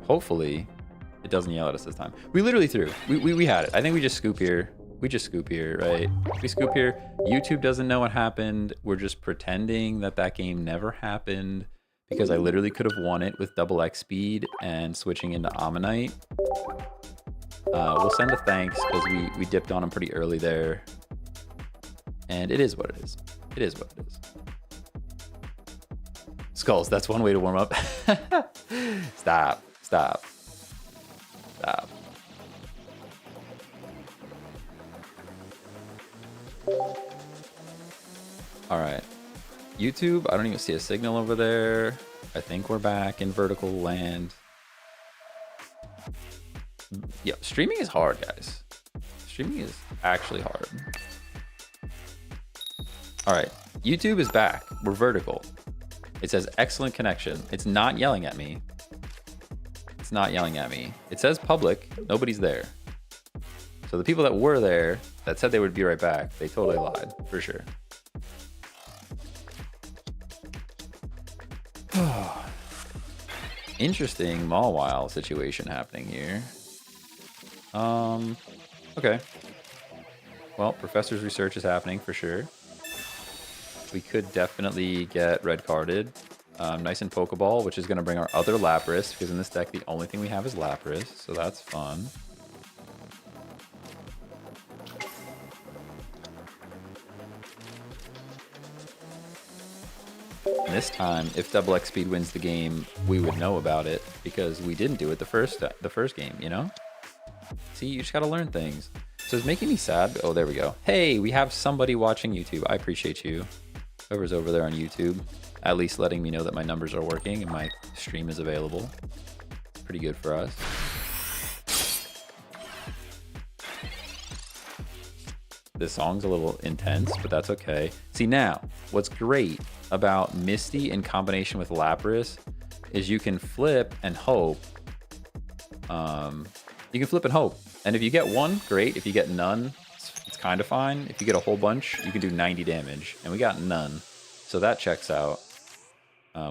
Hopefully, it doesn't yell at us this time. We literally threw. We had it. I think we just scoop here. We just scoop here, right? We scoop here. YouTube doesn't know what happened. We're just pretending that that game never happened because I literally could have won it with double X speed and switching into Ammonite. We'll send a thanks because we dipped on him pretty early there. And it is what it is. It is what it is. Skulls, that's one way to warm up. Stop, stop, stop. All right, YouTube, I don't even see a signal over there. I think we're back in vertical land. Yeah, streaming is hard, guys. Streaming is actually hard. All right, YouTube is back. We're vertical. It says excellent connection. It's not yelling at me. It's not yelling at me. It says public. Nobody's there. So the people that were there that said they would be right back, they totally lied, for sure. Interesting Mawile situation happening here. Okay. Well, Professor's research is happening for sure. We could definitely get red carded. Nice and Pokeball, which is going to bring our other Lapras, because in this deck the only thing we have is Lapras, so that's fun. And this time, if double X speed wins the game, we would know about it because we didn't do it the first game, you know? See, you just gotta learn things. So it's making me sad. Oh, there we go. Hey, we have somebody watching YouTube. I appreciate you. Whoever's over there on YouTube, at least letting me know that my numbers are working and my stream is available. It's pretty good for us. This song's a little intense, but that's okay. See, now, what's great about Misty in combination with Lapras is you can flip and hope. You can flip and hope. And if you get one, great. If you get none, it's kind of fine. If you get a whole bunch, you can do 90 damage. And we got none. So that checks out.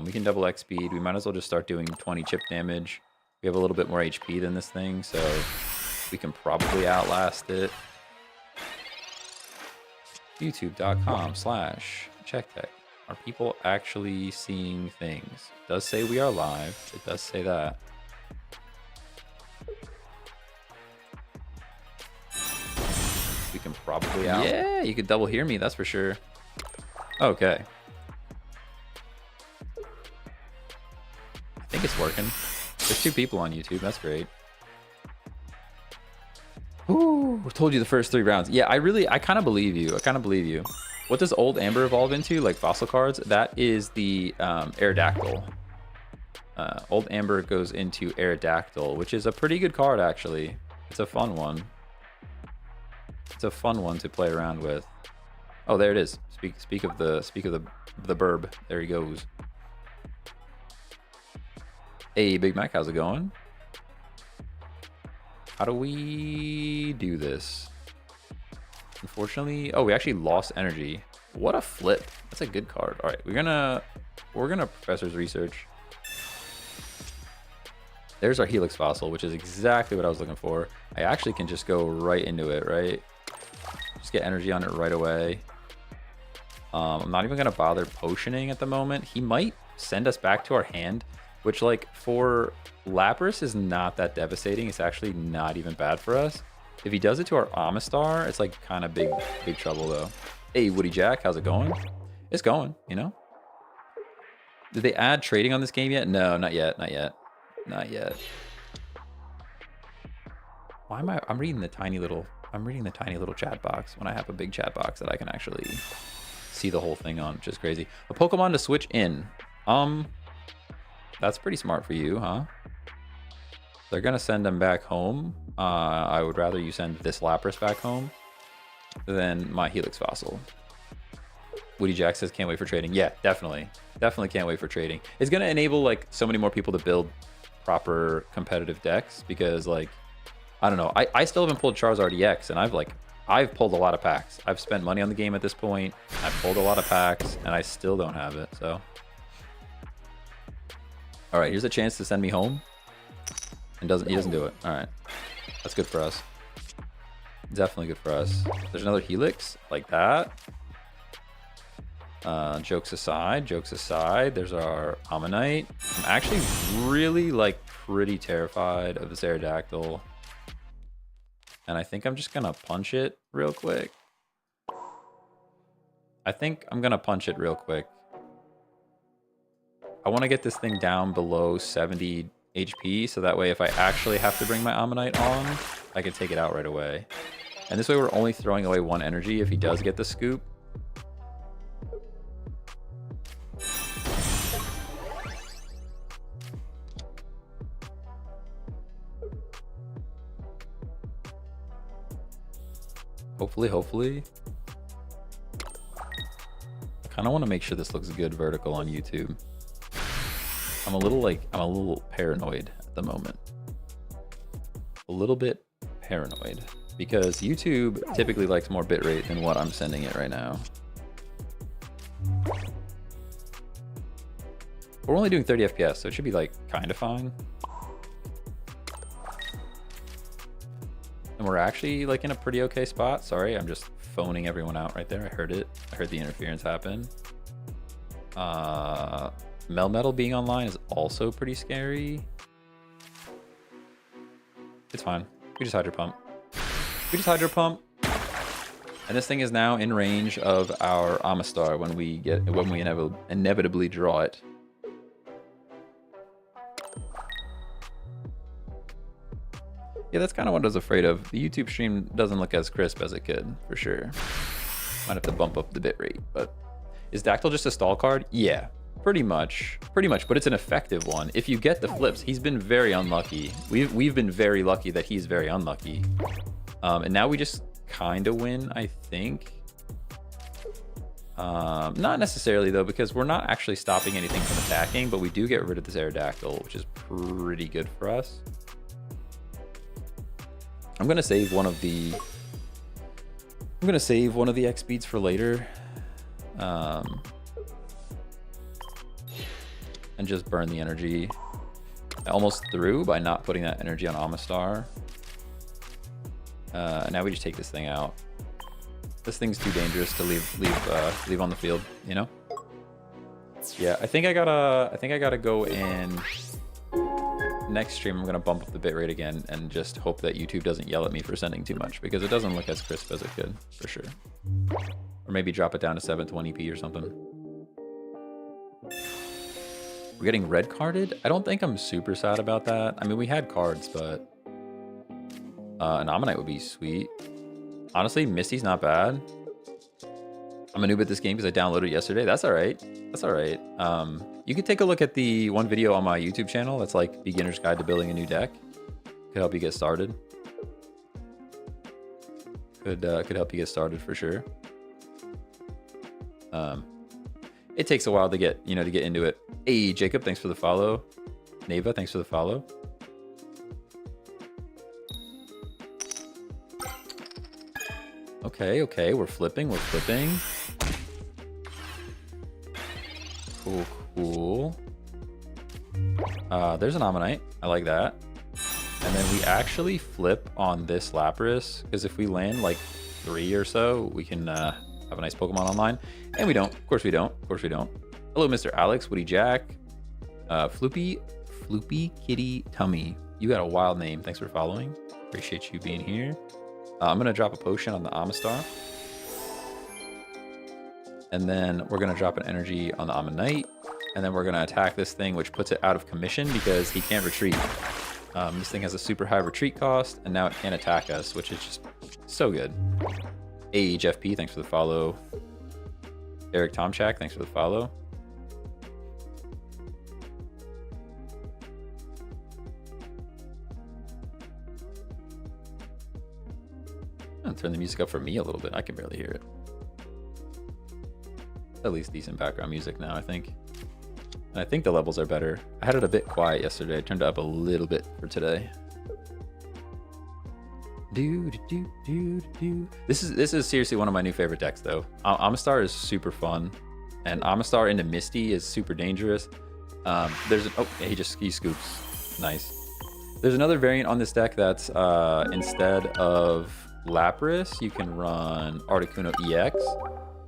We can double X speed. We might as well just start doing 20 chip damage. We have a little bit more HP than this thing, so we can probably outlast it. YouTube.com/CheckTech. Are people actually seeing things? It does say we are live. It does say that. We can probably out. Yeah, you could double hear me, that's for sure. Okay. I think it's working. There's 2 people on YouTube. That's great. Ooh, I told you the first 3 rounds. Yeah, I kind of believe you. I kind of believe you. What does Old Amber evolve into? Like fossil cards? That is the Aerodactyl. Old Amber goes into Aerodactyl, which is a pretty good card, actually. It's a fun one. It's a fun one to play around with. Oh, there it is. Speak of the burb. There he goes. Hey, Big Mac, how's it going? How do we do this? Unfortunately, oh, we actually lost energy. What a flip. That's a good card. All right, we're gonna Professor's Research. There's our Helix Fossil, which is exactly what I was looking for. I actually can just go right into it, right? Just get energy on it right away. I'm not even gonna bother potioning at the moment. He might send us back to our hand, which, like, for Lapras is not that devastating. It's actually not even bad for us. If he does it to our Amistar, it's like kind of big trouble though. Hey, Woody Jack, how's it going? It's going, you know? Did they add trading on this game yet? No, not yet, not yet. Not yet. Why am I'm reading the tiny little chat box when I have a big chat box that I can actually see the whole thing on, which is crazy. A Pokemon to switch in. That's pretty smart for you, huh? They're gonna send them back home. I would rather you send this Lapras back home than my Helix Fossil. Woody Jack says, can't wait for trading. Yeah, definitely. Definitely can't wait for trading. It's gonna enable, like, so many more people to build proper competitive decks because, like, I don't know. I still haven't pulled Charizard EX, and I've pulled a lot of packs. I've spent money on the game at this point. I've pulled a lot of packs, and I still don't have it, so. All right, here's a chance to send me home. And he doesn't do it. All right. That's good for us. Definitely good for us. There's another Helix like that. Jokes aside, there's our Ammonite. I'm actually really like pretty terrified of this Aerodactyl. And I think I'm just gonna punch it real quick. I think I'm gonna punch it real quick. I want to get this thing down below 70 HP, so that way if I actually have to bring my Ammonite on, I can take it out right away. And this way we're only throwing away 1 energy if he does get the scoop. Hopefully. I kind of want to make sure this looks good vertical on YouTube. I'm a little paranoid at the moment. A little bit paranoid because YouTube typically likes more bitrate than what I'm sending it right now. We're only doing 30 FPS, so it should be like kind of fine. And we're actually like in a pretty okay spot. Sorry, I'm just phoning everyone out right there. I heard it. I heard the interference happen. Melmetal being online is also pretty scary. It's fine. We just hydro pump. And this thing is now in range of our Amistar when we inevitably draw it. Yeah, that's kind of what I was afraid of. The YouTube stream doesn't look as crisp as it could, for sure. Might have to bump up the bitrate, but is Dactyl just a stall card? Yeah, pretty much, but it's an effective one. If you get the flips, he's been very unlucky. We've been very lucky that he's very unlucky. And now we just kind of win, I think. Not necessarily though, because we're not actually stopping anything from attacking, but we do get rid of this Aerodactyl, which is pretty good for us. I'm gonna save one of the X speeds for later, and just burn the energy. I almost threw by not putting that energy on Amistar. Now we just take this thing out. This thing's too dangerous to leave on the field, you know? Yeah, I think I gotta go in. Next stream, I'm gonna bump up the bitrate again and just hope that YouTube doesn't yell at me for sending too much, because it doesn't look as crisp as it could, for sure. Or maybe drop it down to 720p or something. We're getting red carded? I don't think I'm super sad about that. I mean, we had cards, but an Ammonite would be sweet. Honestly, Misty's not bad. I'm a noob at this game because I downloaded it yesterday. That's all right. That's all right. You can take a look at the one video on my YouTube channel. That's like Beginner's Guide to Building a New Deck. Could help you get started. Could help you get started for sure. It takes a while to get into it. Hey, Jacob, thanks for the follow. Neva, thanks for the follow. Okay, we're flipping. Cool. There's an Ammonite. I like that. And then we actually flip on this Lapras, because if we land like 3 or so, we can have a nice Pokemon online. And we don't. Of course we don't. Hello, Mr. Alex, Woody Jack, Floopy Kitty Tummy. You got a wild name. Thanks for following. Appreciate you being here. I'm gonna drop a potion on the Amistar. And then we're gonna drop an energy on the Ammonite. And then we're gonna attack this thing, which puts it out of commission because he can't retreat. This thing has a super high retreat cost, and now it can't attack us, which is just so good. Age FP, thanks for the follow. Eric Tomchak, thanks for the follow. I'm gonna turn the music up for me a little bit. I can barely hear it. At least decent background music now, I think. And I think the levels are better. I had it a bit quiet yesterday. I turned it up a little bit for today. This is seriously one of my new favorite decks, though. Amistar is super fun, and Amistar into Misty is super dangerous. He scoops. Nice. There's another variant on this deck that's instead of Lapras, you can run Articuno EX.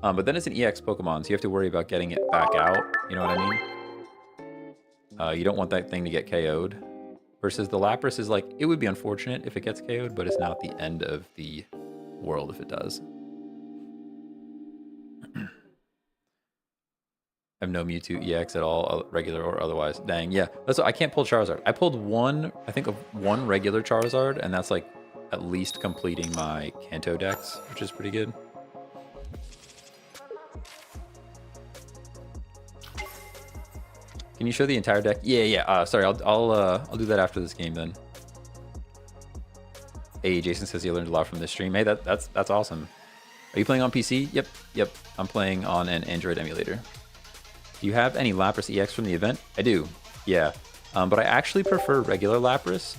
But then it's an EX Pokemon, so you have to worry about getting it back out. You know what I mean? You don't want that thing to get KO'd. Versus the Lapras is like, it would be unfortunate if it gets KO'd, but it's not the end of the world if it does. I have no Mewtwo EX at all, regular or otherwise. Dang, yeah. That's what, I can't pull Charizard. I pulled one, I think of one regular Charizard, and that's like at least completing my Kanto decks, which is pretty good. Can you show the entire deck? Yeah. Sorry, I'll do that after this game then. Hey, Jason says he learned a lot from this stream. Hey, that's awesome. Are you playing on PC? Yep. I'm playing on an Android emulator. Do you have any Lapras EX from the event? I do. Yeah. But I actually prefer regular Lapras.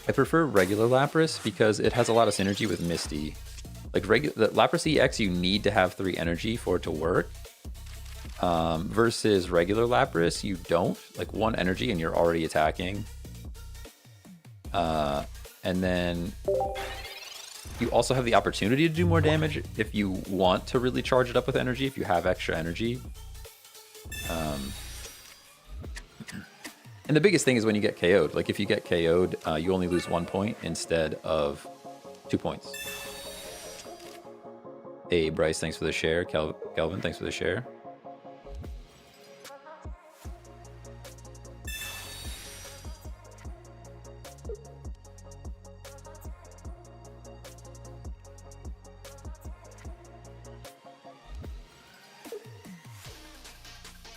I prefer regular Lapras because it has a lot of synergy with Misty. Like the Lapras EX, you need to have 3 energy for it to work. Versus regular Lapras, you don't. Like 1 energy and you're already attacking. And then you also have the opportunity to do more damage if you want to really charge it up with energy, if you have extra energy. And the biggest thing is when you get KO'd. Like if you get KO'd, you only lose 1 point instead of 2 points. Hey, Bryce, thanks for the share. Kelvin, thanks for the share.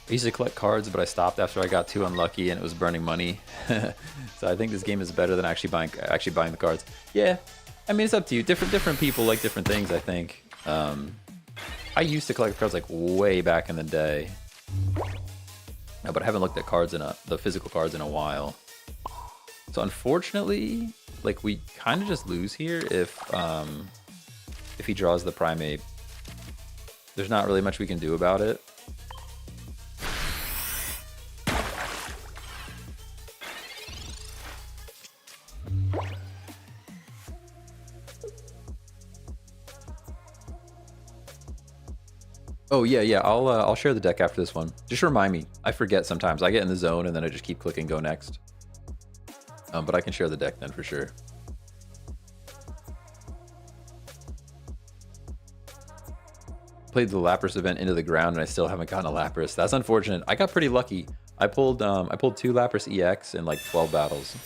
I used to collect cards, but I stopped after I got too unlucky and it was burning money. So I think this game is better than actually buying the cards. Yeah, I mean, it's up to you. Different people like different things, I think. I used to collect cards like way back in the day, but I haven't looked at cards the physical cards in a while. So unfortunately, like we kind of just lose here if he draws the Primeape. There's not really much we can do about it. Oh yeah. I'll share the deck after this one. Just remind me. I forget sometimes. I get in the zone and then I just keep clicking go next. But I can share the deck then for sure. Played the Lapras event into the ground and I still haven't gotten a Lapras. That's unfortunate. I got pretty lucky. I pulled 2 Lapras EX in like 12 battles.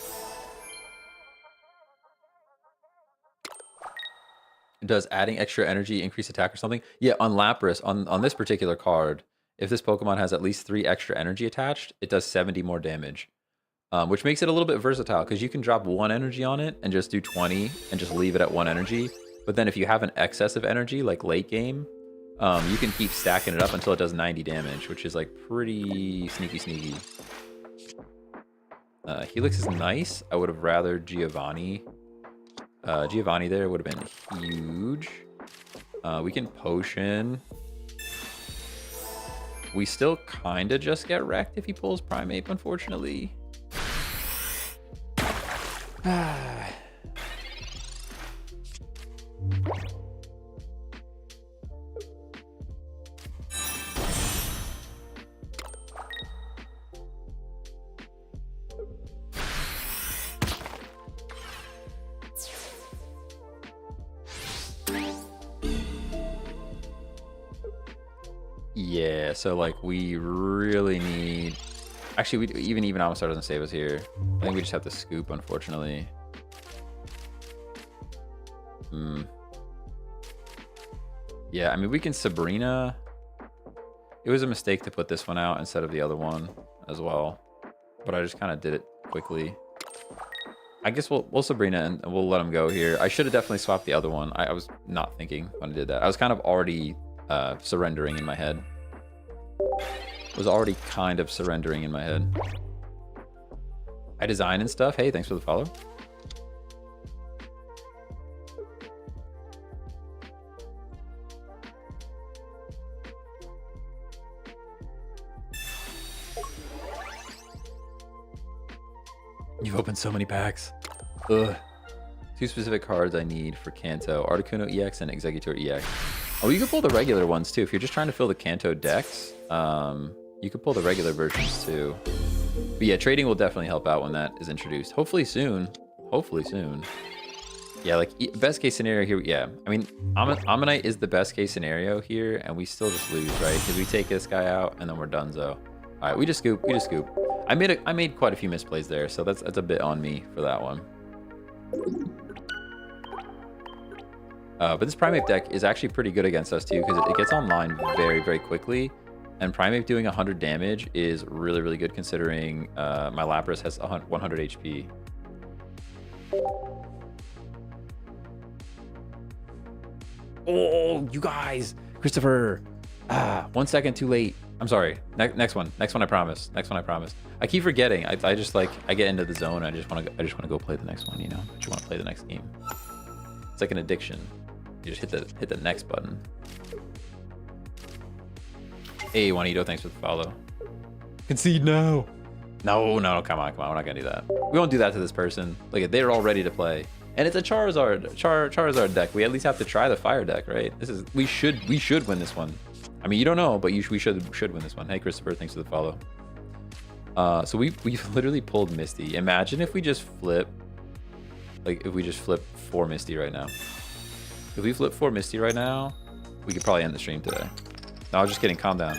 Does adding extra energy increase attack or something? Yeah, on Lapras, on this particular card, if this Pokemon has at least 3 extra energy attached, it does 70 more damage. Which makes it a little bit versatile, because you can drop 1 energy on it and just do 20 and just leave it at 1 energy. But then if you have an excess of energy, like late game, you can keep stacking it up until it does 90 damage, which is like pretty sneaky. Helix is nice. I would have rather Giovanni. Giovanni there would have been huge. We can potion. We still kind of just get wrecked if he pulls Primeape, unfortunately. Yeah, so like we really need... Actually, even Amistar doesn't save us here. I think we just have to scoop, unfortunately. Yeah, I mean, we can Sabrina. It was a mistake to put this one out instead of the other one as well. But I just kind of did it quickly. I guess we'll Sabrina and we'll let him go here. I should have definitely swapped the other one. I was not thinking when I did that. I was kind of already surrendering in my head. I design and stuff. Hey, thanks for the follow. You've opened so many packs. Ugh. 2 specific cards I need for Kanto. Articuno EX and Executor EX. Oh, you can pull the regular ones too. If you're just trying to fill the Kanto decks, you could pull the regular versions too. But yeah, trading will definitely help out when that is introduced. Hopefully soon. Hopefully soon. Yeah, like best case scenario here. Yeah, I mean, Ammonite is the best case scenario here, and we still just lose, right? Because we take this guy out, and then we're donezo. All right, we just scoop. We just scoop. I made quite a few misplays there, so that's a bit on me for that one. But this Primeape deck is actually pretty good against us too, because it gets online very, very quickly. And Primeape doing 100 damage is really, really good considering my Lapras has 100 HP. Oh, you guys! Christopher! 1 second too late. I'm sorry. Next one. Next one, I promise. Next one, I promise. I keep forgetting. I just like, I get into the zone. I just want to go play the next one, you know? I just want to play the next game. It's like an addiction. You just hit the next button. Hey, Juanito, thanks for the follow. Concede now. No, come on. We're not gonna do that. We won't do that to this person. Look, they're all ready to play, and it's a Charizard deck. We at least have to try the fire deck, right? We should win this one. I mean, you don't know, but we should win this one. Hey, Christopher, thanks for the follow. So we've literally pulled Misty. Imagine if we just flip, like if we just flip 4 Misty right now. If we flip 4 Misty right now, we could probably end the stream today. No, I was just kidding. Calm down.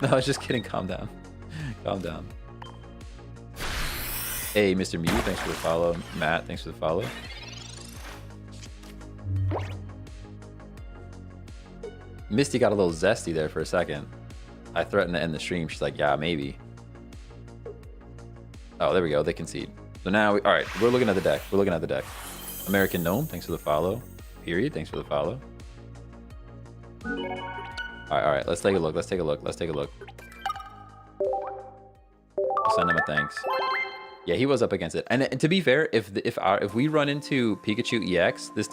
No, I was just kidding. Calm down. Calm down. Hey, Mr. Mew, thanks for the follow. Matt, thanks for the follow. Misty got a little zesty there for a second. I threatened to end the stream. She's like, yeah, maybe. Oh, there we go. They concede. So now, all right, we're looking at the deck. We're looking at the deck. American Gnome, thanks for the follow. Period, thanks for the follow. All right, let's take a look. Let's take a look. I'll send him a thanks. Yeah, he was up against it. And to be fair, if we run into Pikachu EX, this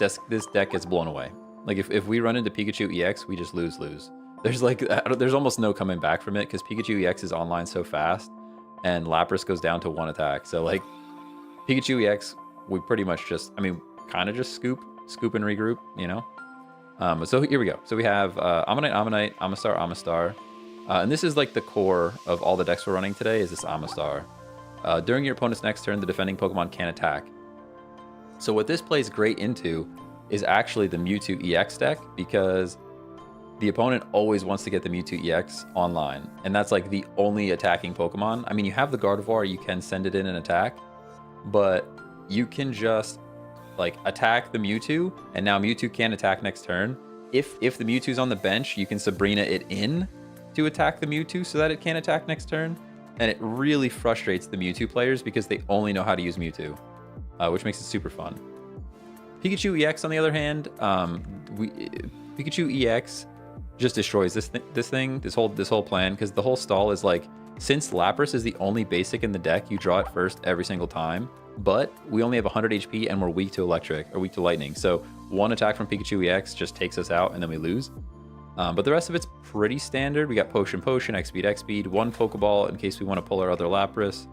deck gets blown away. Like if we run into Pikachu EX, we just lose. There's almost no coming back from it because Pikachu EX is online so fast, and Lapras goes down to 1 attack. So like Pikachu EX, we pretty much just, I mean, kind of just scoop and regroup, you know. So here we go. So we have Ammonite, Amistar. And this is like the core of all the decks we're running today is this Amistar. During your opponent's next turn, the defending Pokemon can attack. So what this plays great into is actually the Mewtwo EX deck because the opponent always wants to get the Mewtwo EX online. And that's like the only attacking Pokemon. I mean, you have the Gardevoir, you can send it in and attack, but you can just like attack the Mewtwo, and now Mewtwo can attack next turn. If the Mewtwo's on the bench, you can Sabrina it in to attack the Mewtwo so that it can attack next turn. And it really frustrates the Mewtwo players because they only know how to use Mewtwo, which makes it super fun. Pikachu EX, on the other hand, Pikachu EX just destroys this whole plan because the whole stall is like, since Lapras is the only basic in the deck, you draw it first every single time. But we only have 100 HP and we're weak to electric or weak to lightning. So 1 attack from Pikachu EX just takes us out and then we lose. But the rest of it's pretty standard. We got Potion, X-Speed, 1 Pokeball in case we want to pull our other Lapras,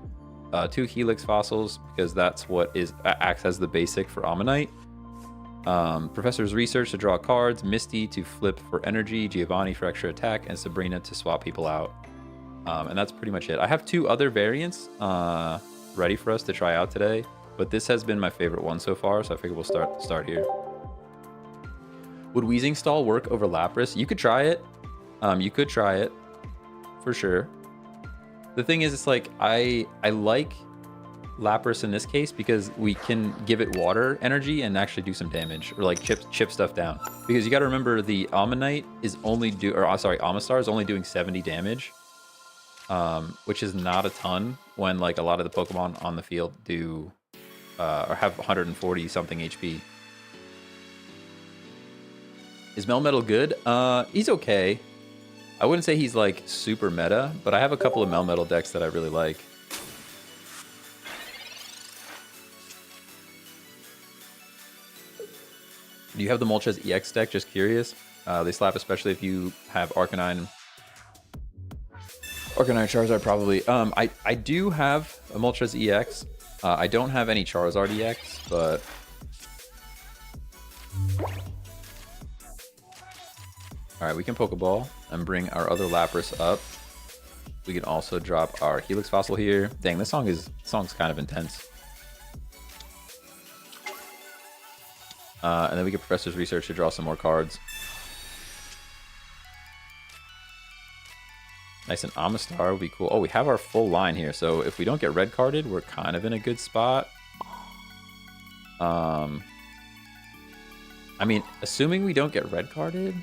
2 Helix Fossils because that's what acts as the basic for Ammonite. Professor's Research to draw cards, Misty to flip for energy, Giovanni for extra attack, and Sabrina to swap people out. And that's pretty much it. I have 2 other variants ready for us to try out today, but this has been my favorite one so far, so I figure we'll start here. Would Weezing Stall work over Lapras? You could try it. You could try it for sure. The thing is, it's like I like Lapras in this case because we can give it water energy and actually do some damage or like chip stuff down. Because you got to remember the Ammonite is only Amistar is only doing 70 damage. Which is not a ton when like a lot of the Pokemon on the field do or have 140 something HP. Is Melmetal good? He's okay. I wouldn't say he's like super meta, but I have a couple of Melmetal decks that I really like. Do you have the Moltres EX deck? Just curious. They slap, especially if you have Arcanine Charizard, probably. I do have a Moltres EX. I don't have any Charizard EX, but all right, we can Pokeball and bring our other Lapras up. We can also drop our Helix Fossil here. Dang, this song's kind of intense. And then we get Professor's Research to draw some more cards. Nice, and Amistar would be cool. Oh, we have our full line here, so if we don't get red carded, we're kind of in a good spot. I mean, assuming we don't get red carded,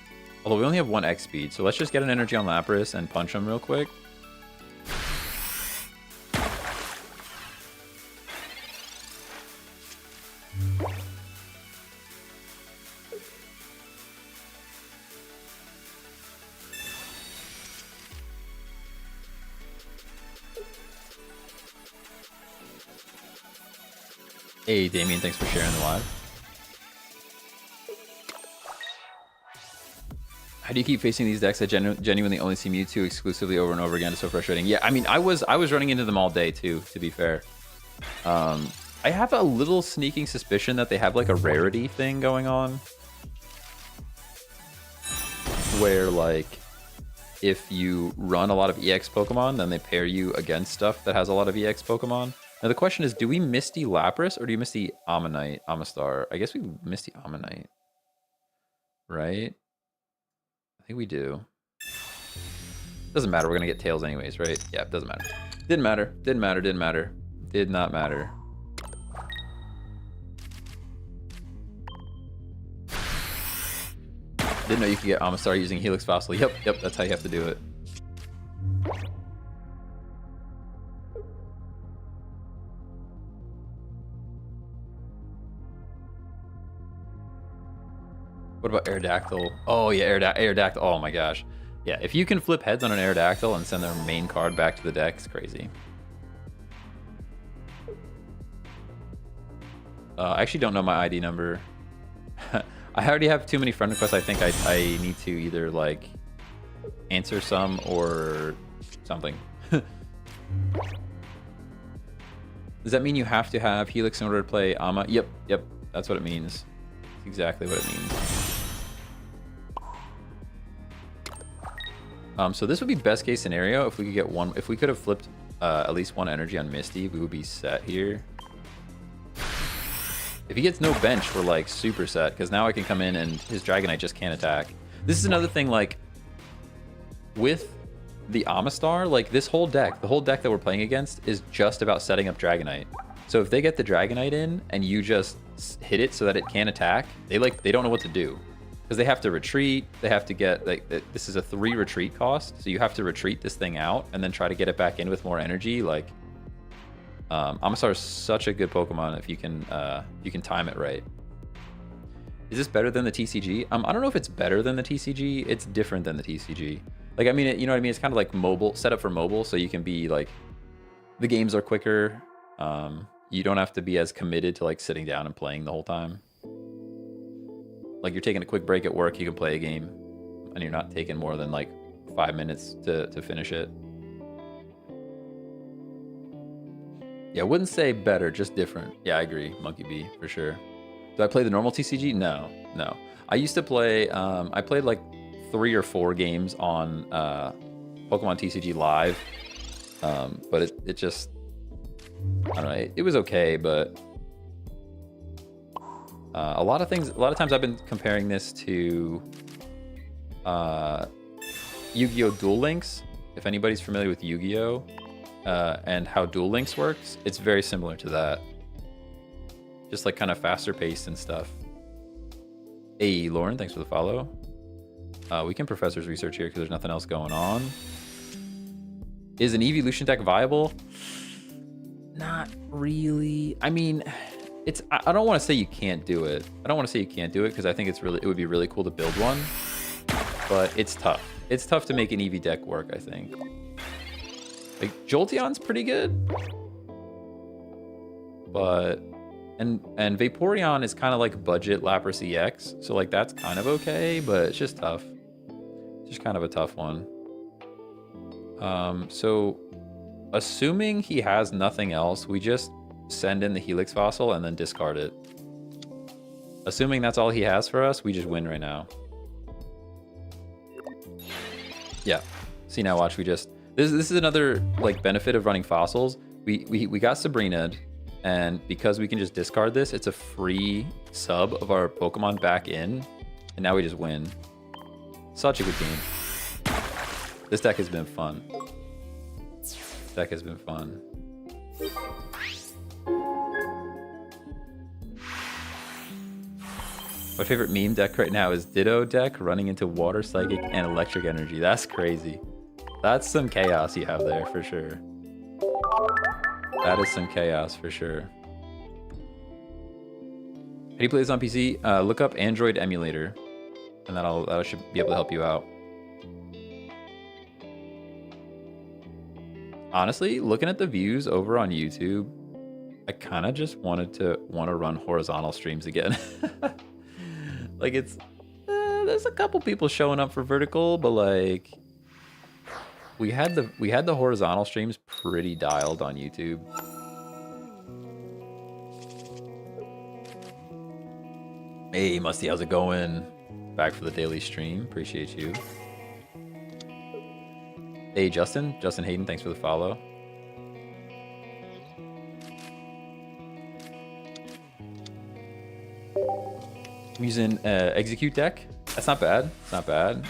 although we only have 1 X speed, so let's just get an energy on Lapras and punch him real quick. Hey, Damien, thanks for sharing the live. How do you keep facing these decks that genuinely only see Mewtwo exclusively over and over again? It's so frustrating. Yeah, I mean, I was running into them all day too, to be fair. I have a little sneaking suspicion that they have like a rarity thing going on. Where like, if you run a lot of EX Pokemon, then they pair you against stuff that has a lot of EX Pokemon. Now the question is, do we Misty Lapras or do you Misty Ammonite, Amistar? I guess we Misty Ammonite, right? I think we do. Doesn't matter, we're gonna get Tails anyways, right? Yeah, it doesn't matter. Didn't matter, didn't matter, didn't matter. Did not matter. Didn't know you could get Amistar using Helix Fossil. Yep, that's how you have to do it. What about Aerodactyl? Oh yeah, Aerodactyl. Oh my gosh. Yeah, if you can flip heads on an Aerodactyl and send their main card back to the deck, it's crazy. I actually don't know my ID number. I already have too many friend requests. I think I need to either like answer some or something. Does that mean you have to have Helix in order to play Ama? Yep, that's what it means. That's exactly what it means. So this would be best case scenario if we could get one. If we could have flipped at least 1 energy on Misty, we would be set here. If he gets no bench, we're like super set, because now I can come in and his Dragonite just can't attack. This is another thing, like with the Amistar, like this whole deck, the whole deck that we're playing against is just about setting up Dragonite. So if they get the Dragonite in and you just hit it so that it can't attack, they don't know what to do. Because they have to retreat, they have to get, like, this is a 3 retreat cost, so you have to retreat this thing out and then try to get it back in with more energy. Like, Amistar is such a good Pokemon if you can time it right. Is this better than the TCG? I don't know if it's better than the TCG. It's different than the TCG. Like, I mean, you know what I mean? It's kind of like mobile, set up for mobile, so you can be like, the games are quicker. You don't have to be as committed to like sitting down and playing the whole time. Like you're taking a quick break at work, you can play a game, and you're not taking more than like 5 minutes to finish it. Yeah, I wouldn't say better, just different. Yeah, I agree, Monkey B, for sure. Do I play the normal TCG? No. I used to play, I played like 3 or 4 games on Pokemon TCG Live, but it just, I don't know, it was okay, but a lot of times I've been comparing this to Yu-Gi-Oh! Duel Links. If anybody's familiar with Yu-Gi-Oh! And how Duel Links works, it's very similar to that. Just like kind of faster paced and stuff. Hey, Lauren, thanks for the follow. We can Professor's Research here because there's nothing else going on. Is an evolution deck viable? Not really. I mean, I don't want to say you can't do it. I don't want to say you can't do it because I think it would be really cool to build one. But it's tough. It's tough to make an EV deck work, I think. Like Jolteon's pretty good. But and Vaporeon is kind of like budget Lapras EX, so like that's kind of okay, but it's just tough. Just kind of a tough one. So assuming he has nothing else, we just send in the Helix Fossil and then discard it. Assuming that's all he has for us, we just win right now. Yeah. See, now watch, we just... This is another like benefit of running fossils. We got Sabrina'd, and because we can just discard this, it's a free sub of our Pokemon back in, and now we just win. Such a good game. This deck has been fun. This deck has been fun. My favorite meme deck right now is Ditto deck running into Water, Psychic, and Electric Energy. That's crazy. That's some chaos you have there for sure. That is some chaos for sure. How do you play this on PC? Look up Android emulator, and that should be able to help you out. Honestly, looking at the views over on YouTube, I kind of just want to run horizontal streams again. Like it's, there's a couple people showing up for vertical, but like we had the horizontal streams pretty dialed on YouTube. Hey, Musty, how's it going? Back for the daily stream. Appreciate you. Hey, Justin Hayden, thanks for the follow. I'm using Execute deck. That's not bad. It's not bad.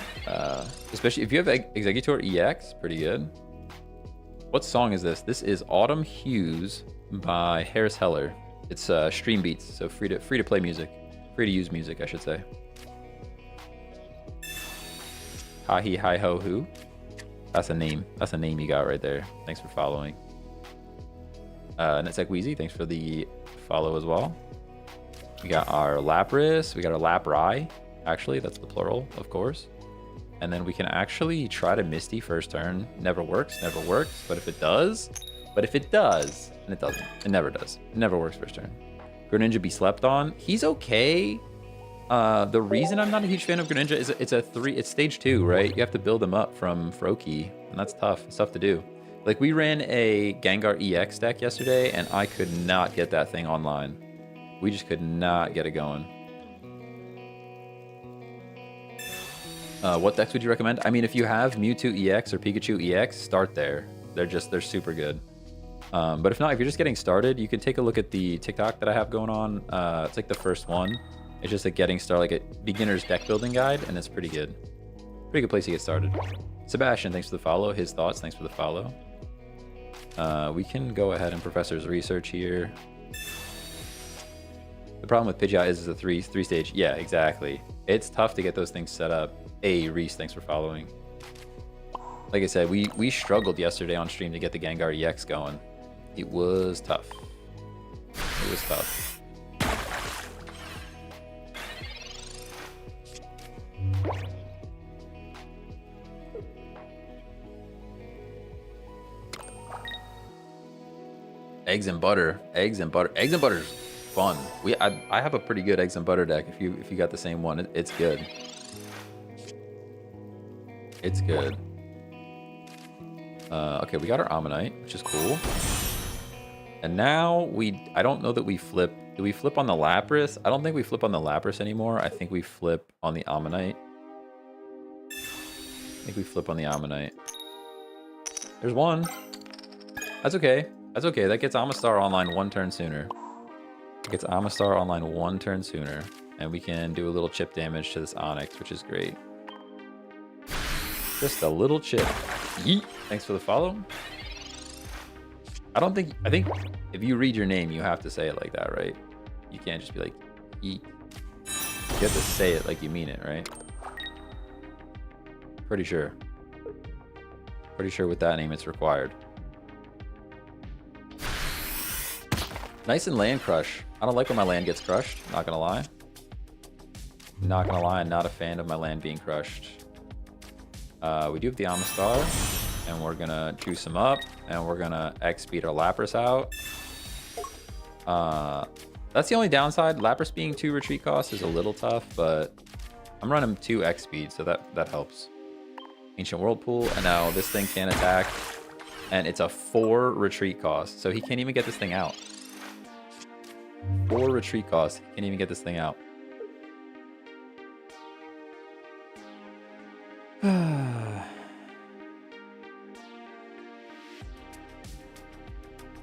Especially if you have Executor EX, pretty good. What song is this? This is Autumn Hues by Harris Heller. It's stream beats, so free to play music. Free to use music, I should say. Ha he hi ho who. That's a name. That's a name you got right there. Thanks for following. Netsec Wheezy, thanks for the follow as well. We got our Lapras. We got our Laprai. Actually, that's the plural, of course. And then we can actually try to Misty first turn. Never works, never works. But if it does, and it doesn't. It never does. It never works first turn. Greninja be slept on. He's okay. The reason I'm not a huge fan of Greninja is it's stage 2, right? You have to build him up from Froakie, and that's tough. It's tough to do. Like, we ran a Gengar EX deck yesterday, and I could not get that thing online. We just could not get it going. What decks would you recommend? I mean, if you have Mewtwo EX or Pikachu EX, start there. They're super good. But if not, if you're just getting started, you can take a look at the TikTok that I have going on. It's like the first one. It's just a getting started, like a beginner's deck building guide, and it's pretty good. Pretty good place to get started. Sebastian, thanks for the follow. His thoughts, thanks for the follow. We can go ahead and Professor's research here. The problem with Pidgeot is the three stage. Yeah, exactly. It's tough to get those things set up. Hey, Reese, thanks for following. Like I said, we struggled yesterday on stream to get the Gengar EX going. It was tough. It was tough. Eggs and butter. Eggs and butter. Eggs and butter is fun. I have a pretty good eggs and butter deck. If you got the same one, it's good. It's good. Okay, we got our Ammonite, which is cool. And now I don't know that we flip. Do we flip on the Lapras? I don't think we flip on the Lapras anymore. I think we flip on the Ammonite. I think we flip on the Ammonite. There's one. That's okay. That's okay. That gets Amistar online one turn sooner. It gets Amistar online one turn sooner. And we can do a little chip damage to this Onix, which is great. Just a little chip. Yeet. Thanks for the follow. I think if you read your name, you have to say it like that, right? You can't just be like, yeet. You have to say it like you mean it, right? Pretty sure. Pretty sure with that name it's required. Nice and land crush. I don't like when my land gets crushed, not gonna lie. Not gonna lie, I'm not a fan of my land being crushed. We do have the Amistar, and we're gonna juice him up, and we're gonna X-speed our Lapras out. That's the only downside. Lapras being 2 retreat cost is a little tough, but I'm running 2 X-speed, so that helps. Ancient Whirlpool, and now this thing can't attack. And it's a 4 retreat cost. So he can't even get this thing out. 4 retreat cost. He can't even get this thing out.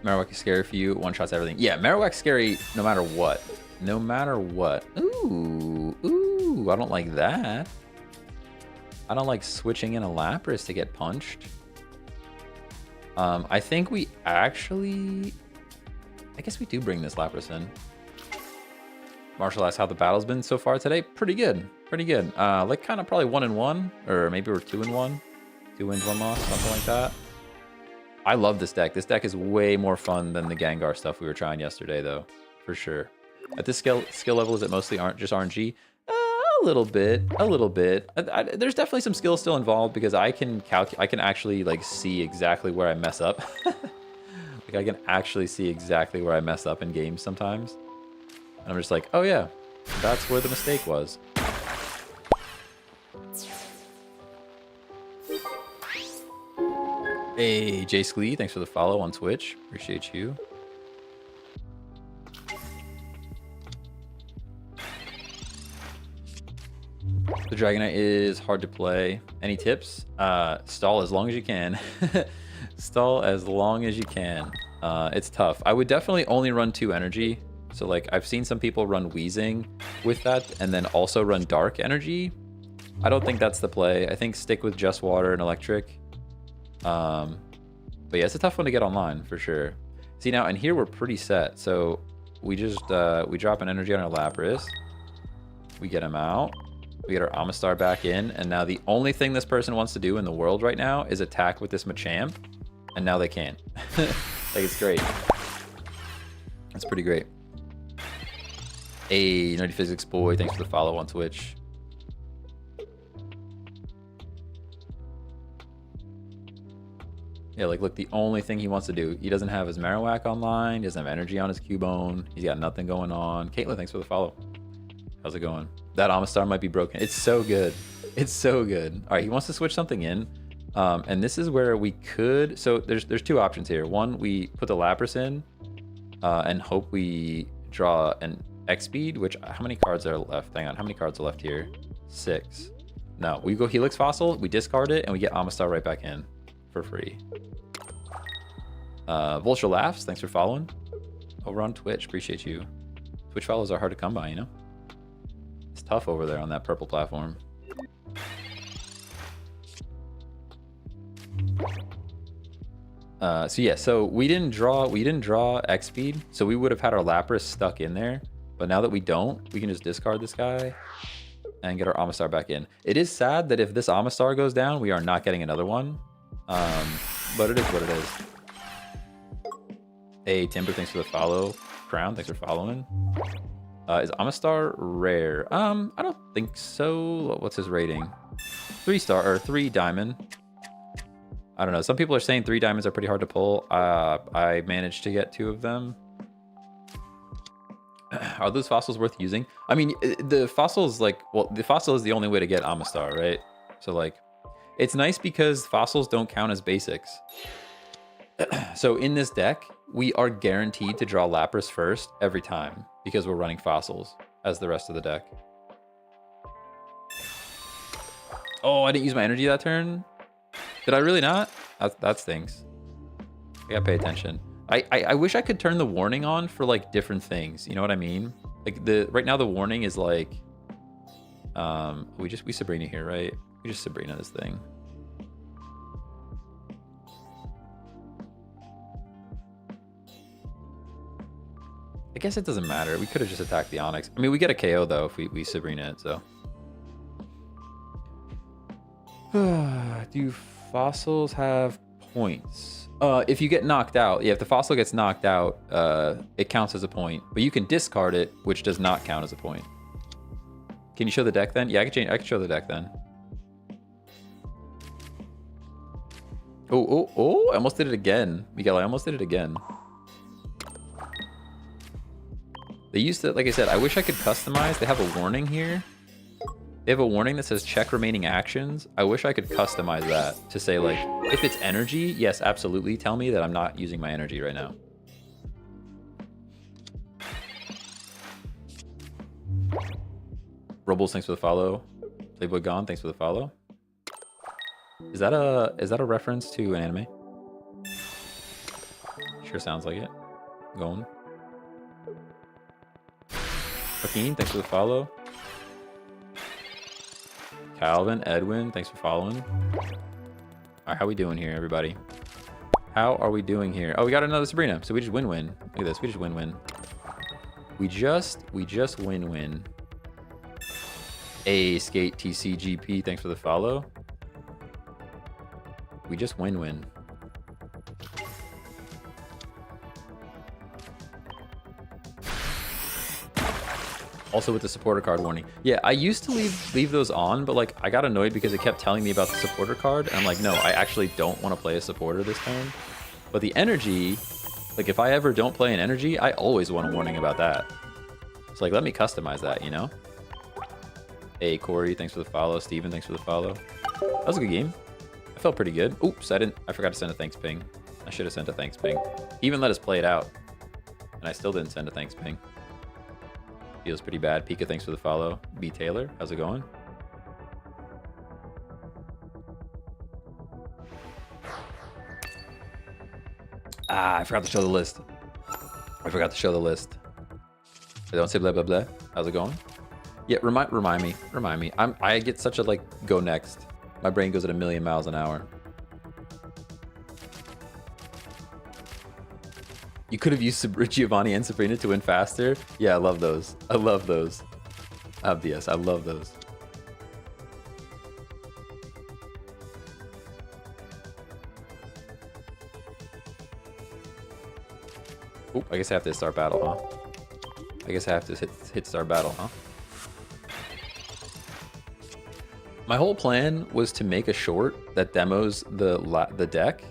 Marowak is scary for you. One shots everything. Yeah, Marowak's scary no matter what. No matter what. Ooh. Ooh. I don't like that. I don't like switching in a Lapras to get punched. I think we actually... I guess we do bring this Lapras in. Marshall asks how the battle's been so far today. Pretty good. Pretty good. Like kind of probably 1-1. Or maybe we're 2-1. 2 wins, 1 loss. Something like that. I love this deck. This deck is way more fun than the Gengar stuff we were trying yesterday, though. For sure. At this skill level, is it mostly just RNG? A little bit. A little bit. There's definitely some skill still involved because I can actually like see exactly where I mess up. Like I can actually see exactly where I mess up in games sometimes. And I'm just like, oh yeah, that's where the mistake was. Hey, Jay Sklee, thanks for the follow on Twitch. Appreciate you. The Dragonite is hard to play. Any tips? Stall as long as you can. Stall as long as you can. It's tough. I would definitely only run 2 energy. So like I've seen some people run Wheezing with that and then also run Dark Energy. I don't think that's the play. I think stick with just Water and Electric. But yeah, it's a tough one to get online for sure. See now, and here we're pretty set. So we just we drop an energy on our Lapras. We get him out. We get our Amistar back in, and now the only thing this person wants to do in the world right now is attack with this Machamp, and now they can't. Like it's great. That's pretty great. Hey, Nerdy Physics Boy, thanks for the follow on Twitch. Yeah, like look, the only thing he wants to do, he doesn't have his Marowak online, he doesn't have energy on his Cubone, he's got nothing going on. Caitlin, thanks for the follow. How's it going? That Amistar might be broken. It's so good. It's so good. All right, he wants to switch something in. And this is where we could... So there's 2 options here. One, we put the Lapras in and hope we draw an X-Speed, which... How many cards are left? Hang on. How many cards are left here? 6. No, we go Helix Fossil, we discard it, and we get Amistar right back in for free. Vulture Laughs, thanks for following. Over on Twitch, appreciate you. Twitch follows are hard to come by, you know? It's tough over there on that purple platform. So yeah, so we didn't draw X speed, so we would have had our Lapras stuck in there. But now that we don't, we can just discard this guy and get our Amistar back in. It is sad that if this Amistar goes down, we are not getting another one. But it is what it is. Hey, Timber, thanks for the follow. Crown, thanks for following. Is Amistar rare? I don't think so. What's his rating? 3 star or 3 diamond. I don't know. Some people are saying 3 diamonds are pretty hard to pull. I managed to get 2 of them. Are those fossils worth using? I mean, the fossils like, well, the fossil is the only way to get Amistar, right? So like, it's nice because fossils don't count as basics. So in this deck, we are guaranteed to draw Lapras first every time because we're running fossils as the rest of the deck. Oh, I didn't use my energy that turn. Did I really not? That stinks. I gotta pay attention. I wish I could turn the warning on for like different things. You know what I mean? Like right now the warning is like, we Sabrina here, right? We just Sabrina this thing. I guess it doesn't matter. We could have just attacked the Onyx. I mean, we get a KO though if we Sabrina it, so. Do fossils have points? If you get knocked out, yeah, if the fossil gets knocked out, it counts as a point. But you can discard it, which does not count as a point. Can you show the deck then? Yeah, I can show the deck then. Oh, I almost did it again. Miguel, I almost did it again. They used to, like I said, I wish I could customize. They have a warning here. They have a warning that says check remaining actions. I wish I could customize that to say like If it's energy, yes, absolutely. Tell me that I'm not using my energy right now. Robles, thanks for the follow. Playboy Gone, thanks for the follow. Is that a reference to an anime? Sure sounds like it. Going. Joaquin, thanks for the follow. Calvin, Edwin, thanks for following. Alright, how we doing here, everybody? How are we doing here? Oh, we got another Sabrina. So we just win-win. Look at this. We just win-win. We just win-win. A Skate TCGP, thanks for the follow. We just win-win. Also with the supporter card warning. Yeah, I used to leave those on, but like I got annoyed because it kept telling me about the supporter card. And I'm like, no, I actually don't want to play a supporter this turn. But the energy, like if I ever don't play an energy, I always want a warning about that. So like, let me customize that, you know? Hey, Corey, thanks for the follow. Steven, thanks for the follow. That was a good game. I felt pretty good. Oops, I forgot to send a thanks ping. I should have sent a thanks ping. He even let us play it out. And I still didn't send a thanks ping. Feels pretty bad. Pika, thanks for the follow. B Taylor, how's it going? Ah, I forgot to show the list. I don't say blah blah blah. How's it going? Yeah, remind me. I get such a like go next. My brain goes at 1,000,000 miles an hour. You could have used Giovanni and Sabrina to win faster. Yeah, I love those. Obvious, I love those. Oop, I guess I have to start battle, huh? I guess I have to hit start battle, huh? My whole plan was to make a short that demos the deck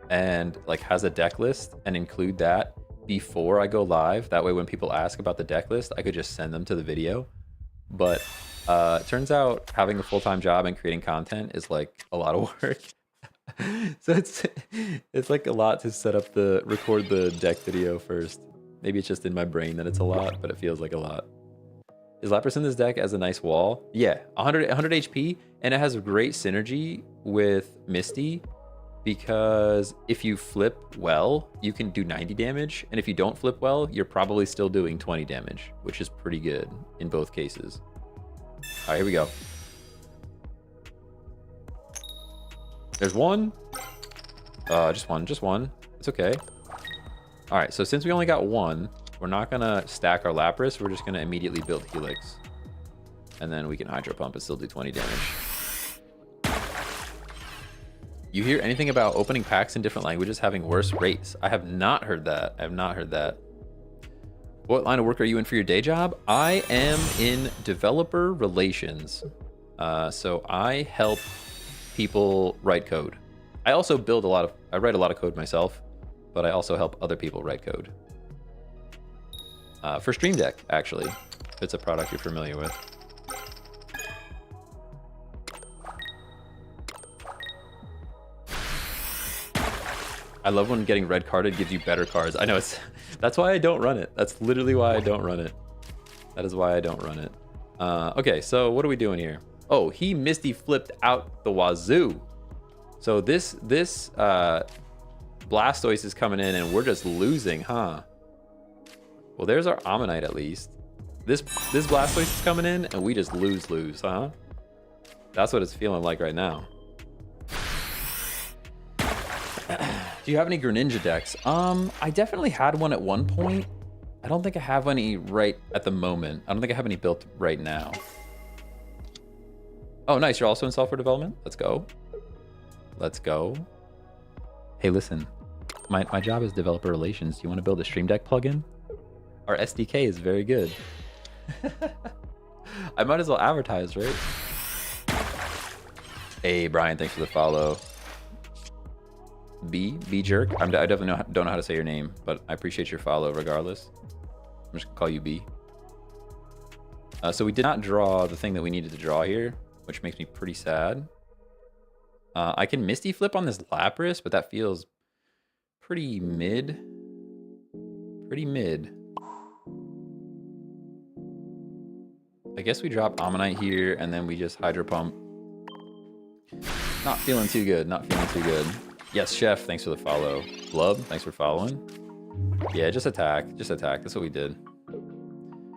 and like has a deck list and include that before I go live. That way when people ask about the deck list, I could just send them to the video. But it turns out having a full-time job and creating content is like a lot of work. So it's like a lot to record the deck video first. Maybe it's just in my brain that it's a lot, but it feels like a lot. Is Lapras in this deck as a nice wall? Yeah, 100 HP, and it has a great synergy with Misty because if you flip well, you can do 90 damage, and if you don't flip well, you're probably still doing 20 damage, which is pretty good in both cases. All right, here we go. There's one. Just one. It's okay. All right, so since we only got one, we're not gonna stack our Lapras. We're just gonna immediately build Helix. And then we can Hydro Pump and still do 20 damage. You hear anything about opening packs in different languages having worse rates? I have not heard that. What line of work are you in for your day job? I am in developer relations. So I help people write code. I also I write a lot of code myself, but I also help other people write code. For Stream Deck, actually, if it's a product you're familiar with. I love when getting red carded gives you better cards. I know that's why I don't run it. That's literally why I don't run it. That is why I don't run it. Okay, so what are we doing here? Oh, he Misty flipped out the wazoo. So this Blastoise is coming in and we're just losing, huh? Well, there's our Ammonite at least. This Blastoise is coming in and we just lose, huh? That's what it's feeling like right now. Do you have any Greninja decks? I definitely had one at one point. I don't think I have any right at the moment. I don't think I have any built right now. Oh, nice. You're also in software development? Let's go. Hey, listen. My job is developer relations. Do you want to build a Stream Deck plugin? Our SDK is very good. I might as well advertise, right? Hey, Brian, thanks for the follow. B Jerk. I definitely don't know how to say your name, but I appreciate your follow regardless. I'm just gonna call you B. So we did not draw the thing that we needed to draw here, which makes me pretty sad. I can Misty Flip on this Lapras, but that feels pretty mid. Pretty mid. I guess we drop Ammonite here, and then we just Hydro Pump. Not feeling too good. Not feeling too good. Yes, Chef, thanks for the follow. Blub, thanks for following. Yeah, just attack. Just attack. That's what we did.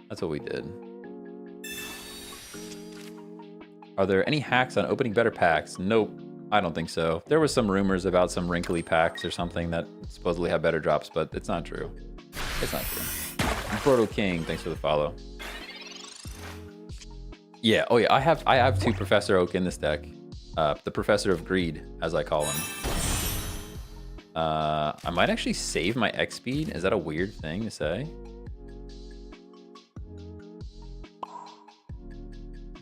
That's what we did. Are there any hacks on opening better packs? Nope. I don't think so. There was some rumors about some wrinkly packs or something that supposedly have better drops, but it's not true. It's not true. Proto King, thanks for the follow. Yeah, oh yeah, I have 2 Professor Oak in this deck. The Professor of Greed, as I call him. I might actually save my X speed. Is that a weird thing to say?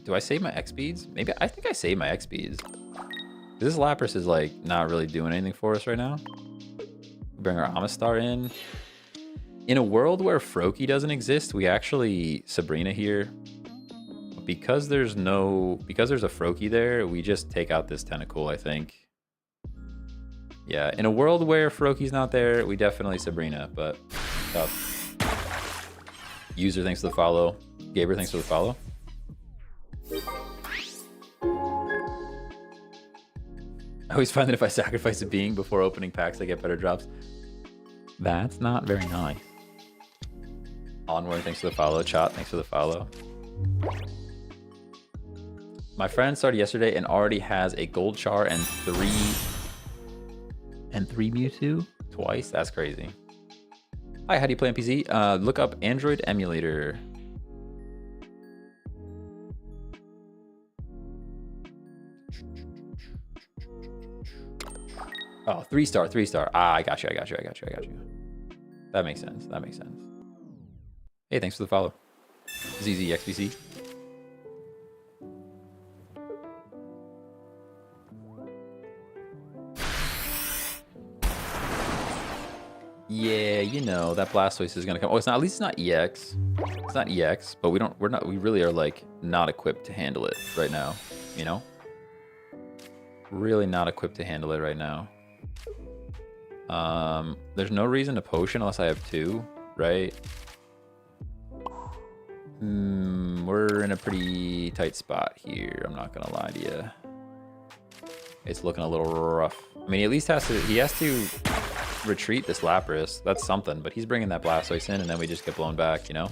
Do I save my X speeds? Maybe I think I save my X speeds. This Lapras is like not really doing anything for us right now. Bring our Amistar in. In a world where Froakie doesn't exist, we actually Sabrina here. Because there's a Froakie there, we just take out this Tentacool, I think. Yeah, in a world where Froakie's not there, we definitely Sabrina, but tough. User, thanks for the follow. Gaber, thanks for the follow. I always find that if I sacrifice a being before opening packs, I get better drops. That's not very nice. Onward, thanks for the follow. Chat, thanks for the follow. My friend started yesterday and already has a gold char and three Mewtwo twice. That's crazy. Hi, how do you play on PC? Look up Android emulator. Oh, 3-star, 3-star. Ah, I got you. That makes sense. Hey, thanks for the follow. ZZXBC. Yeah, you know that Blastoise is gonna come. Oh, it's not. At least it's not EX. It's not EX, but we really are like not equipped to handle it right now. You know, really not equipped to handle it right now. There's no reason to potion unless I have 2, right? We're in a pretty tight spot here. I'm not gonna lie to you. It's looking a little rough. I mean, he at least he has to retreat this Lapras. That's something, but he's bringing that Blastoise in, and then we just get blown back, you know?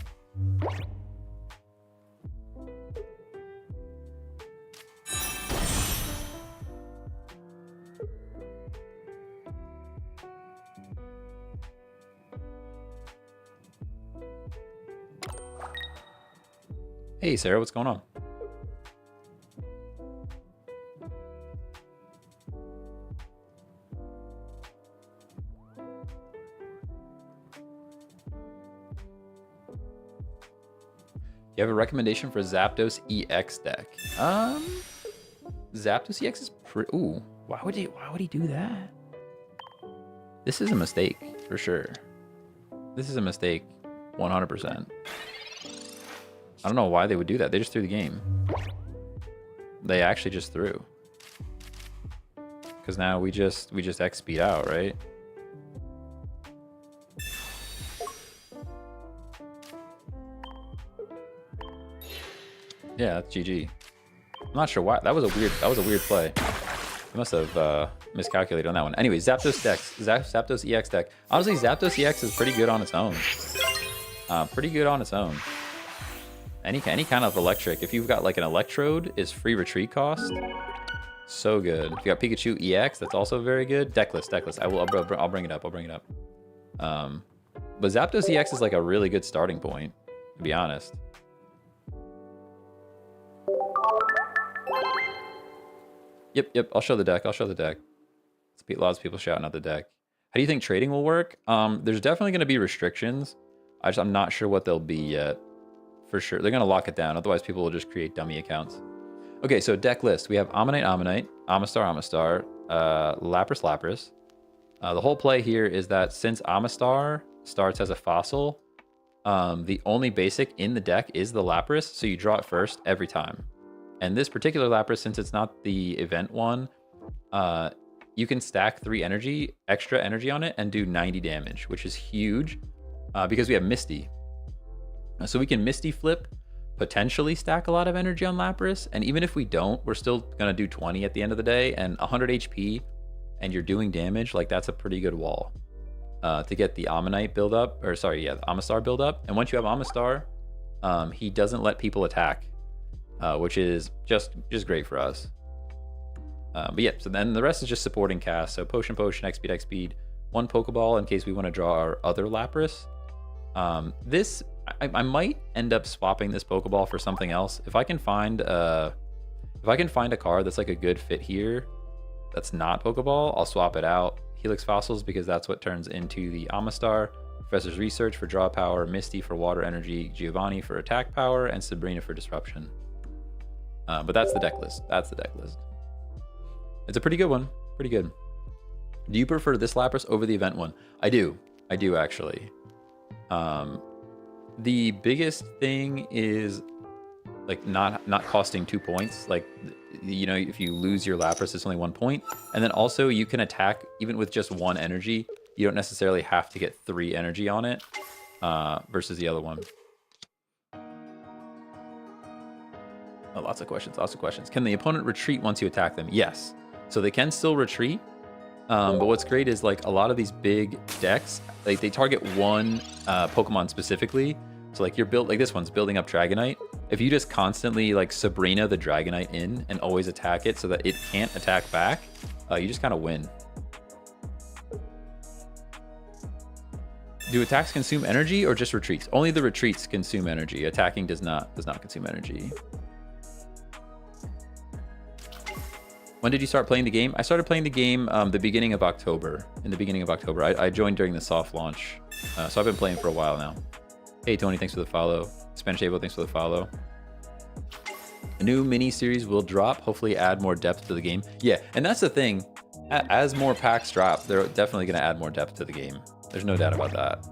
Hey, Sarah, what's going on? You have a recommendation for Zapdos EX deck? Zapdos EX is pretty. Ooh, why would he do that? This is a mistake for sure. This is a mistake, 100%. I don't know why they would do that. They just threw the game. They actually just threw. Because now we just X speed out, right? Yeah, that's GG. I'm not sure why. That was a weird play. I must have miscalculated on that one. Anyway, Zapdos EX deck. Honestly, Zapdos EX is pretty good on its own. Any kind of electric. If you've got like an Electrode, is free retreat cost. So good. If you got Pikachu EX, that's also very good. Deckless. I'll bring it up. But Zapdos EX is like a really good starting point, to be honest. Yep. I'll show the deck. Lots of people shouting out the deck. How do you think trading will work? There's definitely going to be restrictions. I'm not sure what they'll be yet. For sure, they're going to lock it down. Otherwise, people will just create dummy accounts. Okay, so deck list. We have Ammonite, Amistar, Lapras. The whole play here is that since Amistar starts as a fossil, the only basic in the deck is the Lapras, so you draw it first every time. And this particular Lapras, since it's not the event one, you can stack 3 extra energy on it and do 90 damage, which is huge because we have Misty. So we can Misty Flip, potentially stack a lot of energy on Lapras, and even if we don't, we're still gonna do 20 at the end of the day, and 100 HP, and you're doing damage, like that's a pretty good wall to get the Ammonite build up, or sorry, yeah, the Amistar build up. And once you have Amistar, he doesn't let people attack, which is just great for us. But yeah, so then the rest is just supporting cast. So potion, X speed, 1 Pokeball in case we want to draw our other Lapras. This I might end up swapping this Pokeball for something else. If I can find a card that's like a good fit here, that's not Pokeball, I'll swap it out. Helix Fossils, because that's what turns into the Amistar. Professor's Research for draw power, Misty for water energy, Giovanni for attack power, and Sabrina for disruption. But that's the deck list. That's the deck list. It's a pretty good one. Pretty good. Do you prefer this Lapras over the event one? I do. I do, actually. The biggest thing is like not costing 2 points. Like, you know, if you lose your Lapras, it's only 1 point. And then also you can attack even with just 1 energy. You don't necessarily have to get 3 energy on it versus the other one. Oh, lots of questions, lots of questions. Can the opponent retreat once you attack them? Yes. So they can still retreat. But what's great is like a lot of these big decks, like they target one Pokemon specifically. So like you're built like this one's building up Dragonite. If you just constantly like Sabrina the Dragonite in and always attack it so that it can't attack back, you just kind of win. Do attacks consume energy or just retreats? Only the retreats consume energy. Attacking does not consume energy. When did you start playing the game? I started playing the game the beginning of October. In the beginning of October. I joined during the soft launch. So I've been playing for a while now. Hey, Tony, thanks for the follow. Spanish Avo, thanks for the follow. A new mini-series will drop. Hopefully add more depth to the game. Yeah, and that's the thing. As more packs drop, they're definitely going to add more depth to the game. There's no doubt about that.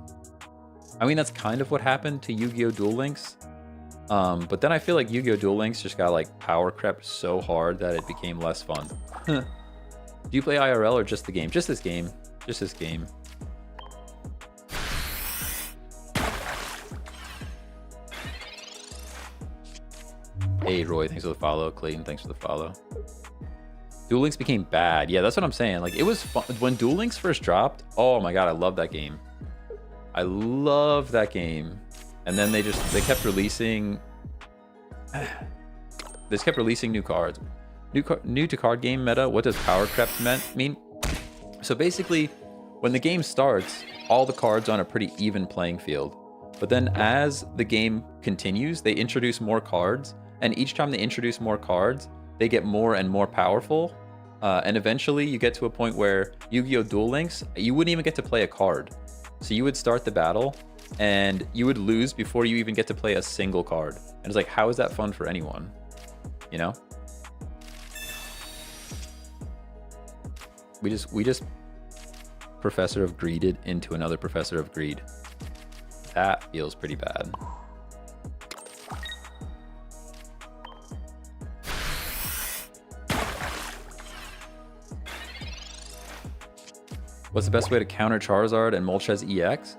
I mean, that's kind of what happened to Yu-Gi-Oh! Duel Links. But then I feel like Yu-Gi-Oh! Duel Links just got like power crept so hard that it became less fun. Do you play IRL or just the game? Just this game. Just this game. Hey, Roy, thanks for the follow. Clayton, thanks for the follow. Duel Links became bad. Yeah, that's what I'm saying. Like, it was fun. When Duel Links first dropped, oh my god, I love that game. I love that game. And then they kept releasing... They just kept releasing new cards. New to card game meta, what does power crept mean? So basically, when the game starts, all the cards are on a pretty even playing field. But then as the game continues, they introduce more cards. And each time they introduce more cards, they get more and more powerful. And eventually you get to a point where Yu-Gi-Oh! Duel Links, you wouldn't even get to play a card. So you would start the battle and you would lose before you even get to play a single card. And it's like, how is that fun for anyone? You know? We just Professor of Greeded into another Professor of Greed. That feels pretty bad. What's the best way to counter Charizard and Moltres EX?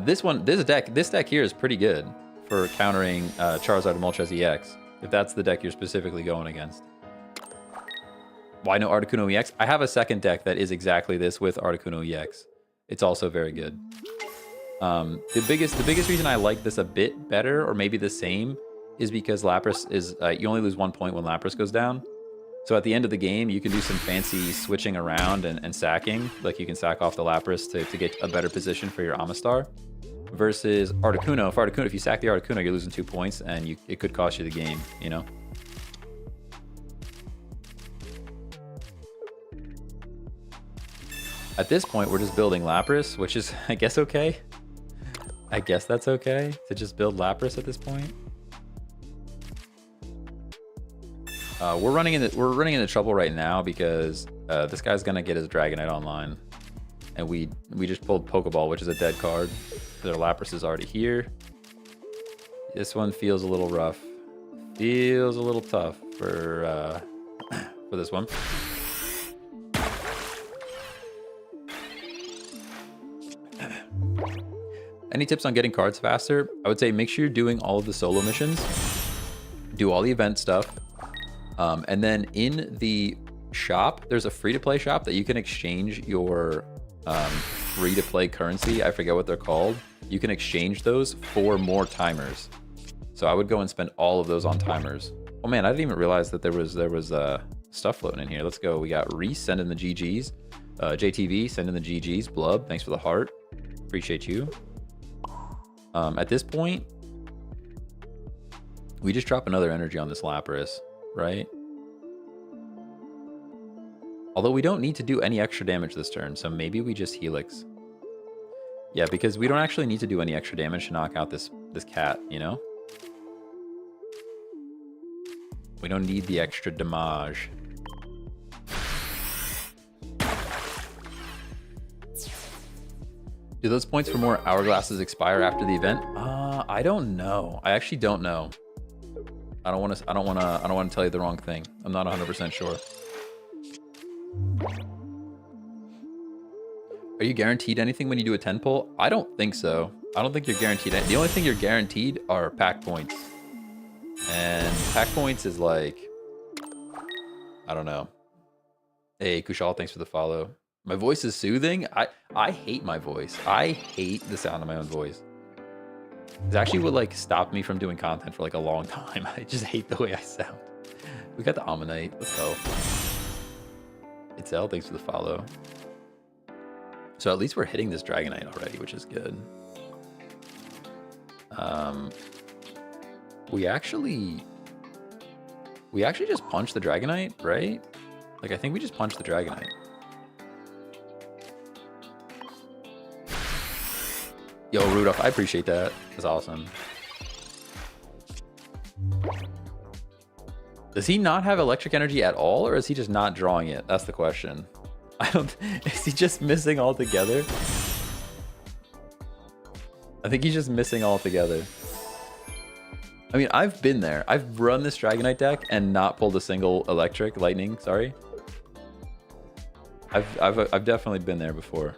This deck here is pretty good for countering Charizard and Moltres EX, if that's the deck you're specifically going against. Why no Articuno EX? I have a second deck that is exactly this with Articuno EX. It's also very good. The biggest reason I like this a bit better, or maybe the same, is because Lapras is you only lose 1 point when Lapras goes down. So at the end of the game, you can do some fancy switching around and sacking. Like you can sack off the Lapras to get a better position for your Amistar. Versus Articuno. If you sack the Articuno, you're losing 2 points and it could cost you the game, you know? At this point, we're just building Lapras, which is, I guess, okay. I guess that's okay to just build Lapras at this point. We're running into trouble right now because this guy's gonna get his Dragonite online, and we just pulled Pokeball, which is a dead card. Their Lapras is already here. This one feels a little rough. Feels a little tough for this one. Any tips on getting cards faster? I would say make sure you're doing all of the solo missions. Do all the event stuff. And then in the shop, there's a free-to-play shop that you can exchange your free-to-play currency. I forget what they're called. You can exchange those for more timers. So I would go and spend all of those on timers. Oh man, I didn't even realize that there was stuff floating in here. Let's go. We got Reese sending the GGs. JTV sending the GGs. Blub, thanks for the heart. Appreciate you. At this point, we just drop another energy on this Lapras, right? Although we don't need to do any extra damage this turn, so maybe we just Helix. Yeah, because we don't actually need to do any extra damage to knock out this cat, you know? We don't need the extra damage. Do those points for more hourglasses expire after the event? I don't know. I actually don't know. I don't want to tell you the wrong thing. I'm not 100% sure. Are you guaranteed anything when you do a 10 pull? I don't think so. I don't think you're guaranteed. The only thing you're guaranteed are pack points. And pack points is like, I don't know. Hey, Kushal, thanks for the follow. My voice is soothing. I hate my voice. I hate the sound of my own voice. It's actually what like stopped me from doing content for like a long time. I just hate the way I sound. We got the Ammonite. Let's go. Itzel, thanks for the follow. So at least we're hitting this Dragonite already, which is good. We actually just punched the Dragonite, right? Like I think we just punched the Dragonite. Yo, Rudolph, I appreciate that. That's awesome. Does he not have electric energy at all, or is he just not drawing it? That's the question. Is he just missing altogether? I think he's just missing altogether. I mean, I've been there. I've run this Dragonite deck and not pulled a single electric, lightning, sorry. I've definitely been there before.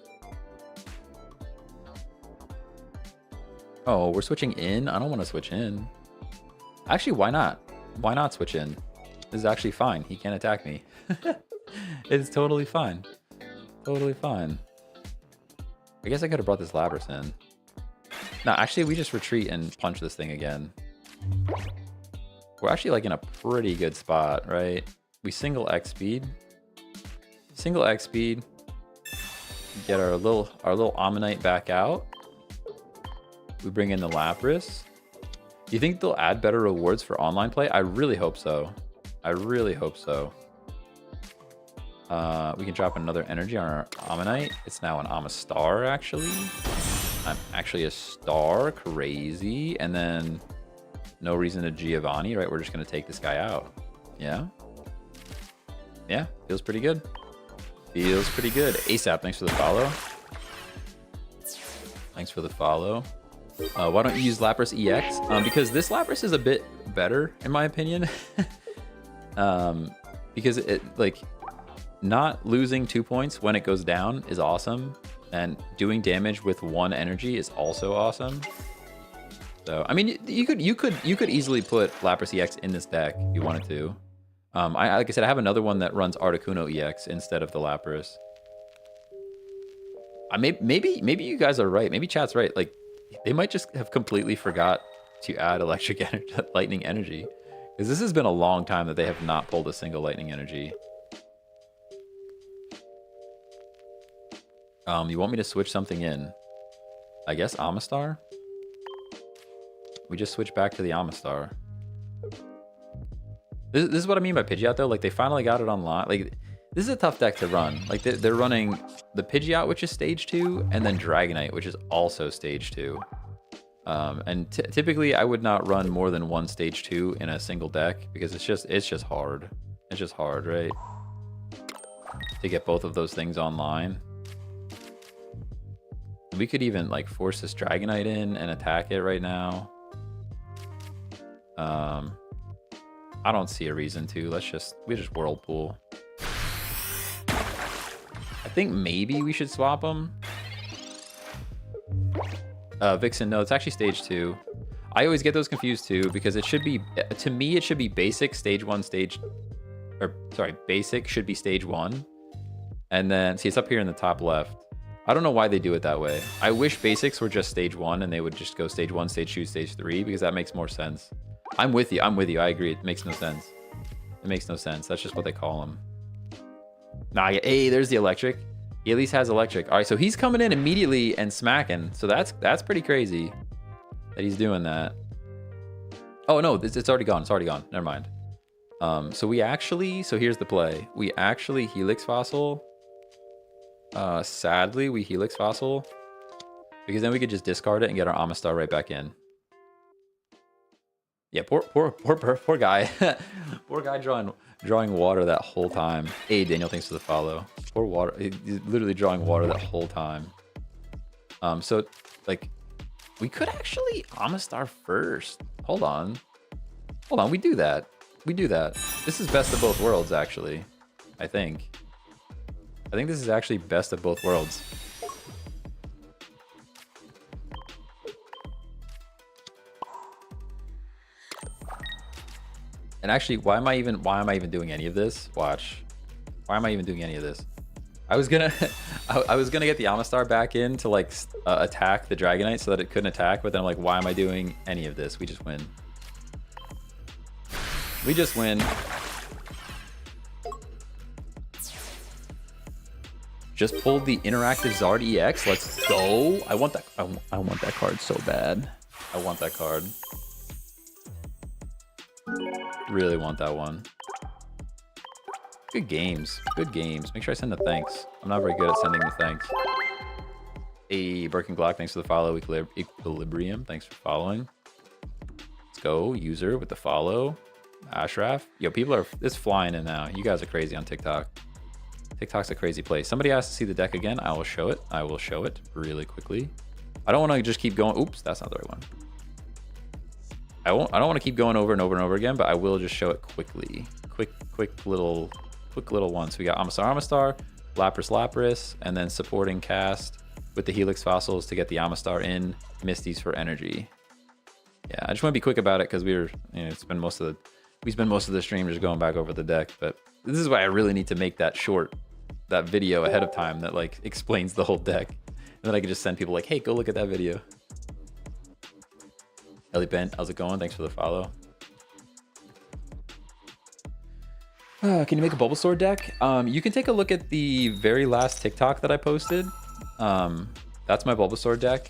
Oh, we're switching in? I don't want to switch in. Actually, why not? Why not switch in? This is actually fine. He can't attack me. It's totally fine. Totally fine. I guess I could have brought this Lapras in. No, actually, we just retreat and punch this thing again. We're actually like in a pretty good spot, right? We single X speed. Single X speed. Get our little Ammonite back out. We bring in the Lapras. Do you think they'll add better rewards for online play? I really hope so. I really hope so. We can drop another energy on our Ammonite. It's now an Amistar, actually. I'm actually a star. Crazy. And then no reason to Giovanni, right? We're just going to take this guy out. Yeah. Yeah. Feels pretty good. Feels pretty good. ASAP, thanks for the follow. Thanks for the follow. Why don't you use Lapras EX? Because this Lapras is a bit better, in my opinion. Because it, like, not losing 2 points when it goes down is awesome. And doing damage with 1 energy is also awesome. So, I mean, you could easily put Lapras EX in this deck if you wanted to. Like I said, I have another one that runs Articuno EX instead of the Lapras. Maybe you guys are right. Maybe chat's right. Like, they might just have completely forgot to add electric energy, lightning energy, because this has been a long time that they have not pulled a single lightning energy. You want me to switch something in? I guess Amistar? We just switch back to the Amistar. This is what I mean by Pidgeot, though. Like, they finally got it online. Like, this is a tough deck to run. Like, they're running the Pidgeot, which is stage 2, and then Dragonite, which is also stage 2. And typically, I would not run more than 1 stage 2 in a single deck, because it's just hard. It's just hard, right? To get both of those things online. We could even, like, force this Dragonite in and attack it right now. I don't see a reason to. We just Whirlpool. I think maybe we should swap them. Vixen, no, it's actually stage 2. I always get those confused too because it should be, to me, it should be basic stage 1, basic should be stage 1. And then, see, it's up here in the top left. I don't know why they do it that way. I wish basics were just stage 1 and they would just go stage 1, stage 2, stage 3 because that makes more sense. I'm with you. I agree. It makes no sense. It makes no sense. That's just what they call them. Nah, hey, there's the electric. He at least has electric. All right, so he's coming in immediately and smacking. So that's pretty crazy that he's doing that. Oh, no, it's already gone. It's already gone. Never mind. So here's the play. We actually Helix Fossil. Sadly, we Helix Fossil. Because then we could just discard it and get our Amistar right back in. Yeah, poor guy. Poor guy drawing water that whole time. Hey, Daniel, thanks for the follow. Poor water. He's literally drawing water that whole time. So, like, we could actually Amistar first. Hold on. We do that. This is best of both worlds, actually. I think this is actually best of both worlds. And actually, why am I even doing any of this? Watch. Why am I even doing any of this? I was gonna get the Amistar back in to like attack the Dragonite so that it couldn't attack, but then I'm like, why am I doing any of this? We just win. We just win. Just pulled the interactive Zard EX. Let's go. I want that. I want that card so bad. I want that card. Really want that one. Good games. Good games. Make sure I send the thanks. I'm not very good at sending the thanks. Hey, Birkin Glock, thanks for the follow. Equilibrium, thanks for following. Let's go. User with the follow. Ashraf. Yo, people are it's flying in now. You guys are crazy on TikTok. TikTok's a crazy place. Somebody asked to see the deck again. I will show it. I will show it really quickly. I don't want to just keep going. Oops, that's not the right one. I don't want to keep going over and over and over again, but I will just show it quickly. Quick little ones. So we got Amistar, Lapras, and then supporting cast with the Helix Fossils to get the Amistar in, Misties for energy. Yeah, I just want to be quick about it because we spend most of the stream just going back over the deck. But this is why I really need to make that video ahead of time that like explains the whole deck, and then I can just send people like, hey, go look at that video. Ellie Bent, how's it going? Thanks for the follow. Can you make a Bulbasaur deck? You can take a look at the very last TikTok that I posted. That's my Bulbasaur deck,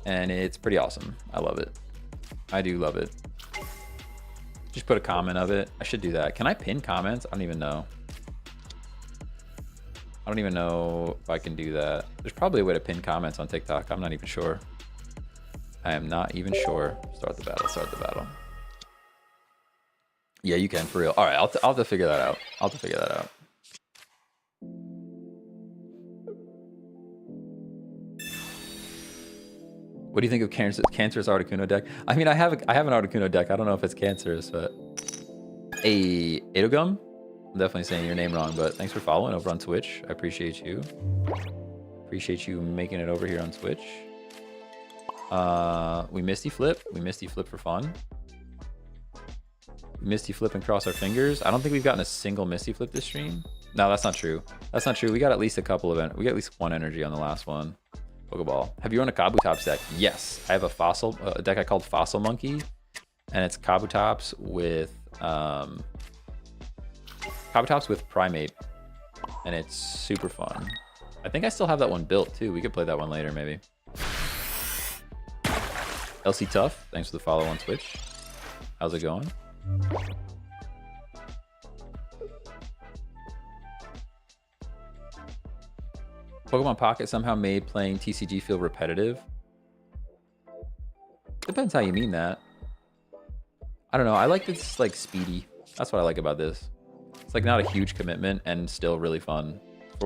and it's pretty awesome. I love it. I do love it. Just put a comment of it. I should do that. Can I pin comments? I don't even know. I don't even know if I can do that. There's probably a way to pin comments on TikTok. I'm not even sure. I am not even sure. Start the battle. Yeah, you can, for real. All right, I'll have to figure that out. What do you think of cancerous Articuno deck? I mean, I have an Articuno deck. I don't know if it's cancerous, but hey, Adogum, I'm definitely saying your name wrong, but thanks for following over on Twitch. I appreciate you. Appreciate you making it over here on Twitch. We Misty Flip for fun. Misty Flip and cross our fingers. I don't think we've gotten a single Misty Flip this stream. No, that's not true. We got at least a couple of we got at least one energy on the last one. Pokeball. Have you run a Kabutops deck? Yes, I have a deck I called Fossil Monkey, and it's Kabutops with Primate, and it's super fun. I think I still have that one built too. We could play that one later maybe. LC Tough, thanks for the follow on Twitch. How's it going? Pokemon Pocket somehow made playing TCG feel repetitive. Depends how you mean that. I don't know. I like this like speedy. That's what I like about this. It's like not a huge commitment and still really fun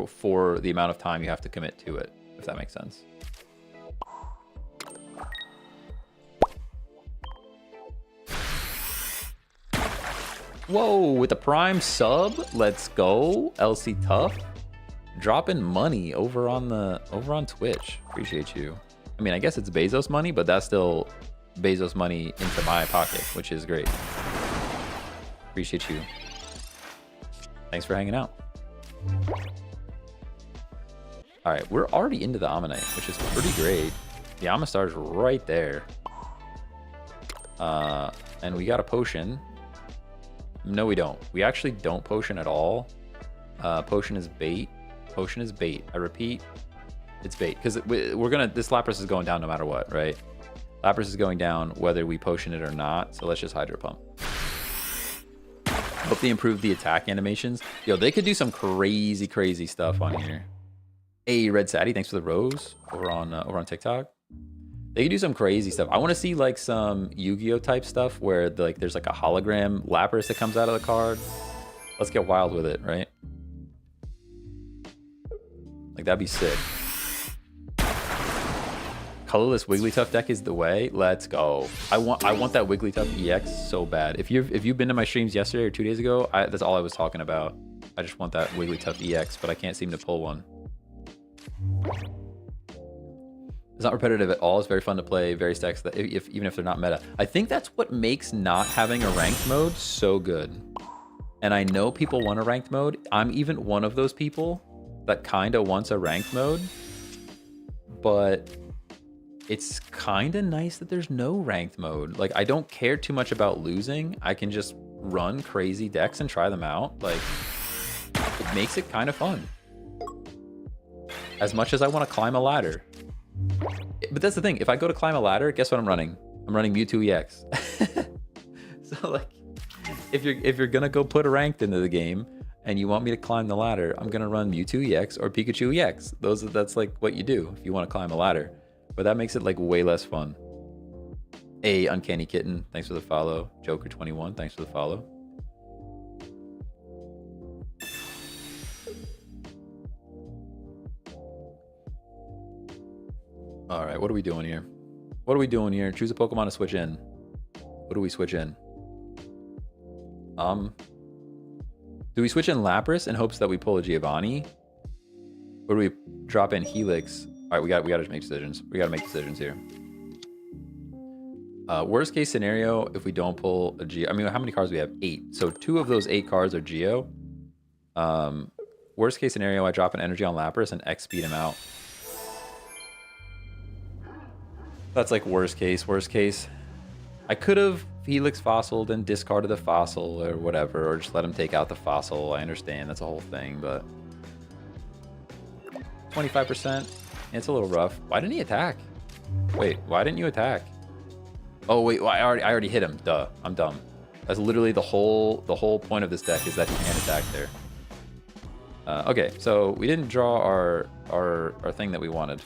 for the amount of time you have to commit to it, if that makes sense. Whoa, with the Prime sub, let's go. LC Tough, dropping money over on Twitch. Appreciate you. I mean, I guess it's Bezos money, but that's still Bezos money into my pocket, which is great. Appreciate you. Thanks for hanging out. All right, we're already into the Ammonite, which is pretty great. The Amistar's right there. And we got a potion. No, we don't. We actually don't potion at all. Potion is bait. Potion is bait. I repeat, it's bait. Because this Lapras is going down no matter what, right? Lapras is going down whether we potion it or not. So let's just Hydro Pump. Hope they improved the attack animations. Yo, they could do some crazy, crazy stuff on here. Hey, Red Sadie, thanks for the rose over on TikTok. They could do some crazy stuff. I want to see like some Yu-Gi-Oh type stuff where there's like a hologram Lapras that comes out of the card. Let's get wild with it, right? Like that'd be sick. Colorless Wigglytuff deck is the way. Let's go. I want that Wigglytuff EX so bad. If you've been to my streams yesterday or 2 days ago, that's all I was talking about. I just want that Wigglytuff EX, but I can't seem to pull one. It's not repetitive at all. It's very fun to play. Very stacks that even if they're not meta. I think that's what makes not having a ranked mode so good. And I know people want a ranked mode. I'm even one of those people that kind of wants a ranked mode. But it's kind of nice that there's no ranked mode. Like, I don't care too much about losing. I can just run crazy decks and try them out. Like, it makes it kind of fun. As much as I want to climb a ladder. But that's the thing. If I go to climb a ladder, guess what I'm running? I'm running Mewtwo EX. So, like, if you're gonna go put a ranked into the game and you want me to climb the ladder, I'm gonna run Mewtwo EX or Pikachu EX. That's like what you do if you want to climb a ladder. But that makes it like way less fun. Hey, Uncanny Kitten, thanks for the follow. Joker21, thanks for the follow. All right, what are we doing here? What are we doing here? Choose a Pokemon to switch in. What do we switch in? Do we switch in Lapras in hopes that we pull a Giovanni? Or do we drop in Helix? All right, we got to make decisions. We got to make decisions here. Worst case scenario, if we don't pull a Geo, I mean, how many cards do we have? 8. So 2 of those 8 cards are Geo. Worst case scenario, I drop an energy on Lapras and X speed him out. That's like worst case. Worst case. I could have Helix Fossiled and discarded the fossil or whatever, or just let him take out the fossil. I understand that's a whole thing, but 25%. It's a little rough. Why didn't he attack? Wait, why didn't you attack? Oh wait, well, I already hit him. Duh, I'm dumb. That's literally the whole point of this deck is that he can't attack there. Okay, so we didn't draw our thing that we wanted.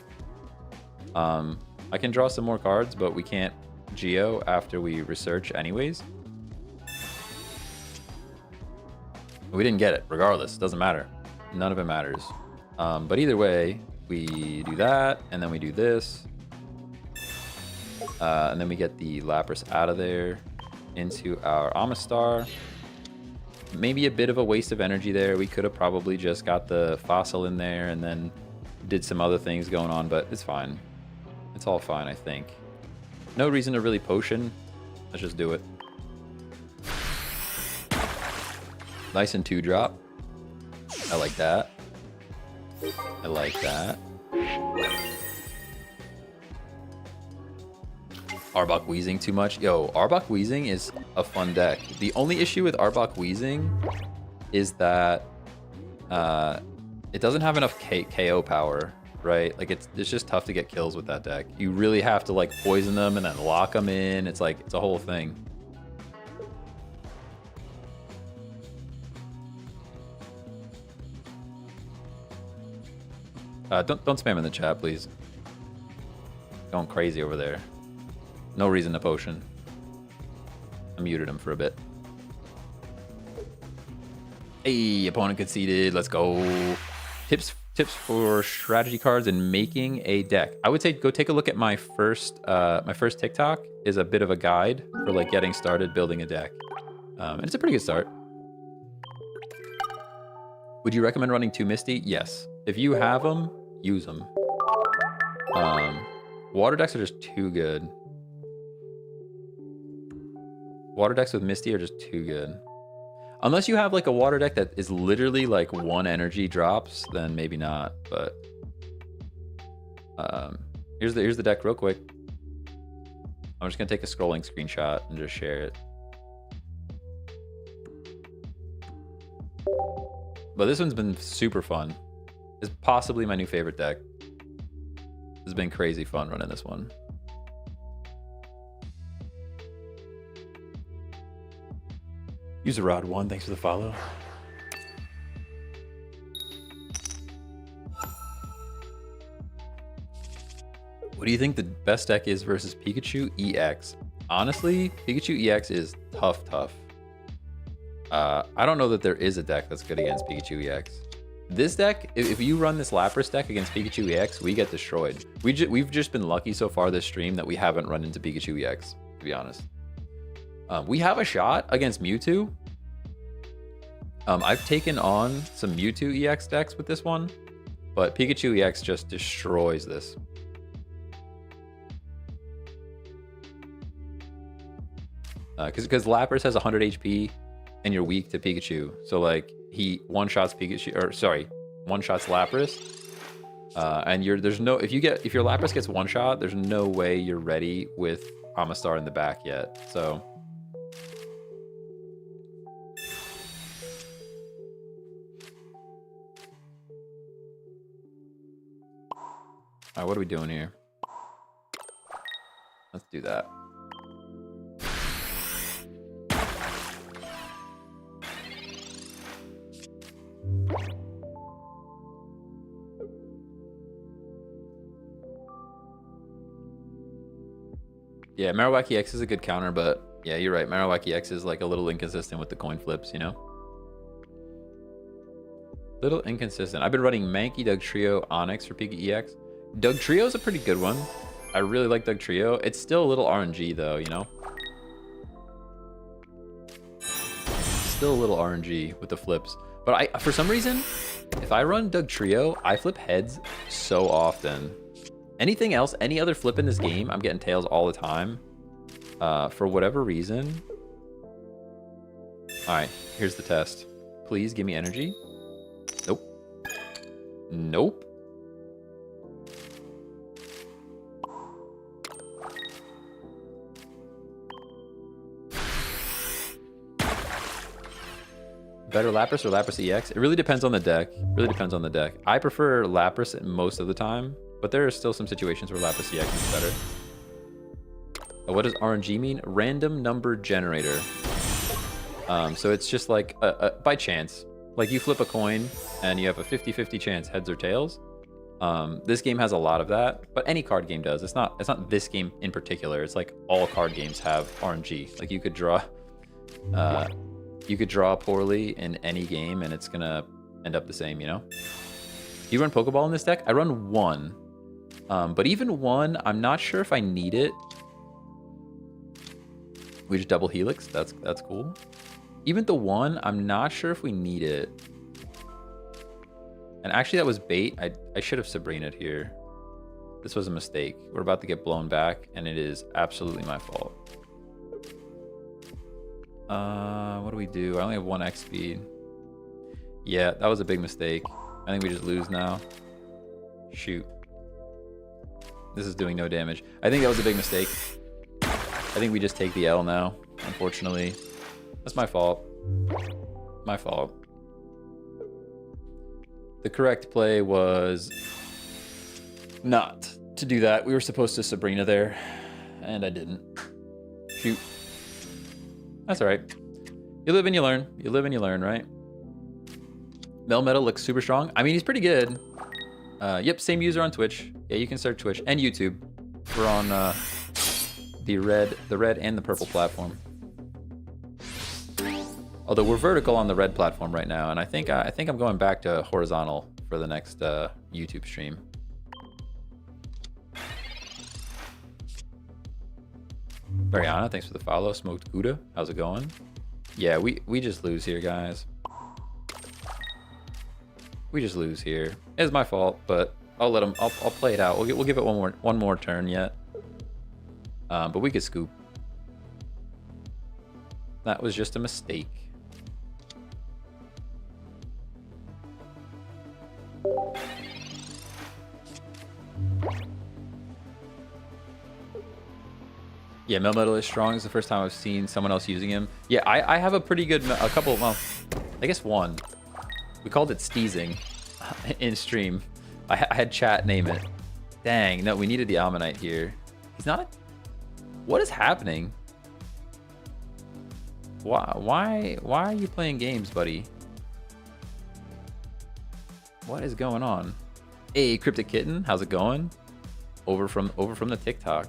I can draw some more cards, but we can't Geo after we research anyways. We didn't get it, regardless. It doesn't matter. None of it matters. But either way, we do that, and then we do this. And then we get the Lapras out of there into our Amistar. Maybe a bit of a waste of energy there. We could have probably just got the fossil in there and then did some other things going on, but it's fine. It's all fine, I think. No reason to really potion. Let's just do it. Nice and 2-drop. I like that. I like that. Arbok Weezing too much. Yo, Arbok Weezing is a fun deck. The only issue with Arbok Weezing is that it doesn't have enough KO power, right? Like it's just tough to get kills with that deck. You really have to like poison them and then lock them in. It's like, it's a whole thing. Don't spam in the chat, please. Going crazy over there. No reason to potion. I muted him for a bit. Hey, opponent conceded. Let's go. Tips for strategy cards and making a deck. I would say go take a look at my first TikTok is a bit of a guide for like getting started building a deck. And it's a pretty good start. Would you recommend running 2 Misty? Yes. If you have them, use them. Water decks are just too good. Water decks with Misty are just too good. Unless you have like a water deck that is literally like 1 energy drops, then maybe not. But here's the deck real quick. I'm just gonna take a scrolling screenshot and just share it. But this one's been super fun. It's possibly my new favorite deck. It's been crazy fun running this one. User Rod1, thanks for the follow. What do you think the best deck is versus Pikachu EX? Honestly, Pikachu EX is tough. I don't know that there is a deck that's good against Pikachu EX. This deck, if you run this Lapras deck against Pikachu EX, we get destroyed. We've just been lucky so far this stream that we haven't run into Pikachu EX, to be honest. We have a shot against Mewtwo. I've taken on some Mewtwo EX decks with this one, but Pikachu EX just destroys this. Because Lapras has 100 HP and you're weak to Pikachu. So like he one-shots Pikachu, or sorry, one-shots Lapras. And there's no, if your Lapras gets one shot, there's no way you're ready with Amistar in the back yet. So all right, what are we doing here? Let's do that. Yeah, Marowak EX is a good counter, but yeah, you're right. Marowak EX is like a little inconsistent with the coin flips, you know? Little inconsistent. I've been running Mankey, Dugtrio, Onyx for Pika EX. Dugtrio is a pretty good one. I really like Dugtrio. It's still a little RNG though, you know? Still a little RNG with the flips. But for some reason, if I run Dugtrio, I flip heads so often. Anything else, any other flip in this game, I'm getting tails all the time. For whatever reason. All right, here's the test. Please give me energy. Nope. Nope. Better Lapras or Lapras EX? It really depends on the deck. Really depends on the deck. I prefer Lapras most of the time, but there are still some situations where Lapras EX is better. What does RNG mean? Random number generator. So it's just like by chance. Like you flip a coin and you have a 50-50 chance heads or tails. This game has a lot of that, but any card game does. It's not this game in particular. It's like all card games have RNG. Like you could draw poorly in any game and it's gonna end up the same, you know? Do you run Pokeball in this deck? I run one. But even one, I'm not sure if I need it. We just double Helix. That's cool. Even the one, I'm not sure if we need it. And actually, that was bait. I should have Sabrina'd here. This was a mistake. We're about to get blown back, and it is absolutely my fault. What do we do? I only have 1 X speed. Yeah, that was a big mistake. I think we just lose now. Shoot. This is doing no damage. I think that was a big mistake. I think we just take the L now, unfortunately. That's my fault. My fault. The correct play was not to do that. We were supposed to Sabrina there, and I didn't. Shoot. That's all right. You live and you learn. You live and you learn, right? Melmetal looks super strong. I mean, he's pretty good. Yep, same user on Twitch. Yeah, you can search Twitch and YouTube. We're on the red and the purple platform. Although we're vertical on the red platform right now, and I think I'm going back to horizontal for the next YouTube stream. Mariana, thanks for the follow. Smoked Gouda, how's it going? Yeah, we just lose here, guys. We just lose here. It's my fault, but I'll let him. I'll play it out. We'll give it one more turn yet. But we could scoop. That was just a mistake. Yeah, Melmetal is strong. It's the first time I've seen someone else using him. Yeah, I have a pretty good, a couple, well, I guess one. We called it Steezing in stream. I had chat name it. Dang, no, we needed the Ammonite here. He's not, what is happening? Why are you playing games, buddy? What is going on? Hey, Cryptic Kitten, how's it going? Over from the TikTok.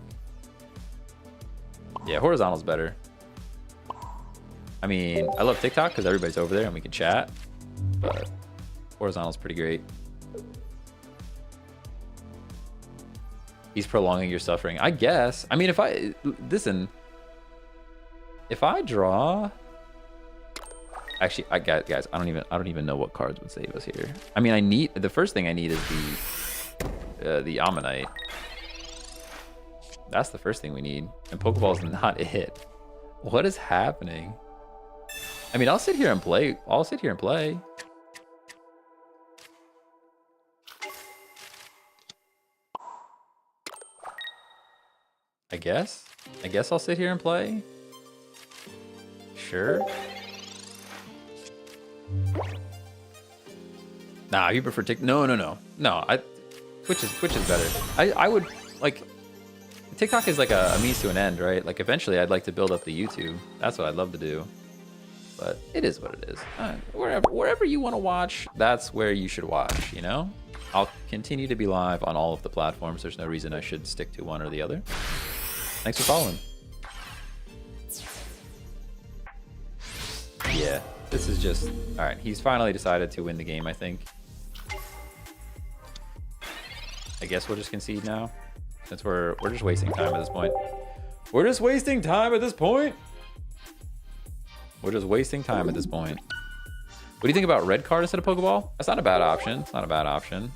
Yeah, horizontal's better. I mean, I love TikTok because everybody's over there and we can chat, but horizontal's pretty great. He's prolonging your suffering, I guess. I mean, if I draw, actually, guys, I don't even know what cards would save us here. I mean, the first thing I need is the Ammonite. That's the first thing we need. And Pokeball's not it. What is happening? I mean, I'll sit here and play. I guess I'll sit here and play. Sure. Nah, you prefer No. Twitch is better. I would like. TikTok is like a means to an end, right? Like eventually I'd like to build up the YouTube. That's what I'd love to do. But it is what it is. Wherever you want to watch, that's where you should watch, you know? I'll continue to be live on all of the platforms. There's no reason I should stick to one or the other. Thanks for following. Yeah, this is just... Alright, he's finally decided to win the game, I think. I guess we'll just concede now. Since we're just wasting time at this point. We're just wasting time at this point. What do you think about red card instead of Pokeball? That's not a bad option. Not a bad option.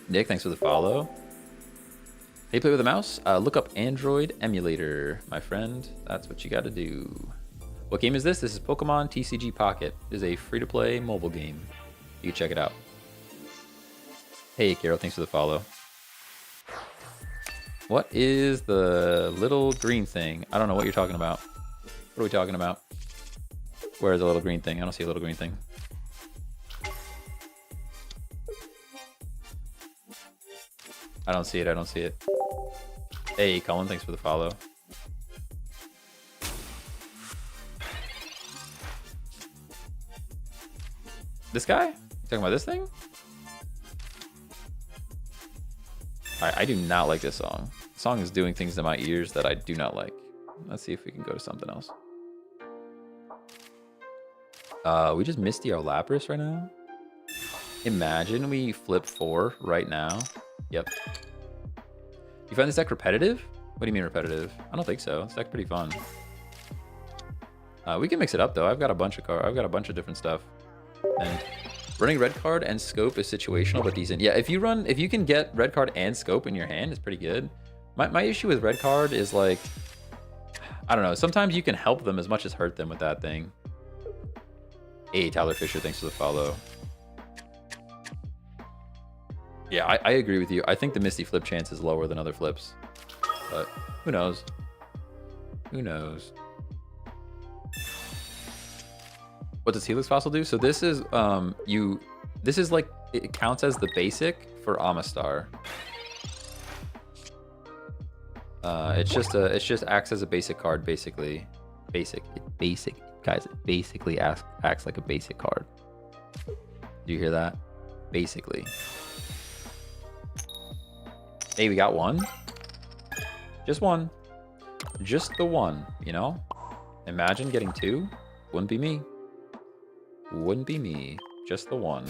Nick, thanks for the follow. Hey, play with a mouse? Look up Android emulator, my friend. That's what you got to do. What game is this? This is Pokemon TCG Pocket. It is a free-to-play mobile game. You can check it out. Hey, Carol, thanks for the follow. What is the little green thing? I don't know what you're talking about. What are we talking about? Where is the little green thing? I don't see a little green thing. I don't see it. Hey, Colin, thanks for the follow. This guy? You talking about this thing? I do not like this song. The song is doing things to my ears that I do not like. Let's see if we can go to something else. We just Misty our Lapras right now. Imagine we flip 4 right now. Yep. You find this deck repetitive? What do you mean repetitive? I don't think so. This deck's pretty fun. We can mix it up though. I've got a bunch of different stuff. And running red card and scope is situational but decent. Yeah, if you can get red card and scope in your hand, it's pretty good. My issue with red card is like, I don't know. Sometimes you can help them as much as hurt them with that thing. Hey, Tyler Fisher, thanks for the follow. Yeah, I agree with you. I think the Misty flip chance is lower than other flips. But who knows? Who knows? What does Helix Fossil do? So this is this is like, it counts as the basic for Amistar. It just acts as a basic card, basically. Basic, guys. It basically acts like a basic card. Do you hear that? Basically. Hey, we got one. Just one. Just the one, you know? Imagine getting 2. Wouldn't be me. Wouldn't be me. Just the one.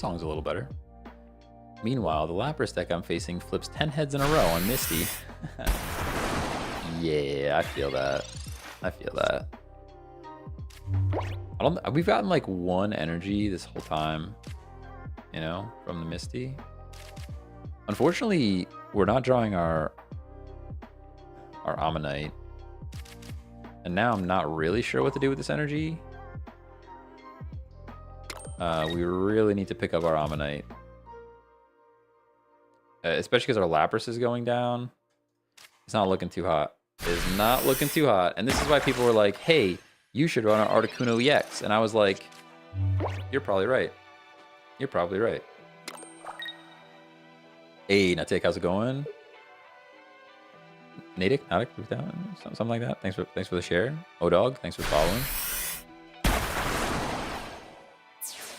song's a little better. Meanwhile, the Lapras deck I'm facing flips 10 heads in a row on Misty. Yeah, I feel that. I feel that. We've gotten like one energy this whole time, you know, from the Misty. Unfortunately, we're not drawing our Ammonite. And now I'm not really sure what to do with this energy. We really need to pick up our Ammonite. Especially because our Lapras is going down. It's not looking too hot. It is not looking too hot. And this is why people were like, hey, you should run an Articuno EX. And I was like, you're probably right. You're probably right. Hey, Natik, how's it going? Natick, something like that. Thanks for the share. O-Dog, thanks for following.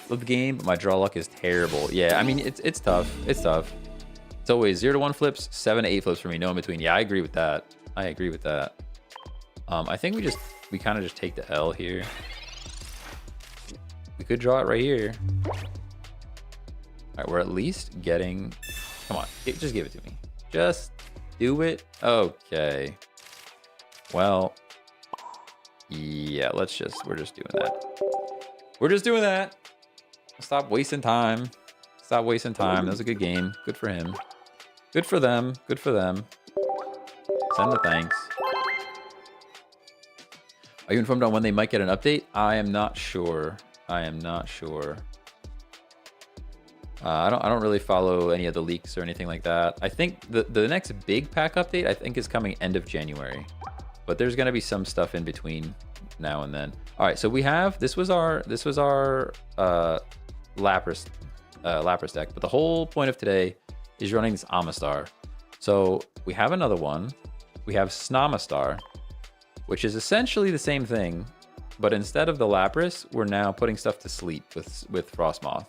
Love the game, but my draw luck is terrible. Yeah, I mean, it's tough. It's tough. It's always 0 to 1 flips, 7 to 8 flips for me, no in between. Yeah, I agree with that. I agree with that. I think we kind of just take the L here. We could draw it right here. All right, we're at least getting... Come on, just give it to me. Just do it. Okay. Well, yeah, we're just doing that. We're just doing that. Stop wasting time. Stop wasting time. That was a good game. Good for him. Good for them. Good for them. Send the thanks. Are you informed on when they might get an update? I am not sure. I am not sure. I don't really follow any of the leaks or anything like that. I think the next big pack update I think is coming end of January, but there's gonna be some stuff in between now and then. All right, so we have this was our Lapras deck, but the whole point of today is running this Amistar. So we have another one. We have Snamistar, which is essentially the same thing, but instead of the Lapras, we're now putting stuff to sleep with Frostmoth.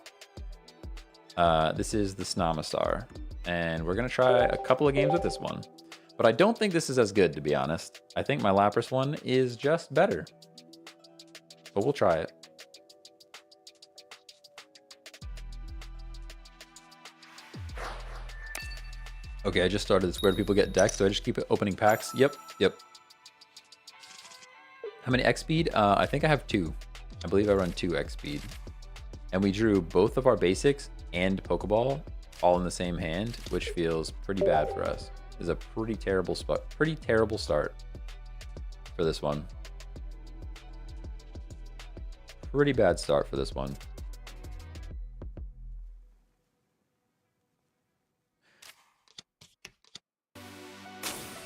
This is the Snamistar, and we're gonna try a couple of games with this one. But I don't think this is as good, to be honest. I think my Lapras one is just better. But we'll try it. Okay, I just started this. Where do people get decks? Do I just keep opening packs? Yep. How many X speed? I think I have 2. I believe I run 2 X speed. And we drew both of our basics and Pokeball all in the same hand, which feels pretty bad for us. This is a pretty terrible start for this one. Pretty bad start for this one.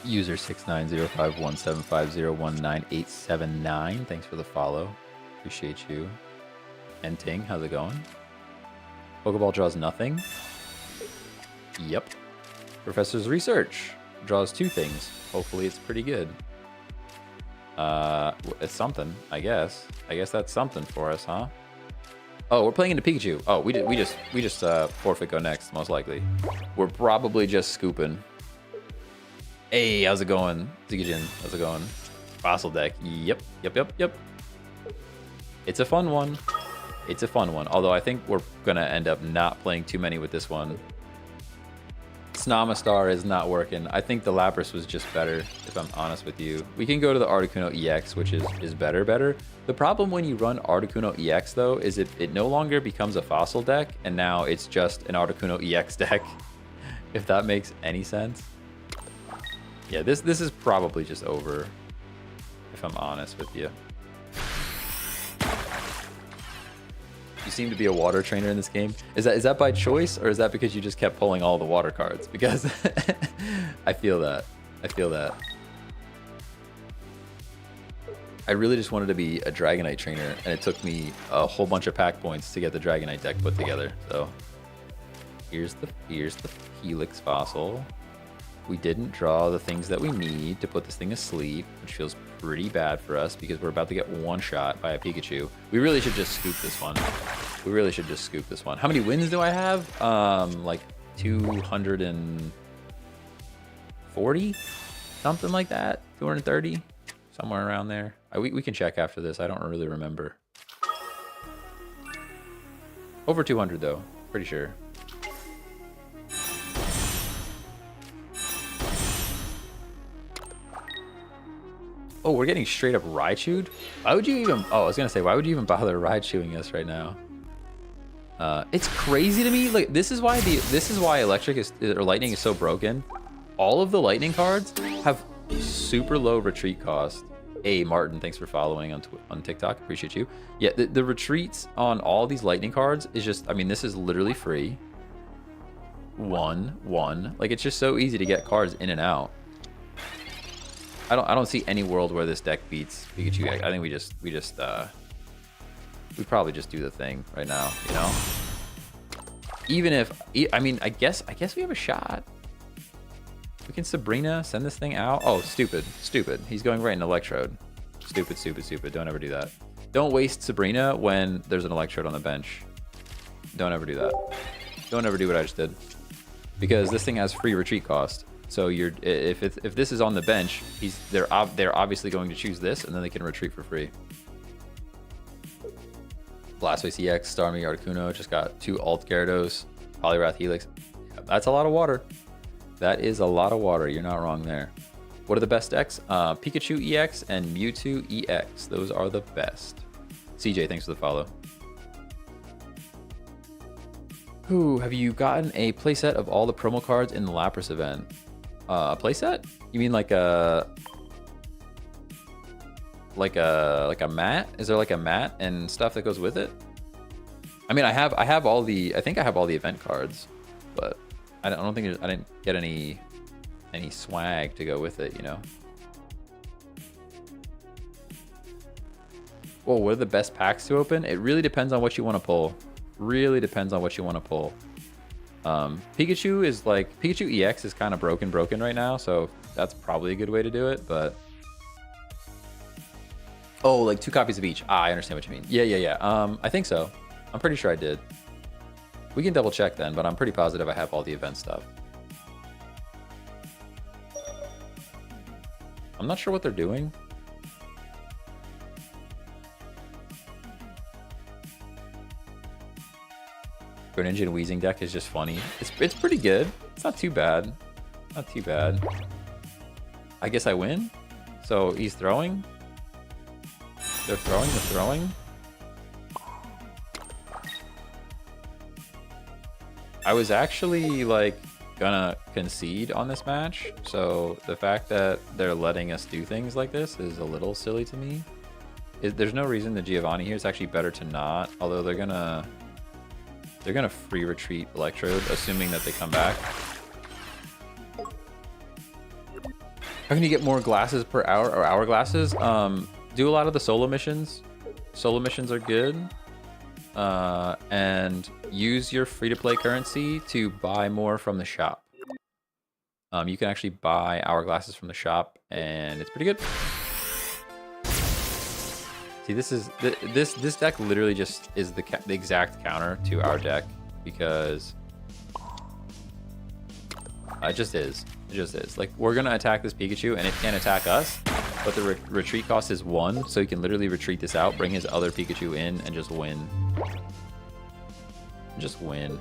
User 690517501989. Thanks for the follow. Appreciate you. And Ting, how's it going? Pokeball draws nothing. Yep. Professor's Research draws 2 things. Hopefully it's pretty good. It's something, I guess. I guess that's something for us, huh? Oh, we're playing into Pikachu. Oh, we just forfeit go next, most likely. We're probably just scooping. Hey, how's it going? Zigajin, how's it going? Fossil deck. Yep. It's a fun one. It's a fun one. Although I think we're gonna end up not playing too many with this one. Snamistar is not working. I think the Lapras was just better, if I'm honest with you. We can go to the Articuno EX, which is better. The problem when you run Articuno EX, though, is it no longer becomes a fossil deck, and now it's just an Articuno EX deck, if that makes any sense. Yeah, this is probably just over, if I'm honest with you. You seem to be a water trainer in this game. Is that by choice, or is that because you just kept pulling all the water cards? Because I feel that. I really just wanted to be a Dragonite trainer, and it took me a whole bunch of pack points to get the Dragonite deck put together. So here's the Helix Fossil. We didn't draw the things that we need to put this thing asleep, which feels pretty bad for us because we're about to get one shot by a Pikachu. We really should just scoop this one. How many wins do I have? Like 240? Something like that? 230? Somewhere around there. We can check after this. I don't really remember. Over 200 though. Pretty sure. Oh, we're getting straight up Raichu'd? Why would you even... Oh, I was going to say, why would you even bother Raichu'ing us right now? It's crazy to me. Like, this is why electric is, or lightning is so broken. All of the lightning cards have super low retreat cost. Hey, Martin, thanks for following on TikTok. Appreciate you. Yeah, the retreats on all these lightning cards is just... I mean, this is literally free. One. Like, it's just so easy to get cards in and out. I don't see any world where this deck beats Pikachu. I think we probably just do the thing right now, you know? Even if, I mean, I guess we have a shot. We can Sabrina, send this thing out. Oh, stupid. He's going right in Electrode. Stupid. Don't ever do that. Don't waste Sabrina when there's an Electrode on the bench. Don't ever do that. Don't ever do what I just did. Because this thing has free retreat cost. So if this is on the bench, they're obviously going to choose this, and then they can retreat for free. Blastoise EX, Starmie, Articuno, just got 2 Alt Gyarados, Poliwrath Helix. That's a lot of water. That is a lot of water. You're not wrong there. What are the best decks? Pikachu EX and Mewtwo EX. Those are the best. CJ, thanks for the follow. Ooh, have you gotten a playset of all the promo cards in the Lapras event? Playset? You mean like a mat? Is there like a mat and stuff that goes with it? I mean, I have all the, I think I have all the event cards, but I don't think I didn't get any swag to go with it, you know. Well, what are the best packs to open? It really depends on what you want to pull. Really depends on what you want to pull. Pikachu is like, Pikachu EX is kind of broken right now, so that's probably a good way to do it, but... Oh, like 2 copies of each. Ah, I understand what you mean. Yeah. I think so. I'm pretty sure I did. We can double check then, but I'm pretty positive I have all the event stuff. I'm not sure what they're doing. Greninja and Weezing deck is just funny. It's pretty good. It's not too bad. Not too bad. I guess I win. So he's throwing. They're throwing. I was actually like gonna concede on this match. So the fact that they're letting us do things like this is a little silly to me. There's no reason the Giovanni here. It's actually better to not. Although they're gonna free retreat Electrode, assuming that they come back. How can you get more glasses per hour or hourglasses? Do a lot of the solo missions. Solo missions are good. And use your free-to-play currency to buy more from the shop. You can actually buy hourglasses from the shop, and it's pretty good. See, this deck literally just is the exact counter to our deck, because it just is. It just is. Like, we're gonna attack this Pikachu, and it can't attack us, but the retreat cost is 1, so he can literally retreat this out, bring his other Pikachu in, and just win. Just win.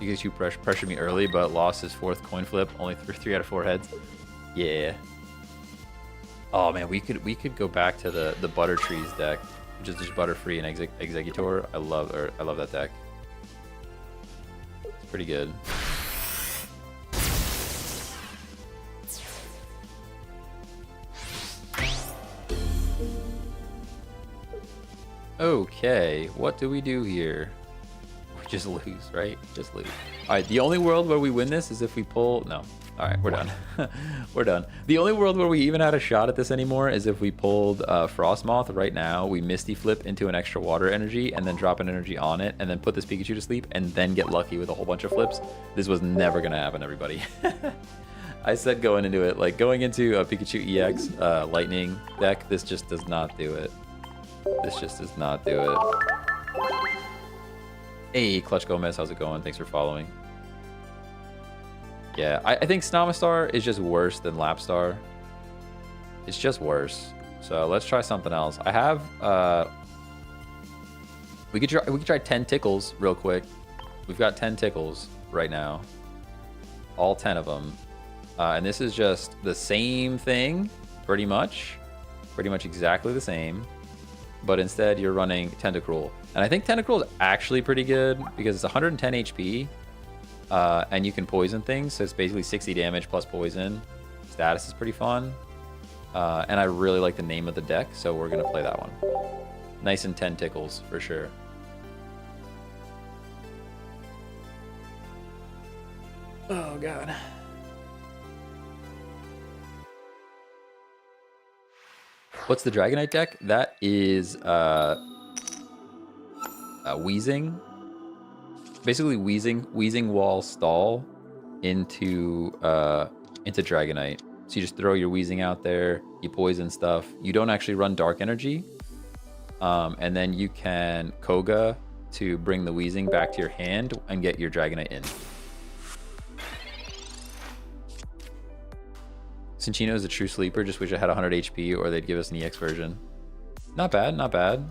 Pikachu pressured me early, but lost his 4th coin flip. Only 3 out of 4 heads. Yeah. Oh man, we could go back to the Butter Trees deck, which is just Butterfree and Executor. I love that deck. It's pretty good. Okay, what do we do here? We just lose, right? Just lose. All right, the only world where we win this is if we pull... No. All right, we're done. We're done. The only world where we even had a shot at this anymore is if we pulled Frostmoth right now. We Misty Flip into an extra water energy and then drop an energy on it and then put this Pikachu to sleep and then get lucky with a whole bunch of flips. This was never going to happen, everybody. I said going into it, like going into a Pikachu EX Lightning deck, this just does not do it. This just does not do it. Hey, Clutch Gomez, how's it going? Thanks for following. Yeah, I think Snamistar is just worse than Lapstar. It's just worse. So let's try something else. I have We could try 10 tickles real quick. We've got 10 tickles right now. All 10 of them. And this is just the same thing, pretty much. Pretty much exactly the same. But instead, you're running Tentacruel. And I think Tentacruel is actually pretty good because it's 110 HP. And you can poison things. So it's basically 60 damage plus poison. Status is pretty fun. And I really like the name of the deck, so we're going to play that one. Nice and 10 tickles, for sure. Oh, God. What's the Dragonite deck? That is Wheezing. Basically Wheezing Wall Stall into Dragonite. So you just throw your Wheezing out there, you poison stuff. You don't actually run Dark Energy. And then you can Koga to bring the Wheezing back to your hand and get your Dragonite in. Cinchino is a true sleeper. Just wish I had 100 HP or they'd give us an EX version. Not bad, not bad.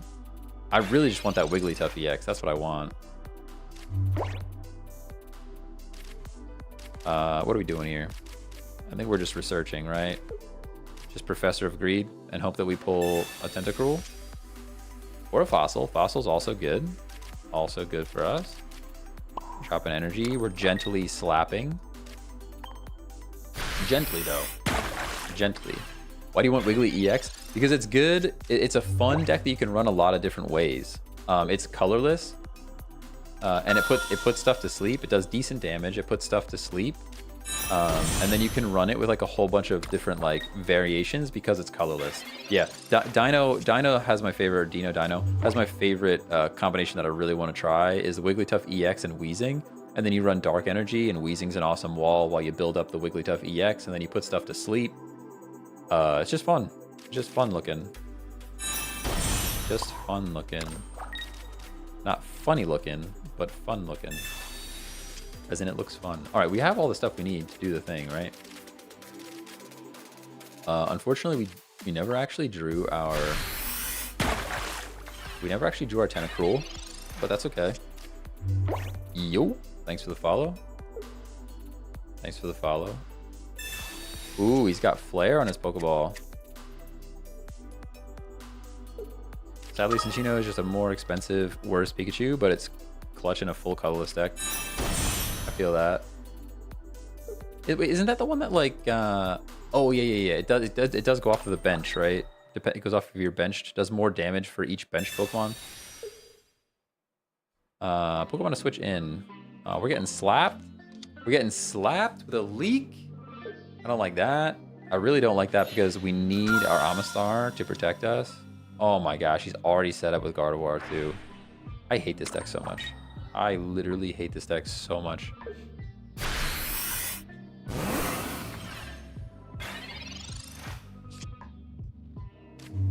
I really just want that Wigglytuff EX. That's what I want. What are we doing here? I think we're just researching, right? Just Professor of Greed and hope that we pull a Tentacruel. Or a Fossil. Fossil's also good. Also good for us. Dropping energy. We're gently slapping. Gently, though. Gently. Why do you want Wiggly EX? Because it's good. It's a fun deck that you can run a lot of different ways. It's colorless. And it puts stuff to sleep. It does decent damage. It puts stuff to sleep. And then you can run it with like a whole bunch of different like variations because it's colorless. Yeah, Dino has my favorite. Dino has my favorite combination that I really want to try is the Wigglytuff EX and Wheezing. And then you run Dark Energy and Wheezing's an awesome wall while you build up the Wigglytuff EX and then you put stuff to sleep. It's just fun. Just fun looking. Just fun looking. Not funny looking, but fun looking. As in it looks fun. All right, we have all the stuff we need to do the thing, right? Unfortunately, we never actually drew our... We never actually drew our Tentacruel, but that's okay. Yo, thanks for the follow. Thanks for the follow. Ooh, he's got Flare on his Pokeball. Sadly, Cinchino is just a more expensive, worse Pikachu, but it's clutch in a full colorless deck. I feel that. Wait, isn't that the one that like? Oh yeah. It does go off of the bench, right? It goes off of your bench. Does more damage for each bench Pokemon. Pokemon to switch in. We're getting slapped. We're getting slapped with a leak. I don't like that. I really don't like that because we need our Amistar to protect us. Oh my gosh, he's already set up with Gardevoir too. I hate this deck so much. I literally hate this deck so much.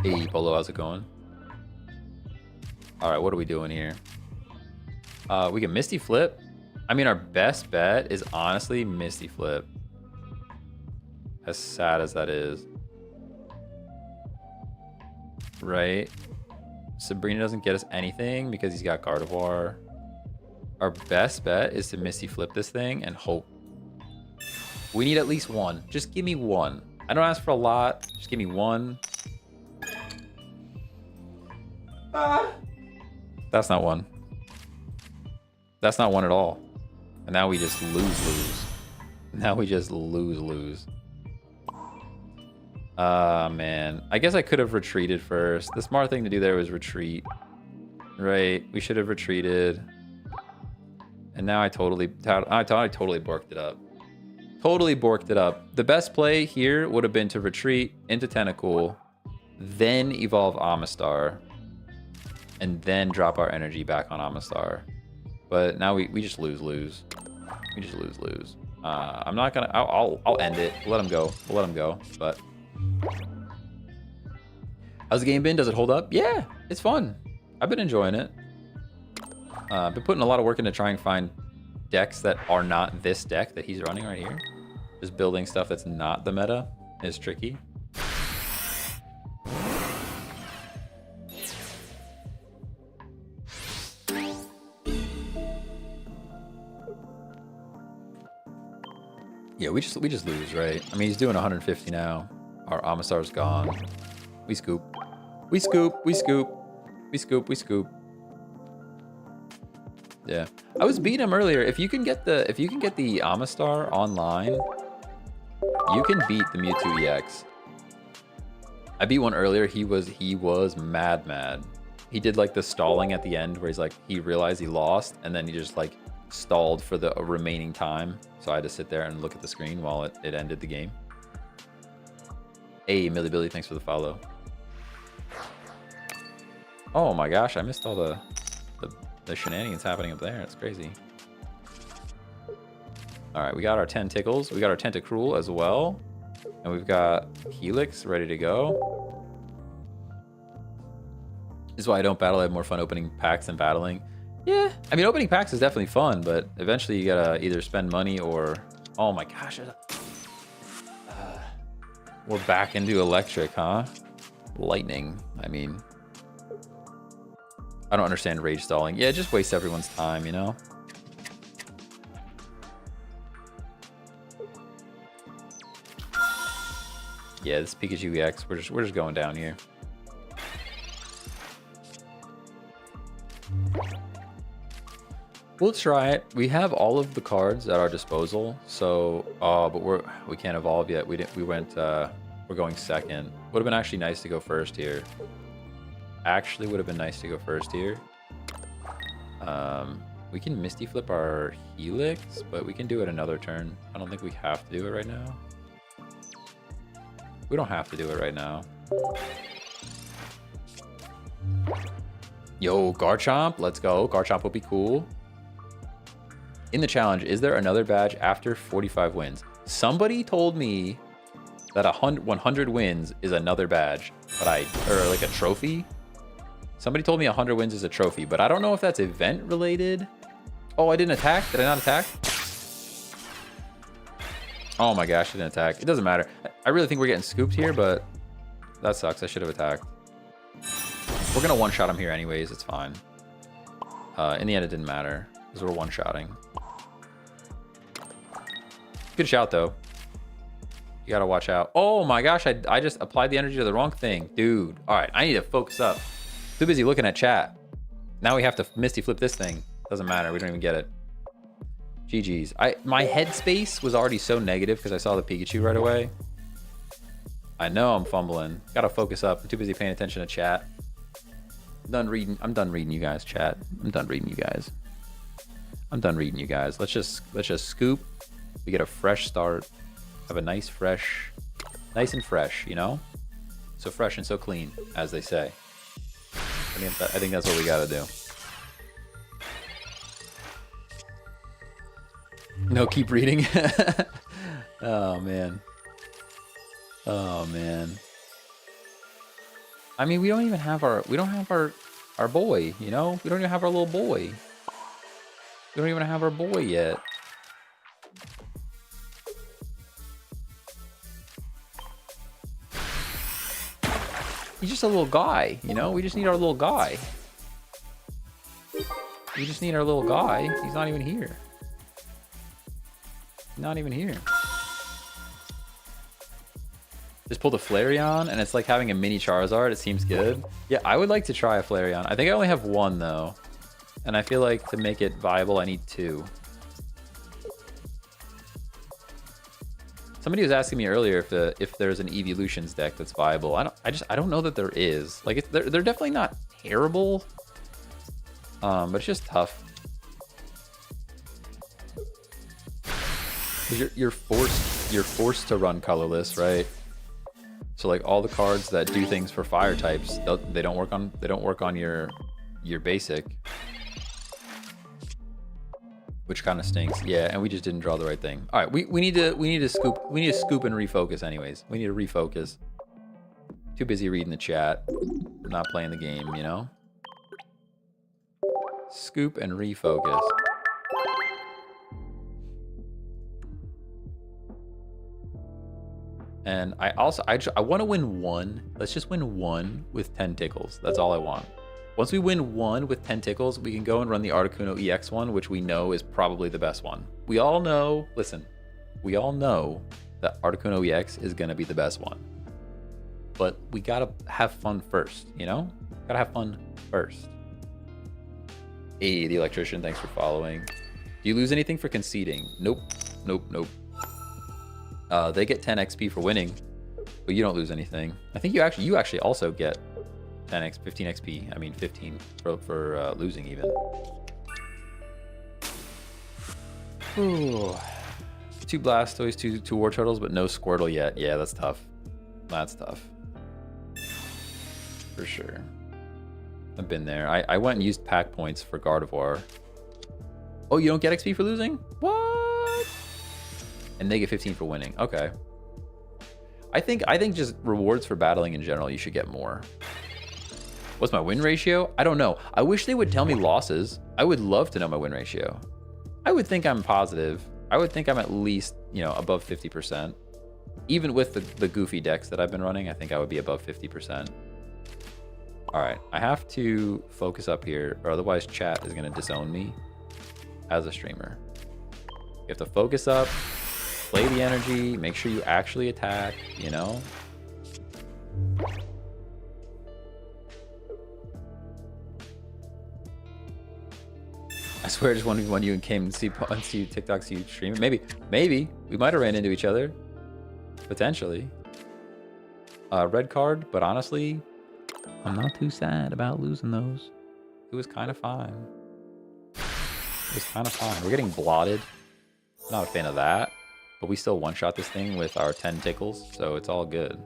Hey, Polo, how's it going? All right, what are we doing here? We can Misty Flip. I mean, our best bet is honestly Misty Flip. As sad as that is. Right? Sabrina doesn't get us anything because he's got Gardevoir. Our best bet is to Misty Flip this thing and hope. We need at least one. Just give me one. I don't ask for a lot. Just give me one. That's not one. That's not one at all. And now we just lose. Now we just lose. Man. I guess I could have retreated first. The smart thing to do there was retreat. Right? We should have retreated. And now I totally borked it up. Totally borked it up. The best play here would have been to retreat into Tentacool, then evolve Amistar, and then drop our energy back on Amistar. But now we just lose. We just lose. I'm not gonna. I'll end it. Let him go. We'll let him go. But how's the game been? Does it hold up? Yeah, it's fun. I've been enjoying it. Been putting a lot of work into trying to find decks that are not this deck that he's running right here. Just building stuff that's not the meta is tricky. Yeah, we just lose, right? I mean, he's doing 150 now. Our Amistar's gone. We scoop. We scoop. We scoop. We scoop. We scoop. Yeah, I was beating him earlier. If you can get the Amistar online, you can beat the Mewtwo EX. I beat one earlier. He was mad. He did like the stalling at the end where he's like he realized he lost and then he just like stalled for the remaining time. So I had to sit there and look at the screen while it ended the game. Hey, Millie Billy, thanks for the follow. Oh my gosh, I missed all the shenanigans happening up there. It's crazy. All right, we got our Tentacles. We got our Tentacruel as well. And we've got Helix ready to go. This is why I don't battle. I have more fun opening packs than battling. Yeah, I mean, opening packs is definitely fun, but eventually you gotta either spend money or... Oh my gosh. We're back into electric, huh? Lightning, I mean... I don't understand rage stalling. Yeah, it just wastes everyone's time, you know? Yeah, this Pikachu EX, we're just going down here. We'll try it. We have all of the cards at our disposal, so but we can't evolve yet. We're going second. Would have been actually nice to go first here. Actually would have been nice to go first here. We can Misty Flip our Helix, but we can do it another turn. I don't think we have to do it right now. We don't have to do it right now. Yo, Garchomp, let's go. Garchomp would be cool. In the challenge, is there another badge after 45 wins? Somebody told me that 100 wins is another badge, but or like a trophy. Somebody told me 100 wins is a trophy, but I don't know if that's event related. Oh, I didn't attack. Did I not attack? Oh my gosh, I didn't attack. It doesn't matter. I really think we're getting scooped here, but that sucks. I should have attacked. We're gonna one-shot him here anyways. It's fine. In the end, it didn't matter because we're one-shotting. Good shout though. You gotta watch out. Oh my gosh, I just applied the energy to the wrong thing, dude. All right, I need to focus up. Too busy looking at chat. Now we have to Misty Flip this thing. Doesn't matter. We don't even get it. GG's. My headspace was already so negative because I saw the Pikachu right away. I know I'm fumbling. Gotta focus up. I'm too busy paying attention to chat. I'm done reading you guys, chat. I'm done reading you guys. I'm done reading you guys. Let's just scoop. We get a fresh start. Have a nice and fresh, you know? So fresh and so clean, as they say. I think that's what we gotta do. No, keep reading. Oh man. Oh man. I mean, we don't have our boy, you know? We don't even have our little boy. We don't even have our boy yet. He's just a little guy, you know? We just need our little guy. We just need our little guy. He's not even here. Not even here. Just pulled a Flareon, and it's like having a mini Charizard. It seems good. Yeah, I would like to try a Flareon. I think I only have one, though. And I feel like to make it viable, I need two. Somebody was asking me earlier if there's an Evolutions deck that's viable. I don't know that there is. Like they're definitely not terrible, but it's just tough. You're forced to run colorless, right? So like all the cards that do things for fire types, they don't work on your basic. Which kind of stinks. Yeah, and we just didn't draw the right thing. All right, we need to scoop and refocus anyways. We need to refocus. Too busy reading the chat. Not playing the game, you know? Scoop and refocus. And I want to win one. Let's just win one with 10 tickles. That's all I want. Once we win one with 10 tickles, we can go and run the Articuno EX one, which we know is probably the best one. We all know, listen, we all know that Articuno EX is going to be the best one. But we got to have fun first, you know? Got to have fun first. Hey, the electrician, thanks for following. Do you lose anything for conceding? Nope. Nope, nope. They get 10 XP for winning, but you don't lose anything. I think you actually also get 15 XP. I mean 15 for losing even. Ooh. 2 Blastoise, 2 War Turtles, but no Squirtle yet. Yeah, that's tough. That's tough. For sure. I've been there. I went and used pack points for Gardevoir. Oh, you don't get XP for losing? What? And they get 15 for winning. Okay. I think just rewards for battling in general, you should get more. What's my win ratio? I don't know. I wish they would tell me losses. I would love to know my win ratio. I would think I'm positive. I would think I'm at least, you know, above 50%. Even with the goofy decks that I've been running, I think I would be above 50%. All right, I have to focus up here, or otherwise chat is gonna disown me as a streamer. You have to focus up, play the energy, make sure you actually attack, you know? I swear I just wanted when you came and see TikToks you stream. Maybe we might have ran into each other. Potentially. Red card, but honestly, I'm not too sad about losing those. It was kind of fine. It was kind of fine. We're getting blotted. Not a fan of that. But we still one-shot this thing with our 10 tickles, so it's all good.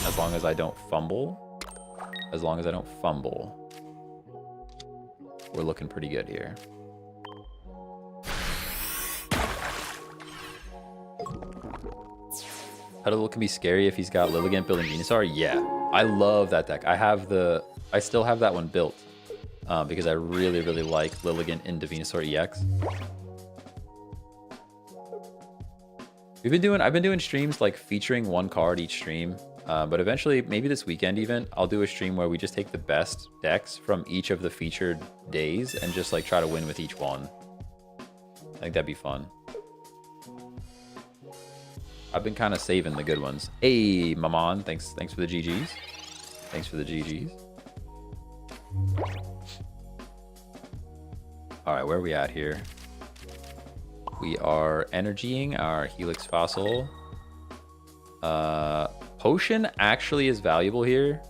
As long as I don't fumble. As long as I don't fumble. We're looking pretty good here. Huddle can be scary if he's got Lilligant building Venusaur. Yeah, I love that deck. I still have that one built because I really like Lilligant into Venusaur EX. I've been doing streams like featuring one card each stream, but eventually, maybe this weekend even, I'll do a stream where we just take the best decks from each of the featured days and just like try to win with each one. I think that'd be fun. I've been kind of saving the good ones. Hey, Maman, thanks for the GGs. Thanks for the GGs. All right, where are we at here? We are energying our Helix Fossil. Potion actually is valuable here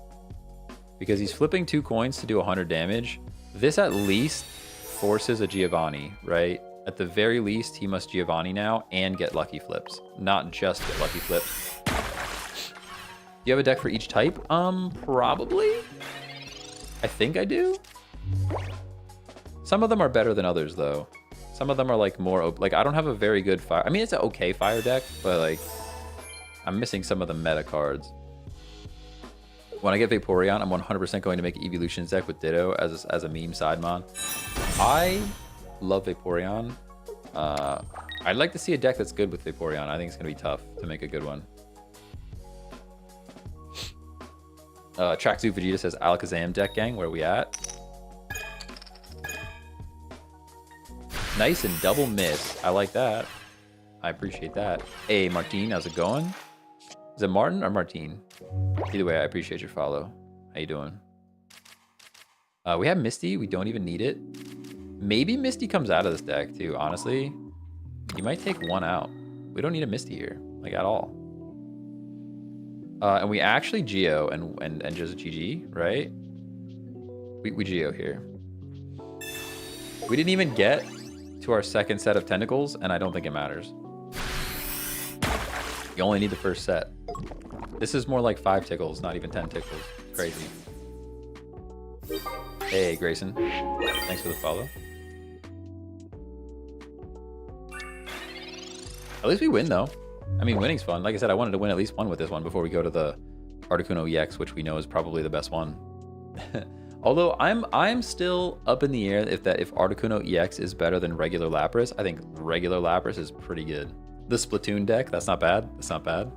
because he's flipping 2 coins to do 100 damage. This at least forces a Giovanni, right? At the very least, he must Giovanni now and get Lucky Flips, not just get Lucky Flips. Do you have a deck for each type? Probably. I think I do. Some of them are better than others, though. Some of them are like more, like I don't have a very good fire. I mean, it's an okay fire deck, but like I'm missing some of the meta cards. When I get Vaporeon, I'm 100% going to make an Evolutions deck with Ditto as a meme side mod. I love Vaporeon. I'd like to see a deck that's good with Vaporeon. I think it's going to be tough to make a good one. Tracksuit Vegeta says Alakazam deck gang. Where are we at? Nice and double miss. I like that. I appreciate that. Hey, Martine, how's it going? Is it Martin or Martine? Either way, I appreciate your follow. How you doing? We have Misty. We don't even need it. Maybe Misty comes out of this deck too, honestly. You might take one out. We don't need a Misty here, like at all. And we actually Geo and just GG, right? We Geo here. We didn't even get to our second set of tentacles, and I don't think it matters. You only need the first set. This is more like 5 tickles, not even 10 tickles. Crazy. Hey, Grayson. Thanks for the follow. At least we win, though. I mean, winning's fun. Like I said, I wanted to win at least one with this one before we go to the Articuno EX, which we know is probably the best one. Although I'm still up in the air if Articuno EX is better than regular Lapras. I think regular Lapras is pretty good. The Splatoon deck, that's not bad. That's not bad.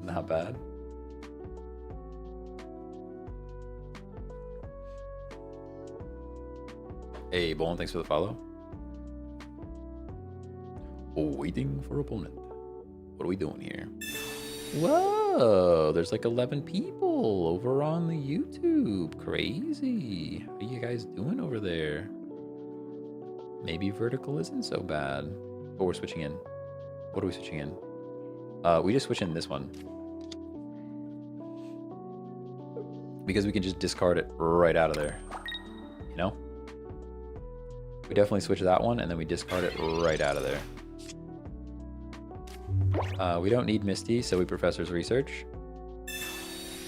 Not bad. Hey, Bolin, thanks for the follow. Waiting for opponent. What are we doing here? Whoa, there's like 11 people over on the YouTube. Crazy. How are you guys doing over there? Maybe vertical isn't so bad. But we're switching in. What are we switching in? We just switch in this one. Because we can just discard it right out of there. You know? We definitely switch that one and then we discard it right out of there. We don't need Misty, so we Professor's Research.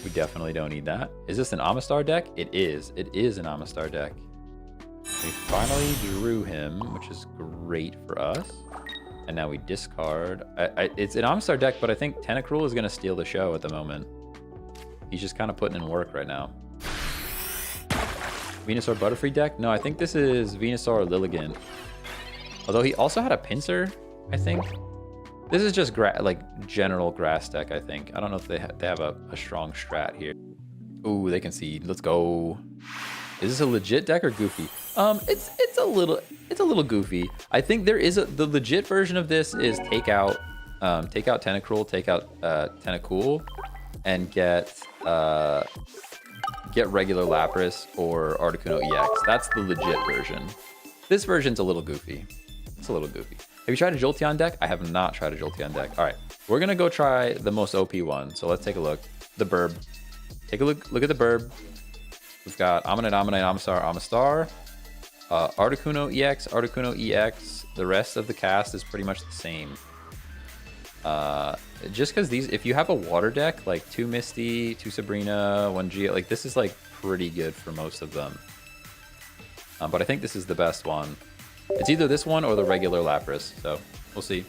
We definitely don't need that. Is this an Amistar deck? It is. It is an Amistar deck. We finally drew him, which is great for us. And now we discard. It's an Amistar deck, but I think Tentacruel is going to steal the show at the moment. He's just kind of putting in work right now. Venusaur Butterfree deck? No, I think this is Venusaur Lilligant. Although he also had a Pinsir, I think. This is just like general grass deck, I think. I don't know if they have a strong strat here. Ooh, they concede. Let's go. Is this a legit deck or goofy? It's a little goofy. I think there is the legit version of this is take out Tentacruel, take out Tentacool, and get regular Lapras or Articuno EX. That's the legit version. This version's a little goofy. It's a little goofy. Have you tried a Jolteon deck? I have not tried a Jolteon deck. All right, we're gonna go try the most OP one. So let's take a look. The Burb. Take a look at the Burb. We've got Omanyte, Amistar, Amistar. Articuno EX, Articuno EX. The rest of the cast is pretty much the same. Just because these, if you have a water deck, like 2 Misty, 2 Sabrina, 1 Gia, like this is like pretty good for most of them. But I think this is the best one. It's either this one or the regular Lapras, so we'll see.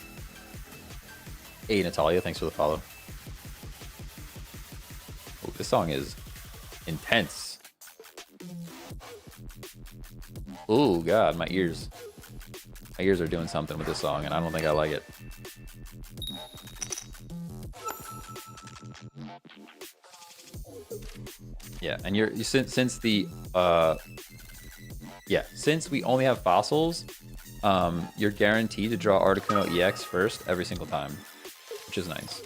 Hey, Natalia, thanks for the follow. Oh, this song is intense. Oh, God, my ears. My ears are doing something with this song, and I don't think I like it. Yeah, and since we only have fossils, you're guaranteed to draw Articuno EX first every single time, which is nice.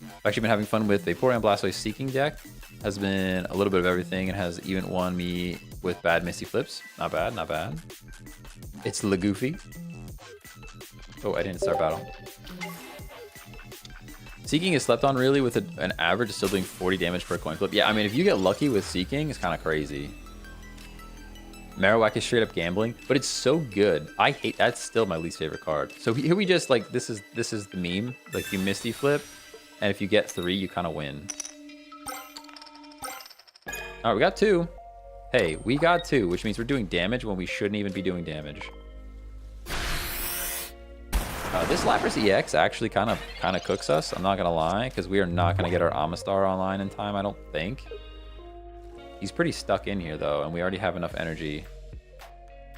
I've actually been having fun with Vaporeon Blastoise Seeking deck. Has been a little bit of everything and has even won me with bad Misty Flips. Not bad, not bad. It's Goofy. Oh, I didn't start battle. Seeking is slept on really with an average of still doing 40 damage per coin flip. Yeah, I mean, if you get lucky with Seeking, it's kind of crazy. Marowak is straight up gambling, but it's so good. I hate, that's still my least favorite card. So here we just like, this is the meme. Like you Misty Flip, and if you get 3, you kind of win. All right, we got 2. Hey, we got 2, which means we're doing damage when we shouldn't even be doing damage. This Lapras EX actually kind of cooks us. I'm not gonna lie, because we are not gonna get our Amistar online in time. I don't think. He's pretty stuck in here though, and we already have enough energy.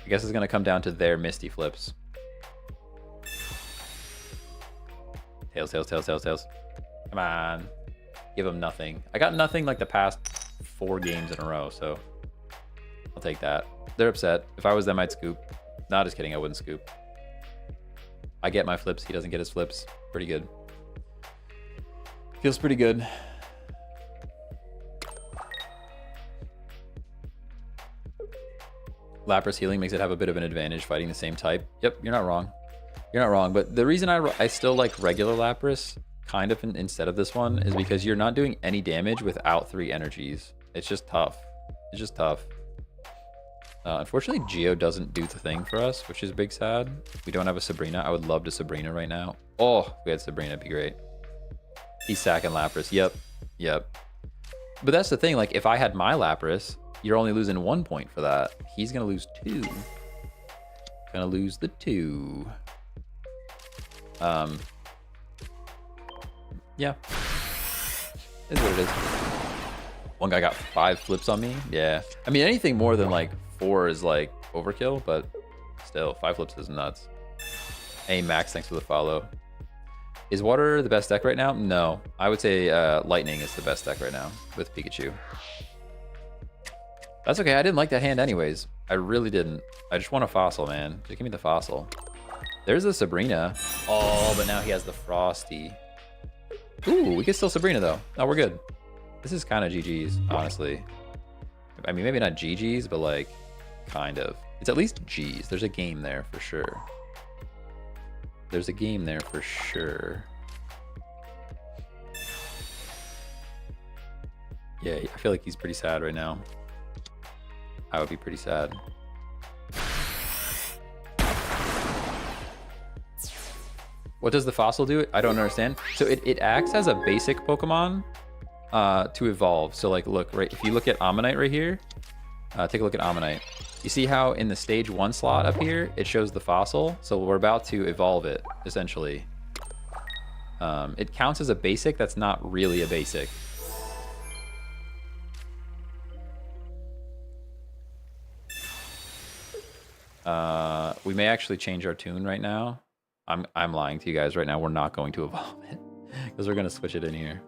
I guess it's gonna come down to their Misty Flips. Tails, tails, tails, tails, tails. Come on, give him nothing. I got nothing like the past 4 games in a row, so I'll take that. They're upset. If I was them, I'd scoop. Nah, just kidding. I wouldn't scoop. I get my flips. He doesn't get his flips. Pretty good. Feels pretty good. Lapras healing makes it have a bit of an advantage fighting the same type. Yep, you're not wrong. You're not wrong. But the reason I still like regular Lapras kind of instead of this one is because you're not doing any damage without 3 energies. It's just tough. It's just tough. Unfortunately, Geo doesn't do the thing for us, which is big sad. We don't have a Sabrina. I would love to Sabrina right now. Oh, if we had Sabrina, it'd be great. He's sacking Lapras. Yep. Yep. But that's the thing. Like, if I had my Lapras, you're only losing 1 point for that. He's going to lose 2. Gonna lose the 2. Yeah. Is what it is. One guy got 5 flips on me. Yeah. I mean, anything more than like 4 is like overkill, but still 5 flips is nuts. Hey Max, thanks for the follow. Is water the best deck right now? No, I would say lightning is the best deck right now with Pikachu. That's okay. I didn't like that hand anyways. I really didn't. I just want a fossil, man. Just give me the fossil. There's the Sabrina. Oh, but now he has the Frosty. Ooh, we can still Sabrina, though. No, we're good. This is kind of GG's, honestly. I mean, maybe not GG's, but, like, kind of. It's at least G's. There's a game there for sure. There's a game there for sure. Yeah, I feel like he's pretty sad right now. I would be pretty sad. What does the fossil do? I don't understand. So it acts as a basic Pokemon to evolve. So like, look, right, if you look at Ammonite right here, take a look at Ammonite. You see how in the stage 1 slot up here, it shows the fossil? So we're about to evolve it, essentially. It counts as a basic that's not really a basic. We may actually change our tune right now. I'm lying to you guys right now. We're not going to evolve it because we're going to switch it in here.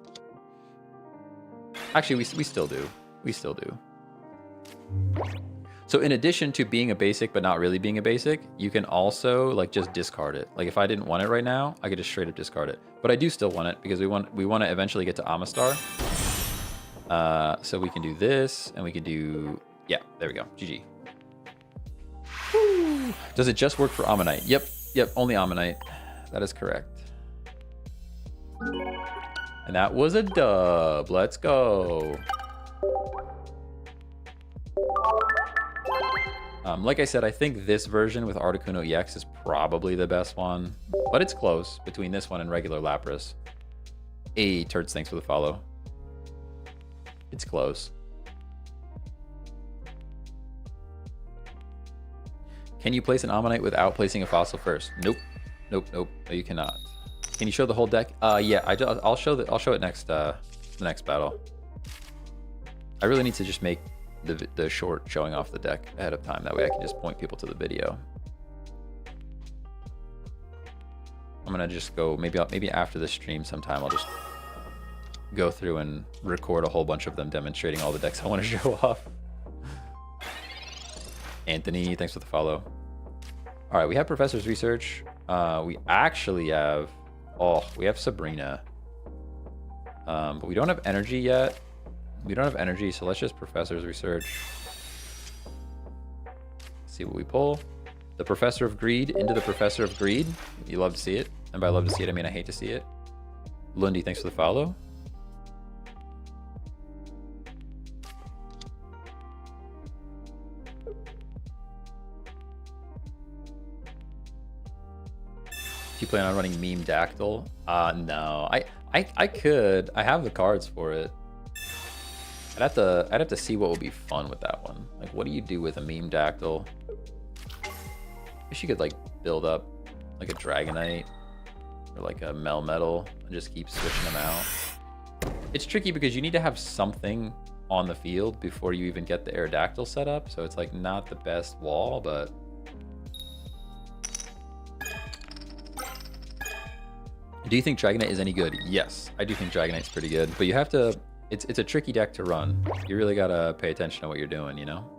Actually, we still do. We still do. So in addition to being a basic but not really being a basic, you can also like just discard it. Like if I didn't want it right now, I could just straight up discard it. But I do still want it because we want to eventually get to Amistar. So we can do this and we can do, yeah, there we go. GG. Woo. Does it just work for Ammonite? Yep, only Ammonite. That is correct. And that was a dub. Let's go. Like I said, I think this version with Articuno EX is probably the best one, but it's close between this one and regular Lapras. Hey, Turds, thanks for the follow. It's close. Can you place an Ammonite without placing a fossil first? Nope. No, you cannot. Can you show the whole deck? Yeah, I'll show it next the next battle. I really need to just make the short showing off the deck ahead of time. That way I can just point people to the video. I'm gonna just go maybe after the stream sometime. I'll just go through and record a whole bunch of them demonstrating all the decks I want to show off. Anthony, thanks for the follow. All right, we have Professor's Research. We actually have, we have Sabrina. But we don't have energy yet. We don't have energy, so let's just Professor's Research. See what we pull. The Professor of Greed into the Professor of Greed. You love to see it. And by love to see it, I mean I hate to see it. Lundy, thanks for the follow. Do you plan on running Meme Dactyl? No. I could. I have the cards for it. I'd have to see what would be fun with that one. Like, what do you do with a Meme Dactyl? I wish you could like build up like a Dragonite or like a Melmetal and just keep switching them out. It's tricky because you need to have something on the field before you even get the Aerodactyl set up. So it's like not the best wall, but do you think Dragonite is any good? Yes, I do think Dragonite's pretty good, but you have to, it's a tricky deck to run. You really gotta pay attention to what you're doing, you know?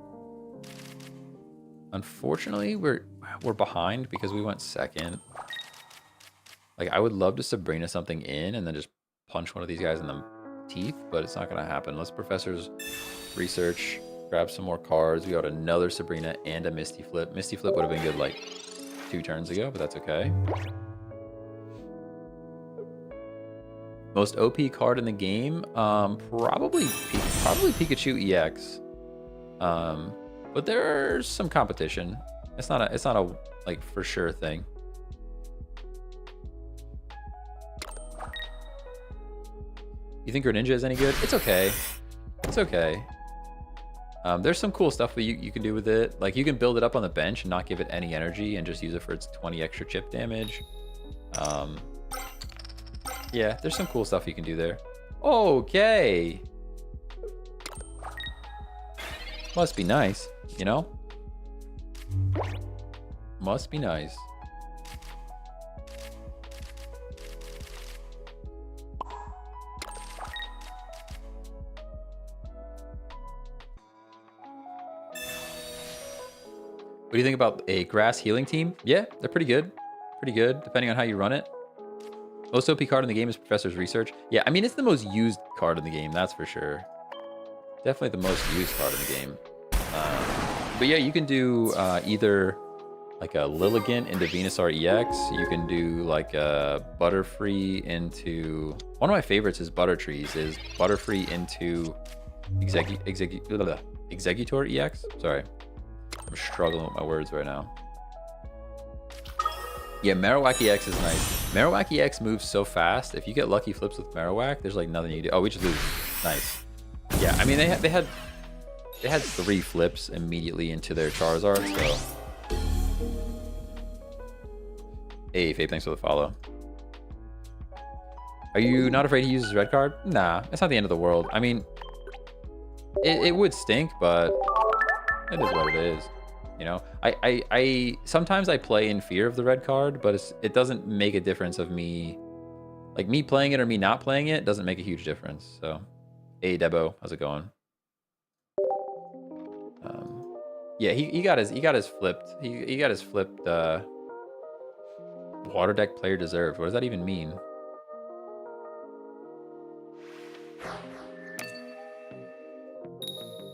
Unfortunately, we're behind because we went second. Like, I would love to Sabrina something in and then just punch one of these guys in the teeth, but it's not gonna happen. Let's Professor's Research, grab some more cards. We got another Sabrina and a Misty Flip. Misty Flip would have been good like 2 turns ago, but that's okay. Most OP card in the game, probably Pikachu EX. But there's some competition. It's not a like for sure thing. You think Greninja is any good? It's okay. It's okay. There's some cool stuff that you can do with it. Like you can build it up on the bench and not give it any energy and just use it for its 20 extra chip damage. Yeah, there's some cool stuff you can do there. Okay. Must be nice, you know? Must be nice. do you think about a grass healing team? Yeah, they're pretty good. Pretty good, depending on how you run it. Most OP card in the game is Professor's Research. Yeah, I mean, it's the most used card in the game, that's for sure. Definitely the most used card in the game. But yeah, you can do either like a Lilligant into Venusaur EX. You can do like a Butterfree into... One of my favorites is Buttertrees, is Butterfree into Executor EX. Sorry. I'm struggling with my words right now. Yeah, Marowak EX is nice. Marowak EX moves so fast. If you get lucky flips with Marowak, there's like nothing you do. Oh, we just lose. Nice. Yeah, I mean, they had 3 flips immediately into their Charizard, so... Hey, Fabe, thanks for the follow. Are you not afraid he uses red card? Nah, it's not the end of the world. I mean, it would stink, but it is what it is. You know, I sometimes I play in fear of the red card, but it doesn't make a difference of me, like me playing it or me not playing it doesn't make a huge difference. So, hey Debo, how's it going? Yeah, he got his flipped. He got his flipped. Water deck player deserved. What does that even mean?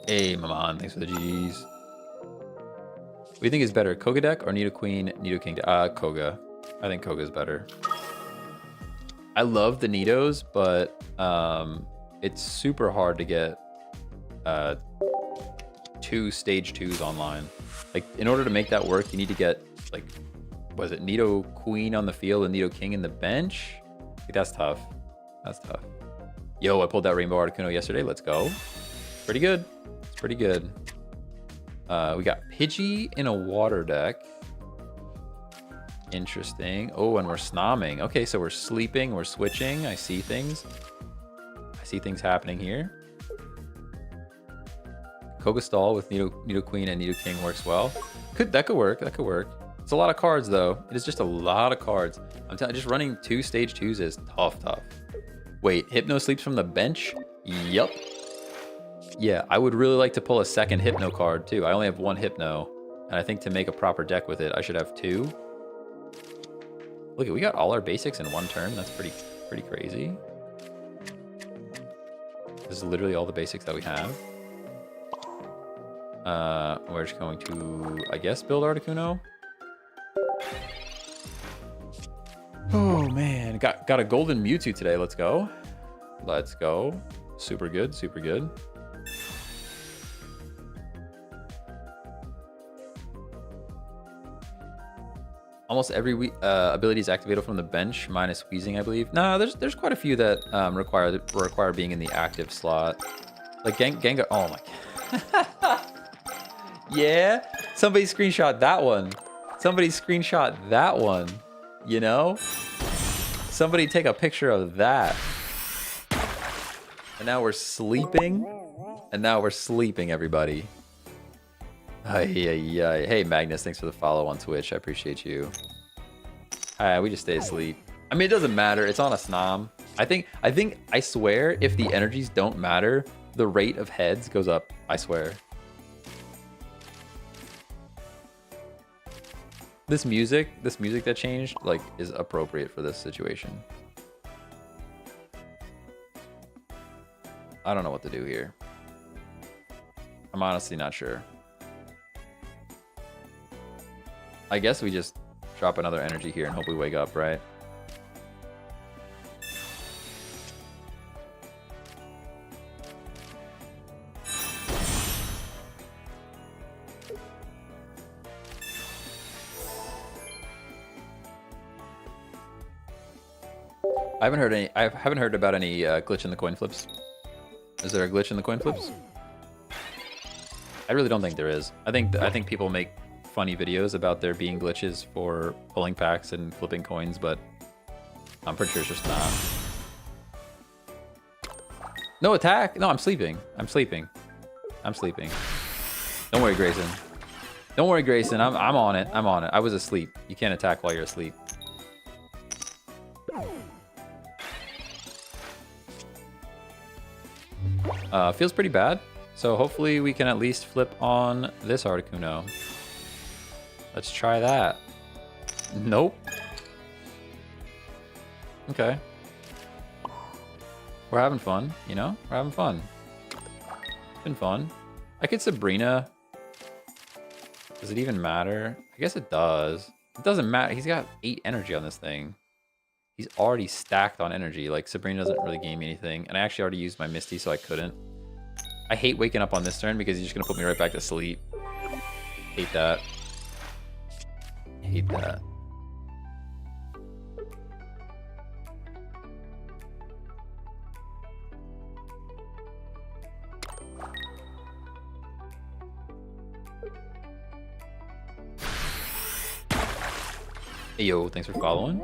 Hey Maman, thanks for the GGs. What do you think is better, Koga deck or Nidoqueen, Nidoking? Koga. I think Koga's better. I love the Nidos, but it's super hard to get 2 stage 2s online. Like, in order to make that work, you need to get, like, was it Nidoqueen on the field and Nidoking in the bench? Like, that's tough. That's tough. Yo, I pulled that Rainbow Articuno yesterday. Let's go. Pretty good. It's pretty good. We got Pidgey in a water deck. Interesting. Oh, and we're snomming. Okay, so we're sleeping. We're switching. I see things. I see things happening here. Koga Stall with Nidoqueen and Nidoking works well. That could work. That could work. It's a lot of cards, though. It is just a lot of cards. I'm telling you, just running 2 stage 2s is tough. Wait, Hypno sleeps from the bench? Yup. Yeah, I would really like to pull a second Hypno card, too. I only have 1 Hypno, and I think to make a proper deck with it, I should have 2. Look, we got all our basics in 1 turn. That's pretty crazy. This is literally all the basics that we have. We're just going to, I guess, build Articuno. Oh man, got a golden Mewtwo today. Let's go. Let's go. Super good, super good. Almost every ability is activated from the bench, minus Wheezing, I believe. No, there's quite a few that require being in the active slot. Like Gengar. Oh my. Yeah, somebody screenshot that one. Somebody screenshot that one. You know? Somebody take a picture of that. And now we're sleeping. And now we're sleeping, everybody. Hey, Magnus, thanks for the follow on Twitch. I appreciate you. We just stay asleep. I mean, it doesn't matter. It's on a snom. I swear, if the energies don't matter, the rate of heads goes up. I swear. This music that changed, like, is appropriate for this situation. I don't know what to do here. I'm honestly not sure. I guess we just drop another energy here and hope we wake up, right? I haven't heard about any glitch in the coin flips. Is there a glitch in the coin flips? I really don't think there is. I think people make funny videos about there being glitches for pulling packs and flipping coins, but I'm pretty sure it's just not. No attack. No, I'm sleeping. I'm sleeping. Don't worry, Grayson. Don't worry, Grayson. I'm on it. I'm on it. I was asleep. You can't attack while you're asleep. Feels pretty bad. So hopefully we can at least flip on this Articuno. Let's try that. Nope. Okay. We're having fun, you know? We're having fun. It's been fun. I could Sabrina. Does it even matter? I guess it does. It doesn't matter. He's got 8 energy on this thing. He's already stacked on energy. Like, Sabrina doesn't really gain me anything. And I actually already used my Misty, so I couldn't. I hate waking up on this turn because he's just going to put me right back to sleep. Hate that. Hate that. Hey, yo, thanks for following.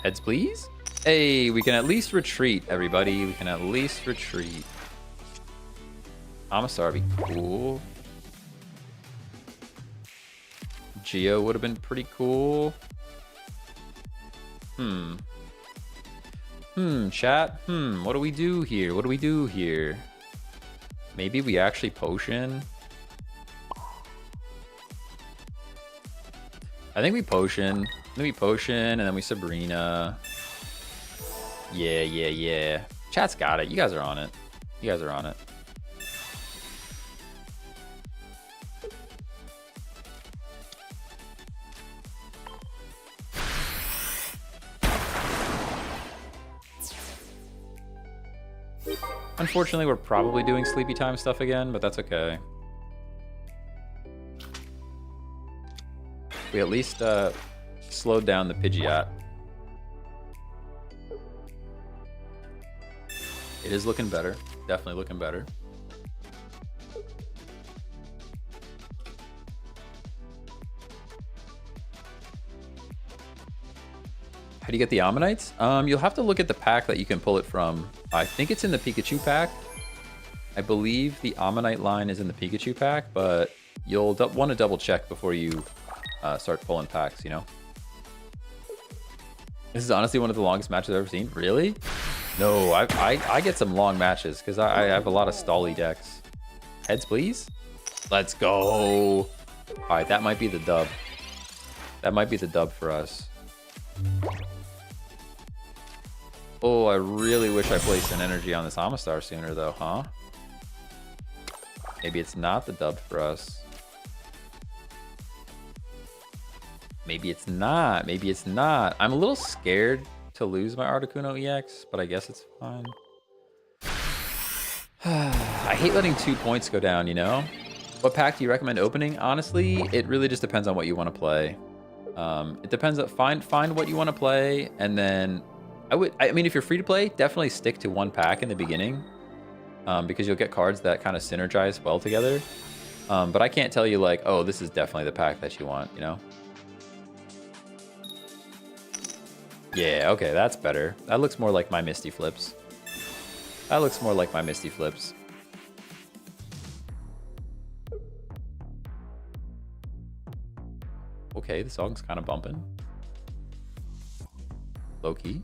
Heads, please. Hey, we can at least retreat, everybody. We can at least retreat. Amistar would be cool. Geo would have been pretty cool. Chat. What do we do here? What do we do here? Maybe we actually potion. I think we potion. Then we potion, and then we Sabrina. Yeah. Chat's got it. You guys are on it. You guys are on it. Unfortunately, we're probably doing sleepy time stuff again, but that's okay. We at least slowed down the Pidgeot. It is looking better. Definitely looking better. How do you get the Ammonites? You'll have to look at the pack that you can pull it from. I think it's in the Pikachu pack. I believe the Ammonite line is in the Pikachu pack, but you'll want to double check before you start pulling packs, you know? This is honestly one of the longest matches I've ever seen. Really? No, I get some long matches because I have a lot of stally decks. Heads, please. Let's go. All right, that might be the dub. That might be the dub for us. Oh, I really wish I placed an energy on this Amistar sooner, though, huh? Maybe it's not the dub for us. Maybe it's not. Maybe it's not. I'm a little scared to lose my Articuno EX, but I guess it's fine. I hate letting 2 points go down, you know? What pack do you recommend opening? Honestly, it really just depends on what you want to play. It depends on find what you want to play, and then I mean, if you're free to play, definitely stick to one pack in the beginning, because you'll get cards that kind of synergize well together. But I can't tell you like, oh, this is definitely the pack that you want, you know? Yeah, okay, that's better. That looks more like my Misty Flips. That looks more like my Misty Flips. Okay, the song's kind of bumping. Low key.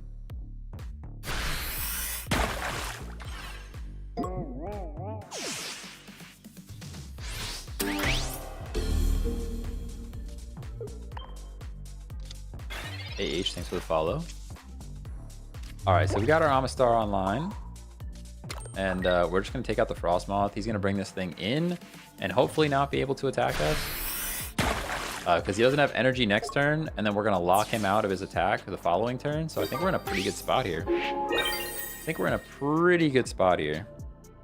AH, thanks for the follow. Alright, so we got our Amistar online. And we're just going to take out the Frostmoth. He's going to bring this thing in and hopefully not be able to attack us. Because he doesn't have energy next turn, and then we're going to lock him out of his attack for the following turn. So I think we're in a pretty good spot here.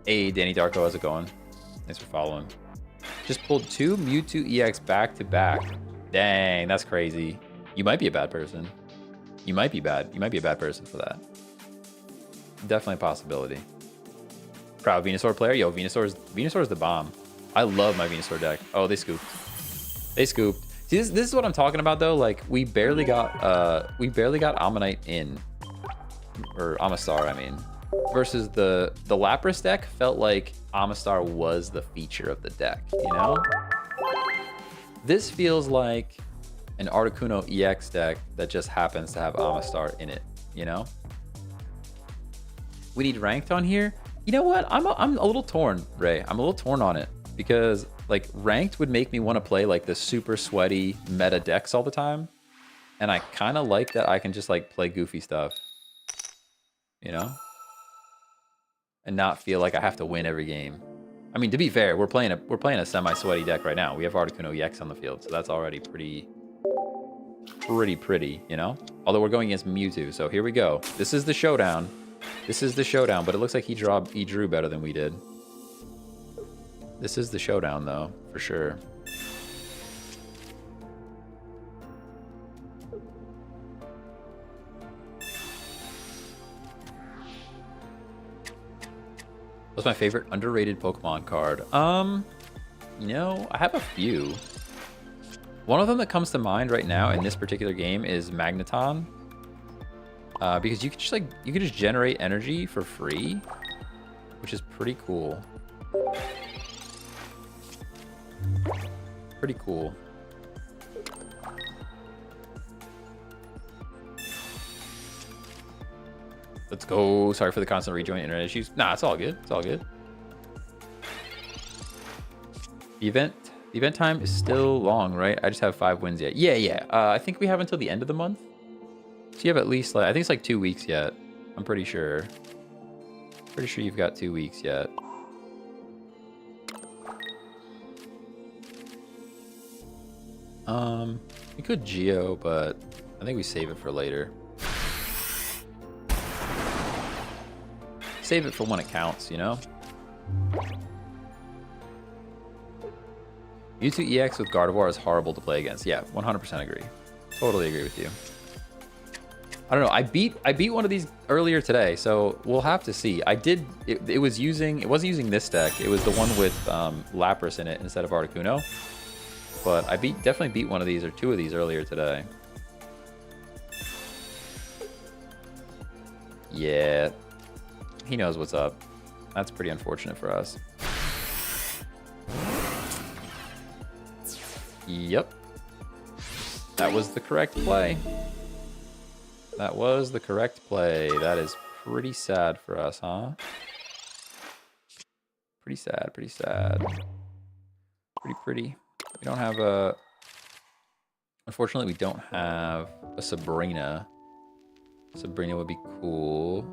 Hey, Danny Darko, how's it going? Thanks for following. Just pulled 2 Mewtwo EX back to back. Dang, that's crazy. You might be a bad person. You might be bad. You might be a bad person for that. Definitely a possibility. Proud Venusaur player. Yo, Venusaur's the bomb. I love my Venusaur deck. Oh, they scooped. They scooped. See, this is what I'm talking about though. Like we barely got Ammonite in, or Amistar, I mean, versus the Lapras deck felt like Amistar was the feature of the deck, you know? This feels like an Articuno EX deck that just happens to have Amistar in it, you know? We need ranked on here. You know what? I'm a little torn, Ray. I'm a little torn on it because like ranked would make me want to play like the super sweaty meta decks all the time. And I kind of like that I can just like play goofy stuff, you know? And not feel like I have to win every game. I mean, to be fair, we're playing a semi-sweaty deck right now. We have Articuno EX on the field, so that's already pretty, you know? Although we're going against Mewtwo, so here we go. This is the showdown. This is the showdown, but it looks like he drew better than we did. This is the showdown, though, for sure. What's my favorite underrated Pokemon card? You know, I have a few. One of them that comes to mind right now in this particular game is Magneton. Because you can just generate energy for free, which is pretty cool. Pretty cool. Let's go. Sorry for the constant rejoin internet issues. Nah, it's all good. It's all good. The event time is still long, right? I just have 5 wins yet. Yeah. I think we have until the end of the month. So you have at least, like, I think it's like 2 weeks yet. I'm pretty sure. Pretty sure you've got 2 weeks yet. We could Geo, but I think we save it for later. Save it for when it counts, you know? Mewtwo EX with Gardevoir is horrible to play against. Yeah, 100% agree. Totally agree with you. I don't know. I beat one of these earlier today, so we'll have to see. It wasn't using this deck. It was the one with Lapras in it instead of Articuno. But I definitely beat one of these or 2 of these earlier today. Yeah. He knows what's up. That's pretty unfortunate for us. Yep. That was the correct play. That was the correct play. That is pretty sad for us, huh? Pretty sad, pretty sad. Pretty. We don't have a... Unfortunately, we don't have a Sabrina. Sabrina would be cool.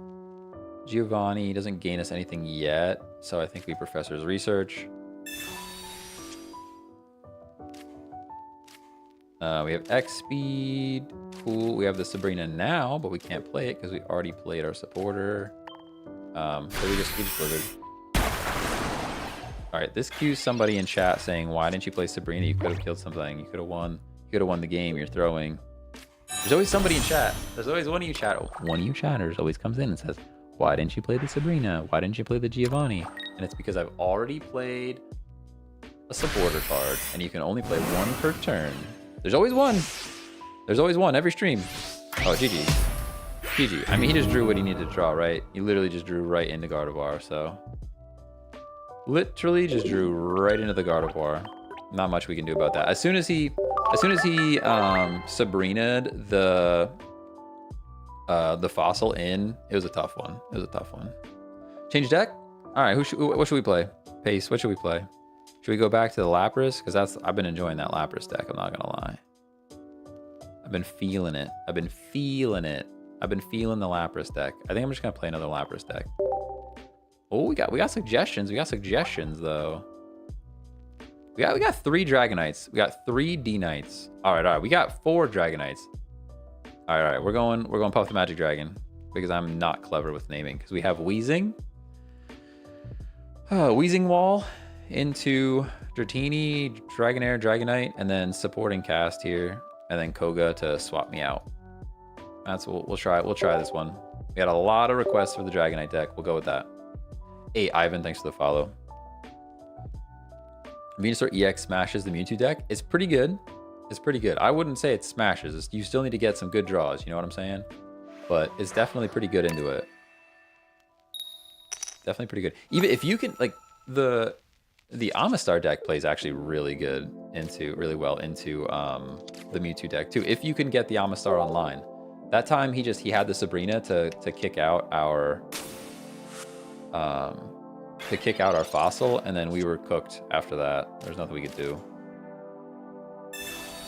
Giovanni doesn't gain us anything yet, so I think we Professor's Research. We have X Speed. Cool. We have the Sabrina now, but we can't play it because we already played our supporter. So we just blizzard. All right, this cues somebody in chat saying, "Why didn't you play Sabrina? You could have killed something. You could have won. You could have won the game. You're throwing." There's always somebody in chat. There's always one of you One of you chatters always comes in and says, "Why didn't you play the Sabrina? Why didn't you play the Giovanni?" And it's because I've already played a supporter card, and you can only play one per turn. There's always one. There's always one every stream. Oh, GG. GG. I mean, he just drew what he needed to draw, right? He literally just drew right into Gardevoir, so... Literally just drew right into the Gardevoir. Not much we can do about that. As soon as he Sabrina'd the fossil in, it was a tough one. It was a tough one. Change deck? All right, what should we play? Pace, what should we play? Should we go back to the Lapras? Because I've been enjoying that Lapras deck, I'm not gonna lie. I've been feeling it. I've been feeling the Lapras deck. I think I'm just gonna play another Lapras deck. Oh, we got suggestions. We got suggestions though. We got 3 Dragonites. We got 3 D-Knights. All right. We got 4 Dragonites. All right. We're going Puff the Magic Dragon because I'm not clever with naming. Because we have Weezing, Weezing Wall into Dratini, Dragonair, Dragonite, and then supporting cast here, and then Koga to swap me out. That's what we'll try. We'll try this one. We got a lot of requests for the Dragonite deck. We'll go with that. Hey, Ivan, thanks for the follow. Venusaur EX smashes the Mewtwo deck. It's pretty good. It's pretty good. I wouldn't say it smashes. You still need to get some good draws. You know what I'm saying? But it's definitely pretty good into it. Definitely pretty good. Even if you can, like, the Amistar deck plays actually really well into the Mewtwo deck too. If you can get the Amistar online. That time he had the Sabrina to kick out our to kick out our fossil, and then we were cooked after that. There's nothing we could do.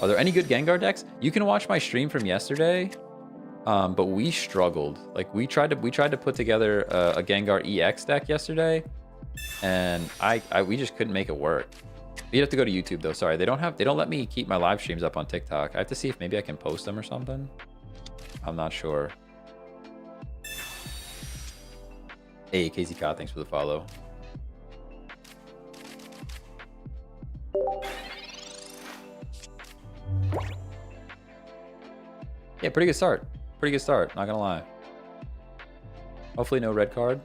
Are there any good Gengar decks? You can watch my stream from yesterday, but we struggled. Like we tried to put together a Gengar EX deck yesterday, and we just couldn't make it work. You'd have to go to YouTube though. Sorry, they don't let me keep my live streams up on TikTok. I have to see if maybe I can post them or something. I'm not sure. Hey, Casey Cott, thanks for the follow. Yeah, pretty good start. Pretty good start, not gonna lie. Hopefully no red card.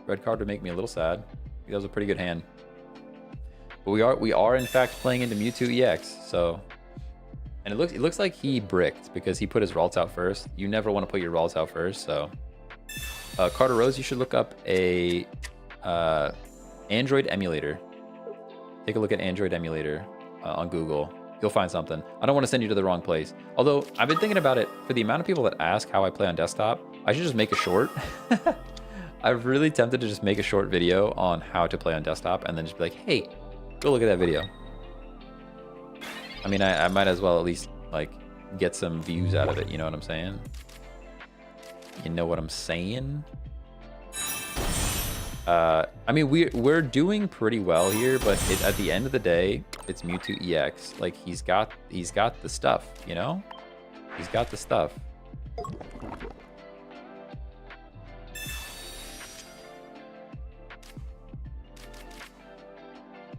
Red card would make me a little sad. That was a pretty good hand. But we are in fact playing into Mewtwo EX, so. And it looks like he bricked because he put his Ralts out first. You never want to put your Ralts out first, so. Carter Rose, you should look up a Android emulator. Take a look at Android emulator on Google. You'll find something. I don't want to send you to the wrong place. Although I've been thinking about it, for the amount of people that ask how I play on desktop, I should just make a short. I'm really tempted to just make a short video on how to play on desktop and then just be like, hey, go look at that video. I mean, I might as well at least like get some views out of it. You know what I'm saying? You know what I'm saying? I mean, we're doing pretty well here, but at the end of the day, it's Mewtwo EX. Like he's got the stuff, you know? He's got the stuff.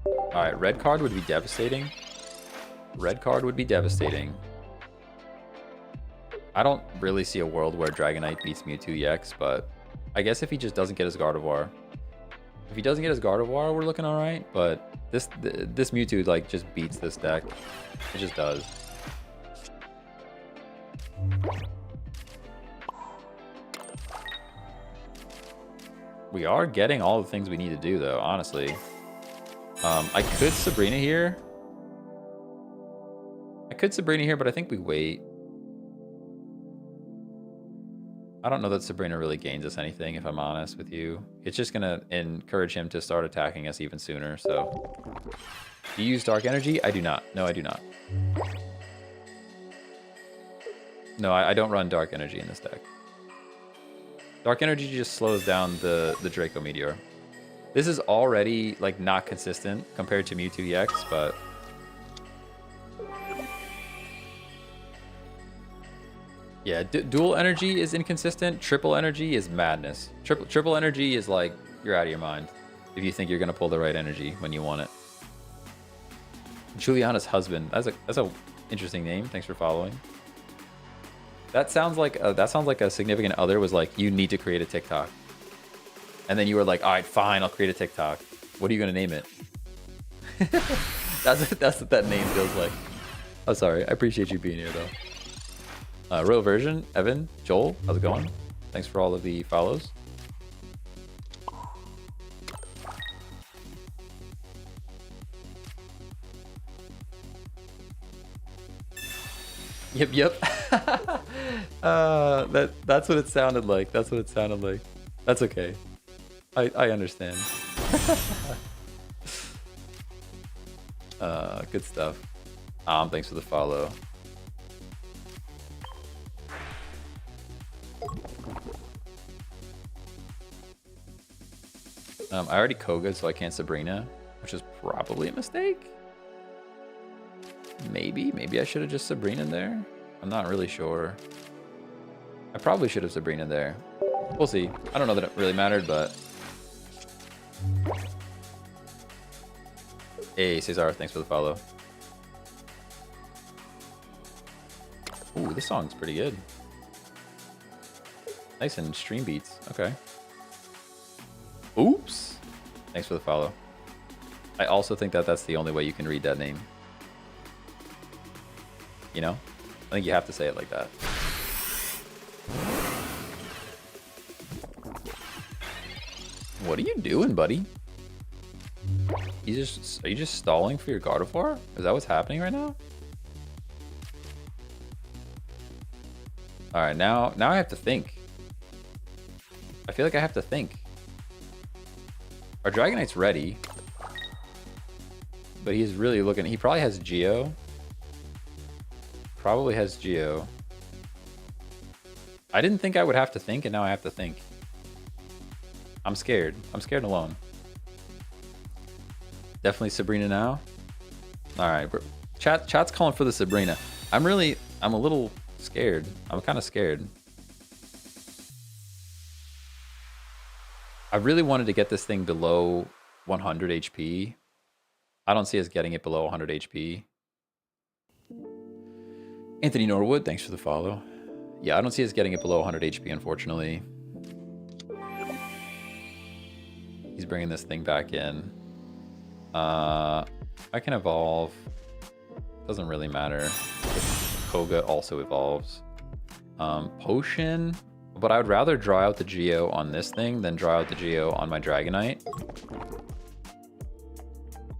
All right, red card would be devastating. Red card would be devastating. I don't really see a world where Dragonite beats Mewtwo EX, but I guess if he just doesn't get his Gardevoir. If he doesn't get his Gardevoir, we're looking all right, but this Mewtwo like just beats this deck. It just does. We are getting all the things we need to do though, honestly. I could Sabrina here. But I think we wait. I don't know that Sabrina really gains us anything, if I'm honest with you. It's just going to encourage him to start attacking us even sooner, so. Do you use Dark Energy? I do not. No, I do not. No, I don't run Dark Energy in this deck. Dark Energy just slows down the Draco Meteor. This is already, like, not consistent compared to Mewtwo EX, but... Yeah, dual energy is inconsistent. Triple energy is madness. Triple energy is like, you're out of your mind if you think you're gonna pull the right energy when you want it. Juliana's husband. That's a interesting name. Thanks for following. That sounds like a significant other was like, you need to create a TikTok, and then you were like, all right, fine, I'll create a TikTok. What are you gonna name it? that's what that name feels like. Oh, sorry. I appreciate you being here though. Royal Version, Evan, Joel, how's it going? Thanks for all of the follows. Yep. That's what it sounded like. That's what it sounded like. That's okay. I understand. Good stuff. Thanks for the follow. I already Koga, so I can't Sabrina, which is probably a mistake. Maybe I should have just Sabrina there. I'm not really sure. I probably should have Sabrina there. We'll see. I don't know that it really mattered, but... Hey, Cesar, thanks for the follow. Ooh, this song's pretty good. Nice and stream beats. Okay. Oops. Thanks for the follow. I also think that that's the only way you can read that name. You know? I think you have to say it like that. What are you doing, buddy? Are you just stalling for your Gardevoir? Is that what's happening right now? Alright, now I have to think. I feel like I have to think. Our Dragonite's ready. But he's really looking... He probably has Geo. Probably has Geo. I didn't think I would have to think, and now I have to think. I'm scared. I'm scared alone. Definitely Sabrina now. Alright, chat's calling for the Sabrina. I'm a little scared. I'm kind of scared. I really wanted to get this thing below 100 HP. I don't see us getting it below 100 HP. Anthony Norwood, thanks for the follow. Yeah, I don't see us getting it below 100 HP, unfortunately. He's bringing this thing back in. I can evolve. Doesn't really matter. Koga also evolves. Potion. But I would rather draw out the Geo on this thing than draw out the Geo on my Dragonite.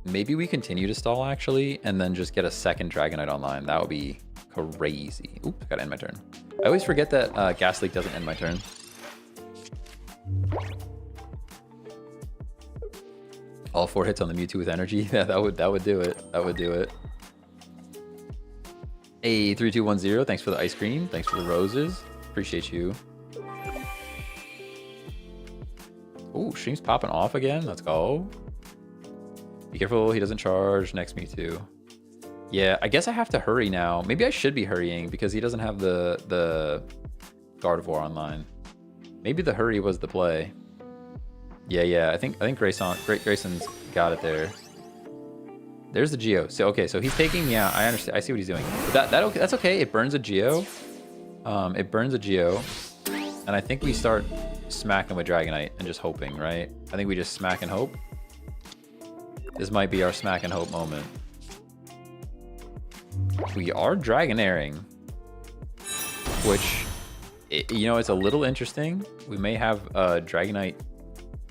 Maybe we continue to stall, actually, and then just get a second Dragonite online. That would be crazy. Oops, gotta end my turn. I always forget that Gas Leak doesn't end my turn. All 4 hits on the Mewtwo with energy. Yeah, that would do it. That would do it. Hey, 3210, thanks for the ice cream. Thanks for the roses. Appreciate you. Oh, stream's popping off again. Let's go. Be careful, he doesn't charge. Next Mewtwo. Yeah, I guess I have to hurry now. Maybe I should be hurrying because he doesn't have the Gardevoir online. Maybe the hurry was the play. Yeah. I think Grayson's got it there. There's the Geo. So okay, so he's taking. Yeah, I understand. I see what he's doing. But that's okay. It burns a Geo. It burns a Geo, and I think we start smacking with Dragonite and just hoping, right? I think we just smack and hope. This might be our smack and hope moment. We are Dragonairing, which, you know, it's a little interesting. We may have Dragonite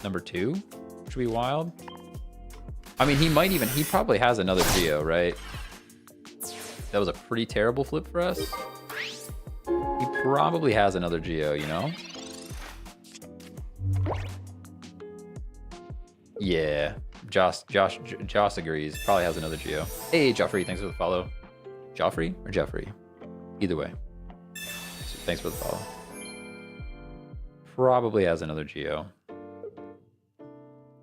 number 2, which would be wild. I mean, he probably has another Geo, right? That was a pretty terrible flip for us. He probably has another Geo, you know? Yeah, Josh agrees. Probably has another Geo. Hey, Joffrey, thanks for the follow. Joffrey or Jeffrey? Either way. Thanks for the follow. Probably has another Geo. I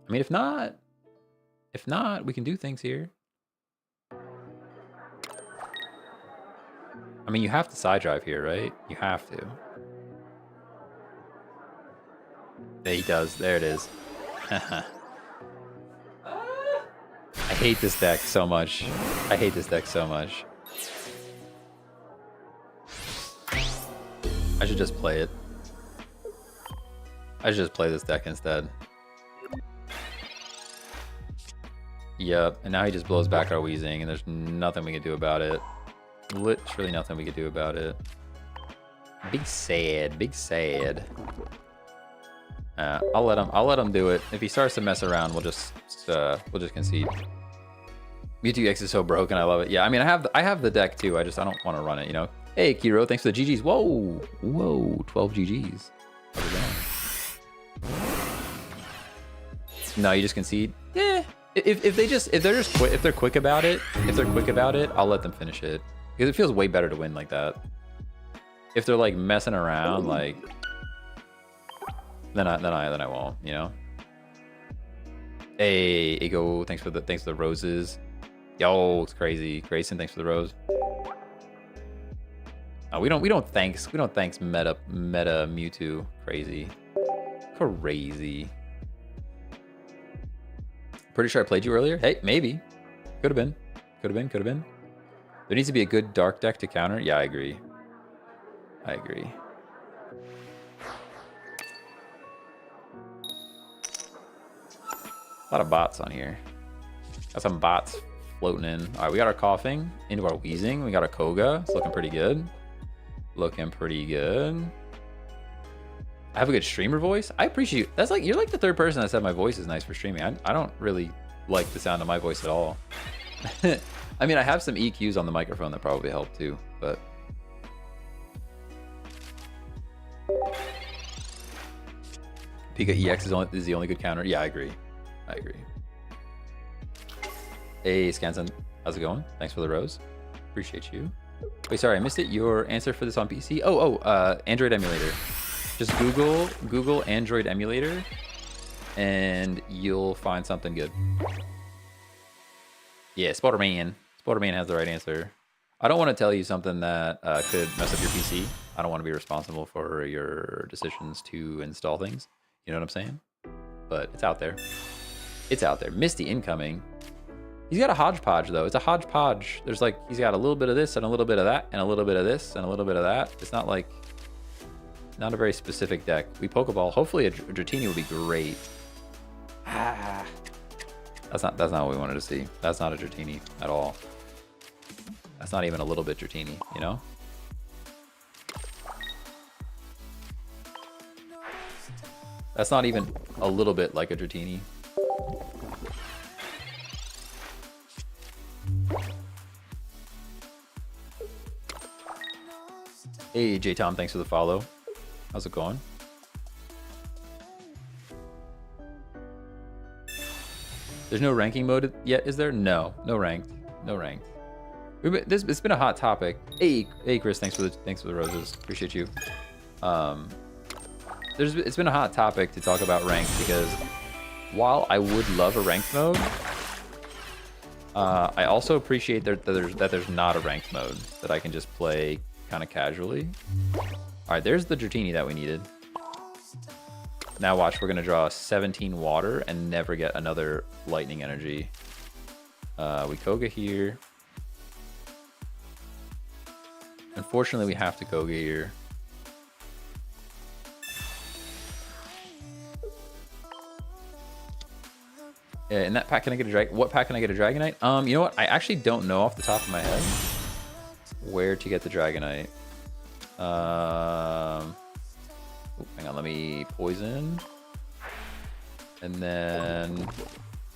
mean, if not, we can do things here. I mean, you have to side drive here, right? You have to. Yeah, he does. There it is. I hate this deck so much. I hate this deck so much. I should just play it. I should just play this deck instead. Yep, and now he just blows back our Weezing, and there's nothing we can do about it. Literally nothing we can do about it. Big sad, big sad. I'll let him do it. If he starts to mess around, we'll just concede. Mewtwo X is so broken, I love it. Yeah, I mean, I have the deck too. I don't want to run it, you know. Hey, Kiro, thanks for the GGs. Whoa, 12 GGs. How's it going? No, you just concede. Yeah. If they're quick about it, I'll let them finish it because it feels way better to win like that. If they're like messing around, like then I won't, you know. Hey, Ego, thanks for the roses. Yo, it's crazy. Grayson, thanks for the rose. Oh, we don't thanks meta Mewtwo. Crazy. Pretty sure I played you earlier. Hey, maybe. Could have been. There needs to be a good dark deck to counter. Yeah, I agree. A lot of bots on here. Got some bots floating in. All right, we got our coughing into our Weezing. We got our Koga. It's looking pretty good. I have a good streamer voice. I appreciate you. That's like, you're like the third person that said my voice is nice for streaming. I don't really like the sound of my voice at all. I mean, I have some EQs on the microphone that probably help too, but. Pika EX is the only good counter. Yeah, I agree. I agree. Hey, Scanson, how's it going? Thanks for the rose. Appreciate you. Wait, sorry, I missed it. Your answer for this on PC? Android emulator. Just Google Android emulator, and you'll find something good. Yeah, Spider-Man. Spider-Man has the right answer. I don't want to tell you something that could mess up your PC. I don't want to be responsible for your decisions to install things. You know what I'm saying? But it's out there. It's out there. Misty incoming. He's got a hodgepodge, though. It's a hodgepodge. There's like, he's got a little bit of this and a little bit of that and a little bit of this and a little bit of that. It's not like, not a very specific deck. We Pokeball. Hopefully a Dratini would be great. Ah. That's not what we wanted to see. That's not a Dratini at all. That's not even a little bit Dratini, you know? That's not even a little bit like a Dratini. Hey, J-Tom, thanks for the follow. How's it going? There's no ranking mode yet, is there? No ranked. No ranked. It's been a hot topic. Hey, Chris, thanks for the roses. Appreciate you. It's been a hot topic to talk about ranked because while I would love a ranked mode, I also appreciate that there's not a ranked mode that I can just play kind of casually. All right, there's the Dratini that we needed. Now watch, we're gonna draw 17 water and never get another lightning energy. We Koga here. Unfortunately, we have to Koga here. Yeah, in that pack, can I get a Dragon? What pack can I get a Dragonite? You know what? I actually don't know off the top of my head where to get the Dragonite. Hang on, let me poison. And then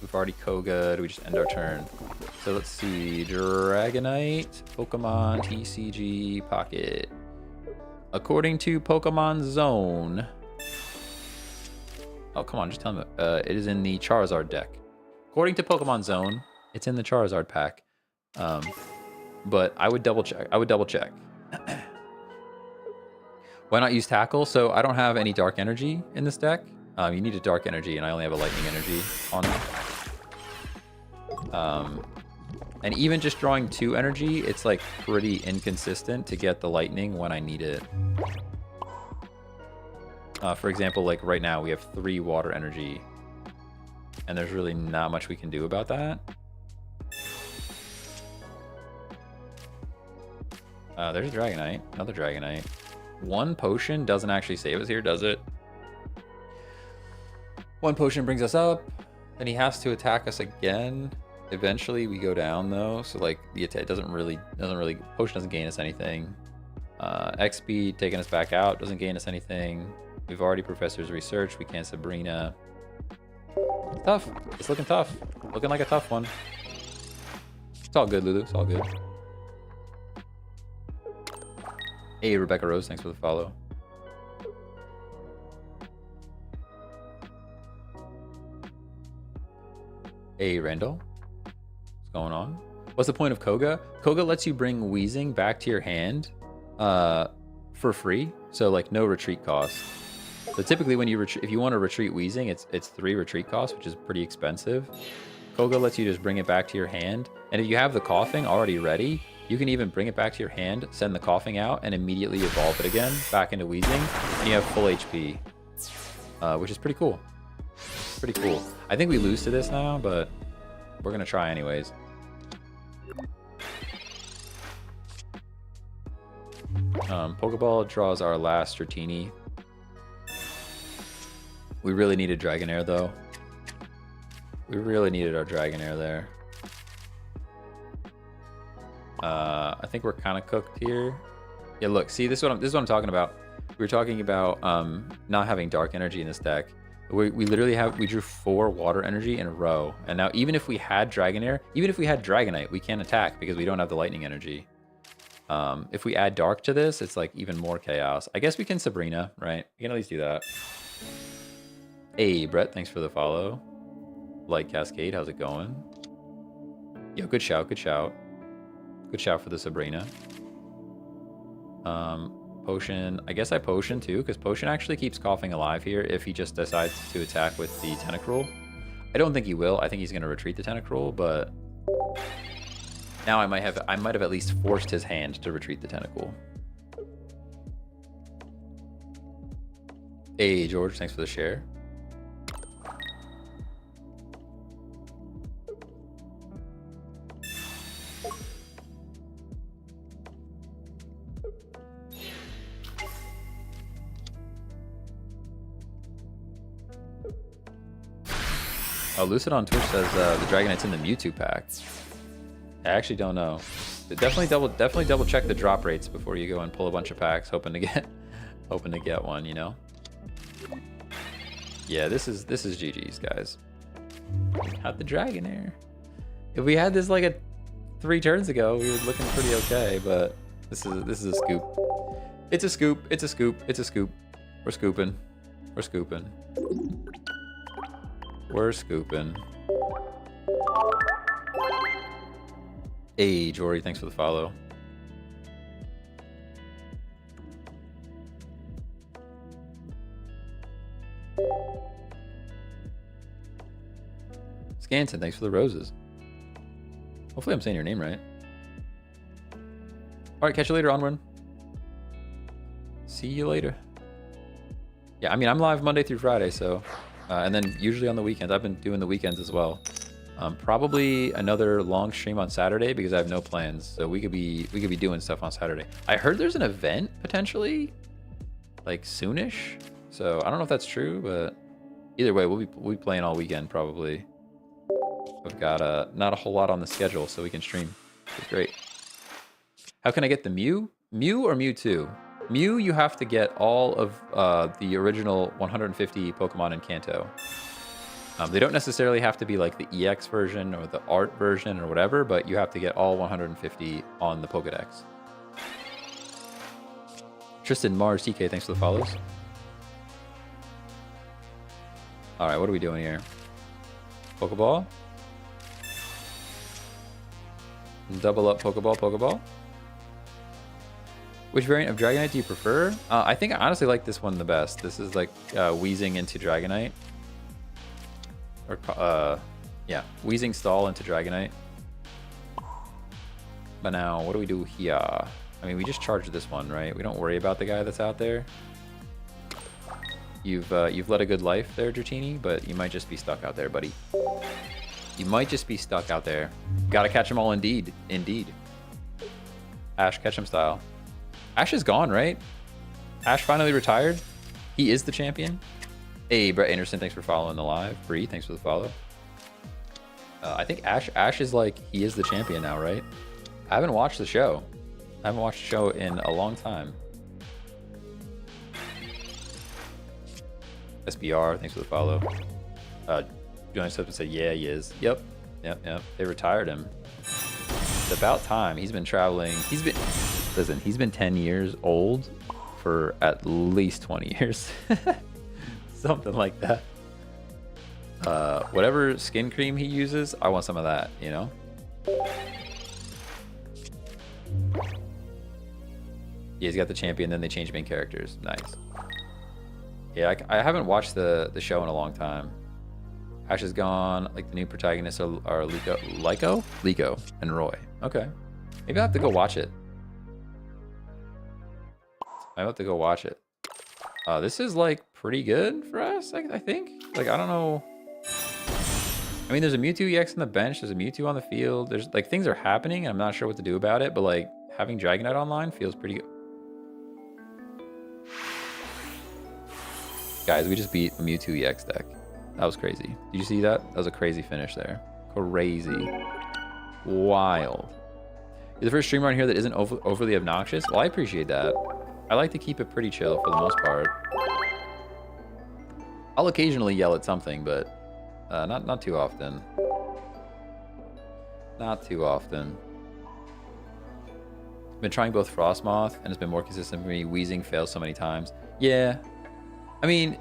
we've already Koga'd. We just end our turn. So let's see. Dragonite, Pokemon, TCG, Pocket. According to Pokemon Zone. Oh, come on, just tell me. It is in the Charizard deck. According to Pokemon Zone, it's in the Charizard pack. But I would double check. Why not use Tackle? So I don't have any Dark Energy in this deck. You need a Dark Energy, and I only have a Lightning Energy on it. And even just drawing 2 energy, it's like pretty inconsistent to get the Lightning when I need it. For example, like right now we have 3 water energy, and there's really not much we can do about that. There's a Dragonite, another Dragonite. 1 potion doesn't actually save us here, does it? 1 potion brings us up, then he has to attack us again. Eventually we go down though, so like the attack doesn't really potion doesn't gain us anything. X speed taking us back out doesn't gain us anything. We've already Professor's Research. We can't Sabrina. It's tough. It's looking tough. Looking like a tough one. It's all good, Lulu. It's all good. Hey, Rebecca Rose. Thanks for the follow. Hey, Randall. What's going on? What's the point of Koga? Koga lets you bring Weezing back to your hand for free. So, like, no retreat cost. So typically when you if you want to retreat Weezing, it's 3 retreat costs, which is pretty expensive. Koga lets you just bring it back to your hand. And if you have the Coughing already ready, you can even bring it back to your hand, send the Coughing out, and immediately evolve it again back into Weezing, and you have full HP, which is pretty cool. Pretty cool. I think we lose to this now, but we're going to try anyways. Pokeball draws our last Dratini. We really needed Dragonair, though. We really needed our Dragonair there. I think we're kind of cooked here. Yeah, look, see, this is what I'm talking about. We were talking about not having Dark Energy in this deck. We literally we drew 4 water energy in a row, and now even if we had Dragonair, even if we had Dragonite, we can't attack because we don't have the lightning energy. If we add Dark to this, it's like even more chaos. I guess we can Sabrina, right? We can at least do that. Hey, Brett, thanks for the follow. Light Cascade, how's it going? Yo, good shout, good shout. Good shout for the Sabrina. Potion. I guess I potion too, because potion actually keeps coughing alive here if he just decides to attack with the Tentacruel. I don't think he will. I think he's going to retreat the Tentacruel, but now I might have at least forced his hand to retreat the Tentacle. Hey George, thanks for the share. Oh, Lucid on Twitch says the Dragonite's in the Mewtwo pack. I actually don't know. But definitely double check the drop rates before you go and pull a bunch of packs, hoping to get one. You know. Yeah, this is GG's, guys. Had the Dragonair. If we had this like 3 turns ago, we were looking pretty okay. But this is a scoop. It's a scoop. It's a scoop. It's a scoop. We're scooping. We're scooping. We're scooping. Hey, Jory, thanks for the follow. Scanton, thanks for the roses. Hopefully I'm saying your name right. Alright, catch you later, Onward. See you later. Yeah, I mean, I'm live Monday through Friday, so... and then usually on the weekends. I've been doing the weekends as well. Probably another long stream on Saturday because I have no plans. So we could be doing stuff on Saturday. I heard there's an event potentially, like soonish. So I don't know if that's true, but either way, we'll be playing all weekend probably. We've got not a whole lot on the schedule, so we can stream. It's great. How can I get the Mew? Mew or Mewtwo? Mew, you have to get all of the original 150 Pokemon in Kanto. They don't necessarily have to be like the EX version or the art version or whatever, but you have to get all 150 on the Pokedex. Tristan Mars TK, thanks for the follows. Alright, what are we doing here? Pokeball? Double up Pokeball, Pokeball. Which variant of Dragonite do you prefer? I think I honestly like this one the best. This is like Wheezing into Dragonite. Or, yeah, Wheezing Stall into Dragonite. But now, what do we do here? I mean, we just charge this one, right? We don't worry about the guy that's out there. You've led a good life there, Dratini, but you might just be stuck out there, buddy. You might just be stuck out there. Gotta catch them all indeed. Indeed. Ash, catch him style. Ash is gone, right? Ash finally retired. He is the champion. Hey, Brett Anderson, thanks for following the live. Bree, thanks for the follow. I think Ash is like, he is the champion now, right? I haven't watched the show. I haven't watched the show in a long time. SBR, thanks for the follow. Johnny Stephen said, yeah, he is. Yep. They retired him. It's about time. He's been traveling. Listen, he's been 10 years old for at least 20 years. Something like that. Whatever skin cream he uses, I want some of that, you know? Yeah, he's got the champion, then they change main characters. Nice. Yeah, I haven't watched the show in a long time. Ash is gone. Like the new protagonists are Liko and Roy. Okay. Maybe I'll have to go watch it. I have to go watch it. This is like pretty good for us, I think. Like, I don't know. I mean, there's a Mewtwo EX on the bench. There's a Mewtwo on the field. There's like things are happening and I'm not sure what to do about it, but like having Dragonite online feels pretty good. Guys, we just beat a Mewtwo EX deck. That was crazy. Did you see that? That was a crazy finish there. Crazy. Wild. You're the first streamer on here that isn't overly obnoxious? Well, I appreciate that. I like to keep it pretty chill for the most part. I'll occasionally yell at something, but not too often. Not too often. Been trying both Frostmoth, and it's been more consistent for me. Wheezing fails so many times. Yeah. I mean,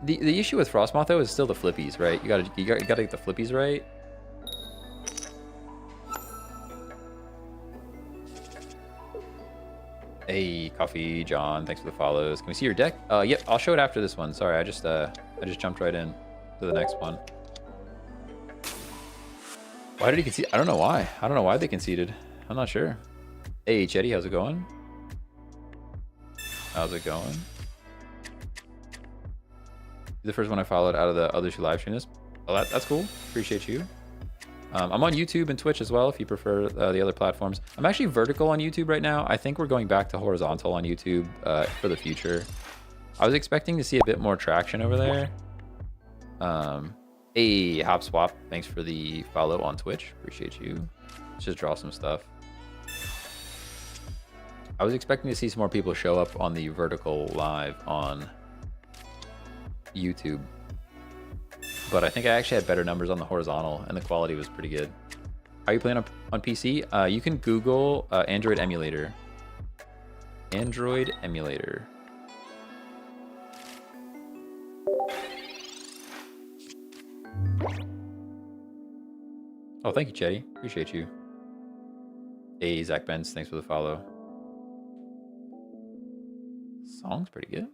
The issue with Frostmoth though is still the flippies, right? You gotta get the flippies right. Hey, Coffee John, thanks for the follows. Can we see your deck? Yep, I'll show it after this one. Sorry, I just jumped right in to the next one. Why did he concede? I don't know why. I don't know why they conceded. I'm not sure. Hey, Chetty, how's it going? How's it going? You're the first one I followed out of the others who live stream this. Oh, that's cool. Appreciate you. I'm on YouTube and Twitch as well if you prefer the other platforms. I'm actually vertical on YouTube right now. I think we're going back to horizontal on YouTube for the future. I was expecting to see a bit more traction over there. Hey, Hop Swap, thanks for the follow on Twitch. Appreciate you. Let's just draw some stuff. I was expecting to see some more people show up on the vertical live on YouTube. But I think I actually had better numbers on the horizontal, and the quality was pretty good. How are you playing on PC? You can Google Android emulator. Android emulator. Oh, thank you, Chetty. Appreciate you. Hey, Zach Benz, thanks for the follow. Song's pretty good.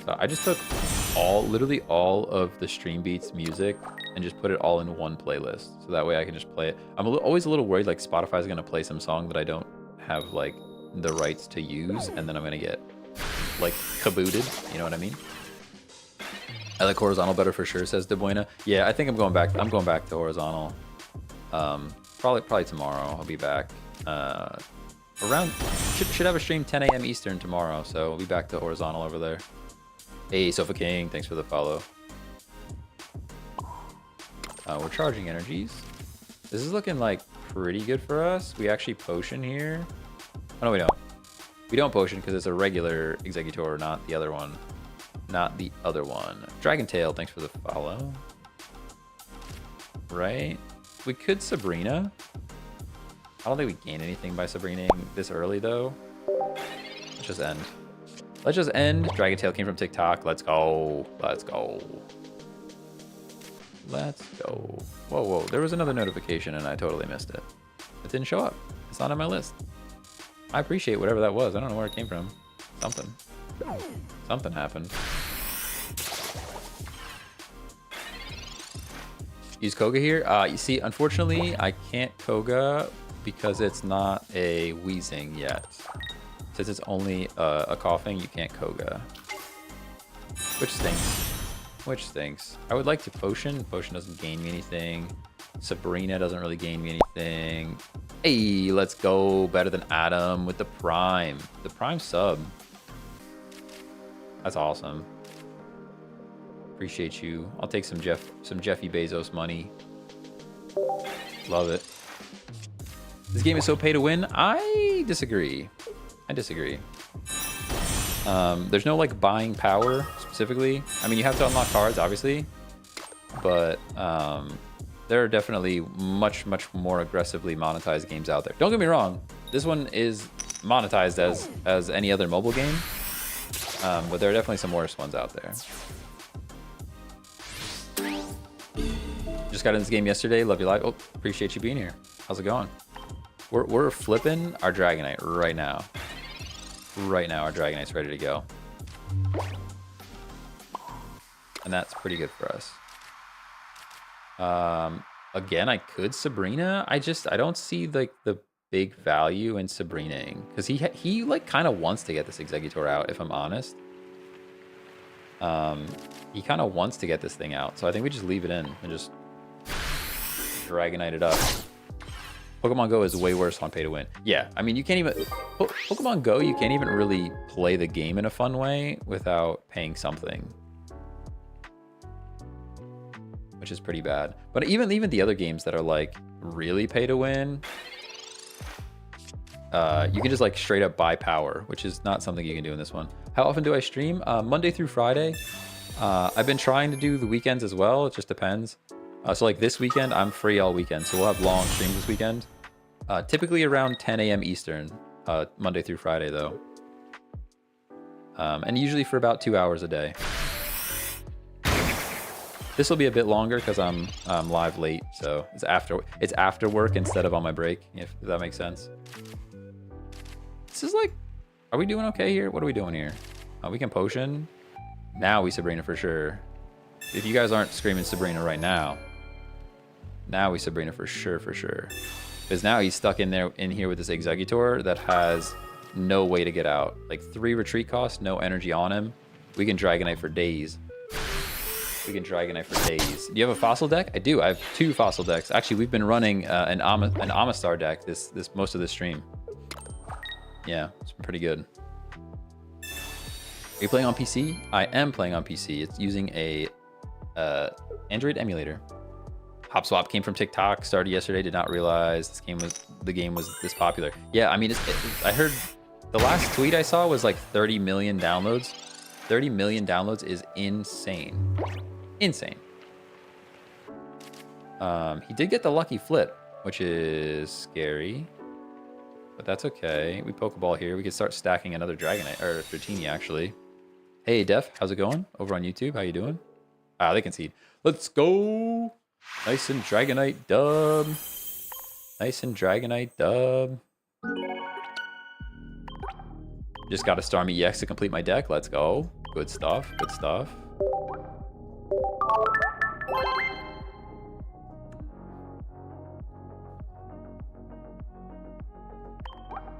I just took literally all of the Stream Beats music and just put it all in one playlist. So that way I can just play it. I'm always a little worried like Spotify's gonna play some song that I don't have like the rights to use, and then I'm gonna get like kabooted, you know what I mean? I like horizontal better for sure, says De Buena. Yeah, I think I'm going back to horizontal. Probably tomorrow I'll be back. Around should have a stream 10 a.m. Eastern tomorrow, so we'll be back to horizontal over there. Hey, Sofa King, thanks for the follow. We're charging energies. This is looking like pretty good for us. We actually potion here. Oh no, we don't. We don't potion because it's a regular Executor, not the other one. Not the other one. Dragon Tail, thanks for the follow. Right? We could Sabrina. I don't think we gain anything by Sabrinaing this early though. Let's just end. Let's just end. Dragon Tail came from TikTok. Let's go. Let's go. Let's go. Whoa, whoa. There was another notification and I totally missed it. It didn't show up. It's not on my list. I appreciate whatever that was. I don't know where it came from. Something. Something happened. Use Koga here? You see, unfortunately, I can't Koga because it's not a wheezing yet. Since it's only a coughing, you can't Koga. Which stinks. Which stinks. I would like to Potion. Potion doesn't gain me anything. Sabrina doesn't really gain me anything. Hey, let's go. Better than Adam with the Prime. The Prime sub. That's awesome. Appreciate you. I'll take some Jeffy Bezos money. Love it. This game is so pay to win. I disagree. I disagree. There's no like buying power specifically. I mean, you have to unlock cards, obviously, but there are definitely much more aggressively monetized games out there. Don't get me wrong. This one is monetized as any other mobile game, but there are definitely some worse ones out there. Just got in this game yesterday. Love you live. Oh, appreciate you being here. How's it going? We're flipping our Dragonite right now. Right now, our Dragonite's ready to go. And that's pretty good for us. Again, I could Sabrina. I don't see like the big value in Sabrinaing because he like kind of wants to get this Executor out, if I'm honest. He kind of wants to get this thing out, so I think we just leave it in and just Dragonite it up. Pokemon Go is way worse on pay to win. Yeah, I mean, you can't even... Pokemon Go, you can't even really play the game in a fun way without paying something. Which is pretty bad. But even the other games that are like really pay to win, you can just like straight up buy power, which is not something you can do in this one. How often do I stream? Monday through Friday. I've been trying to do the weekends as well. It just depends. So like this weekend, I'm free all weekend. So we'll have long streams this weekend. Typically around 10 a.m. Eastern, Monday through Friday though. And usually for about 2 hours a day. This will be a bit longer because I'm live late, so it's after work instead of on my break, if that makes sense. This is like, are we doing okay here? What are we doing here? We can potion. Now we Sabrina for sure. If you guys aren't screaming Sabrina right now, now we Sabrina for sure, for sure. Because now he's stuck in here with this Executor that has no way to get out. Like 3 retreat costs, no energy on him. We can Dragonite for days. We can Dragonite for days. Do you have a fossil deck? I do. I have 2 fossil decks. Actually, we've been running an Amistar deck this most of this stream. Yeah, it's been pretty good. Are you playing on PC? I am playing on PC. It's using a Android emulator. Hop Swap came from TikTok. Started yesterday. Did not realize the game was this popular. Yeah, I mean, I heard the last tweet I saw was like 30 million downloads. 30 million downloads is insane. Insane. He did get the lucky flip, which is scary, but that's okay. We Pokeball here. We could start stacking another Dragonite, or Dratini actually. Hey Def, how's it going over on YouTube? How you doing? They concede. Let's go. Nice and Dragonite dub. Nice and Dragonite dub. Just got a Starmie EX to complete my deck. Let's go. Good stuff. Good stuff.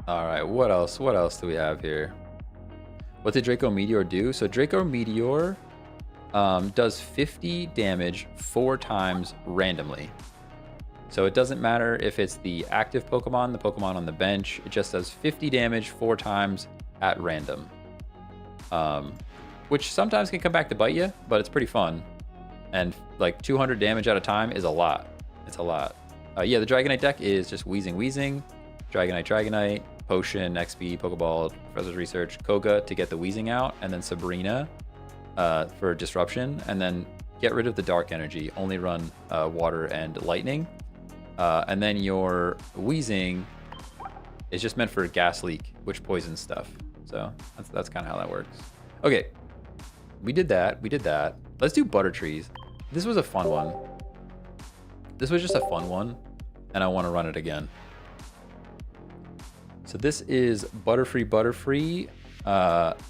All right. What else? What else do we have here? What did Draco Meteor do? So Draco Meteor does 50 damage 4 times randomly. So it doesn't matter if it's the active Pokemon, the Pokemon on the bench. It just does 50 damage 4 times at random. Which sometimes can come back to bite you, but it's pretty fun. And like 200 damage at a time is a lot. It's a lot. Yeah, the Dragonite deck is just Weezing, Dragonite, Potion, XP, Pokeball, Professor's Research, Koga to get the Weezing out, and then Sabrina for Disruption, and then get rid of the Dark Energy. Only run Water and Lightning. And then your Weezing is just meant for Gas Leak, which poisons stuff. So that's kind of how that works. Okay, we did that. We did that. Let's do Butter Trees. This was a fun one. This was just a fun one, and I want to run it again. So this is Butterfree,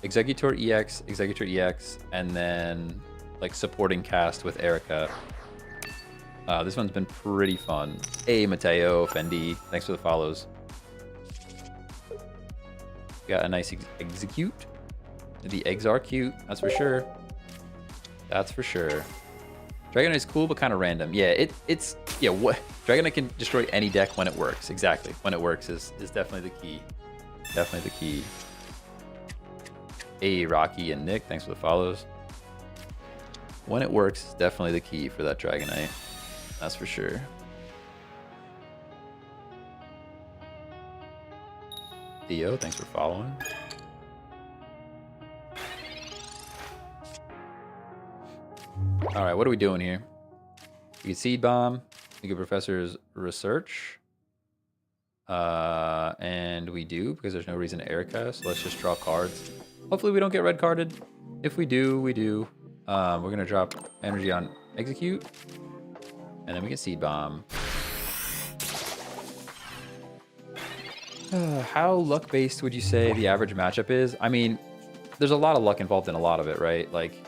Executor EX, and then like supporting cast with Erica. This one's been pretty fun. Hey, Mateo, Fendi, thanks for the follows. Got a nice Execute. The eggs are cute, that's for sure. That's for sure. Dragonite is cool, but kind of random. Yeah, what Dragonite can destroy any deck when it works. Exactly, when it works is definitely the key. Definitely the key. Hey, Rocky and Nick, thanks for the follows. When it works is definitely the key for that Dragonite. That's for sure. Theo, thanks for following. All right, what are we doing here? We get Seed Bomb. We get Professor's Research. And we do, because there's no reason to Erica, so let's just draw cards. Hopefully we don't get red carded. If we do, we do. We're going to drop energy on Execute. And then we get Seed Bomb. How luck-based would you say the average matchup is? I mean, there's a lot of luck involved in a lot of it, right? Like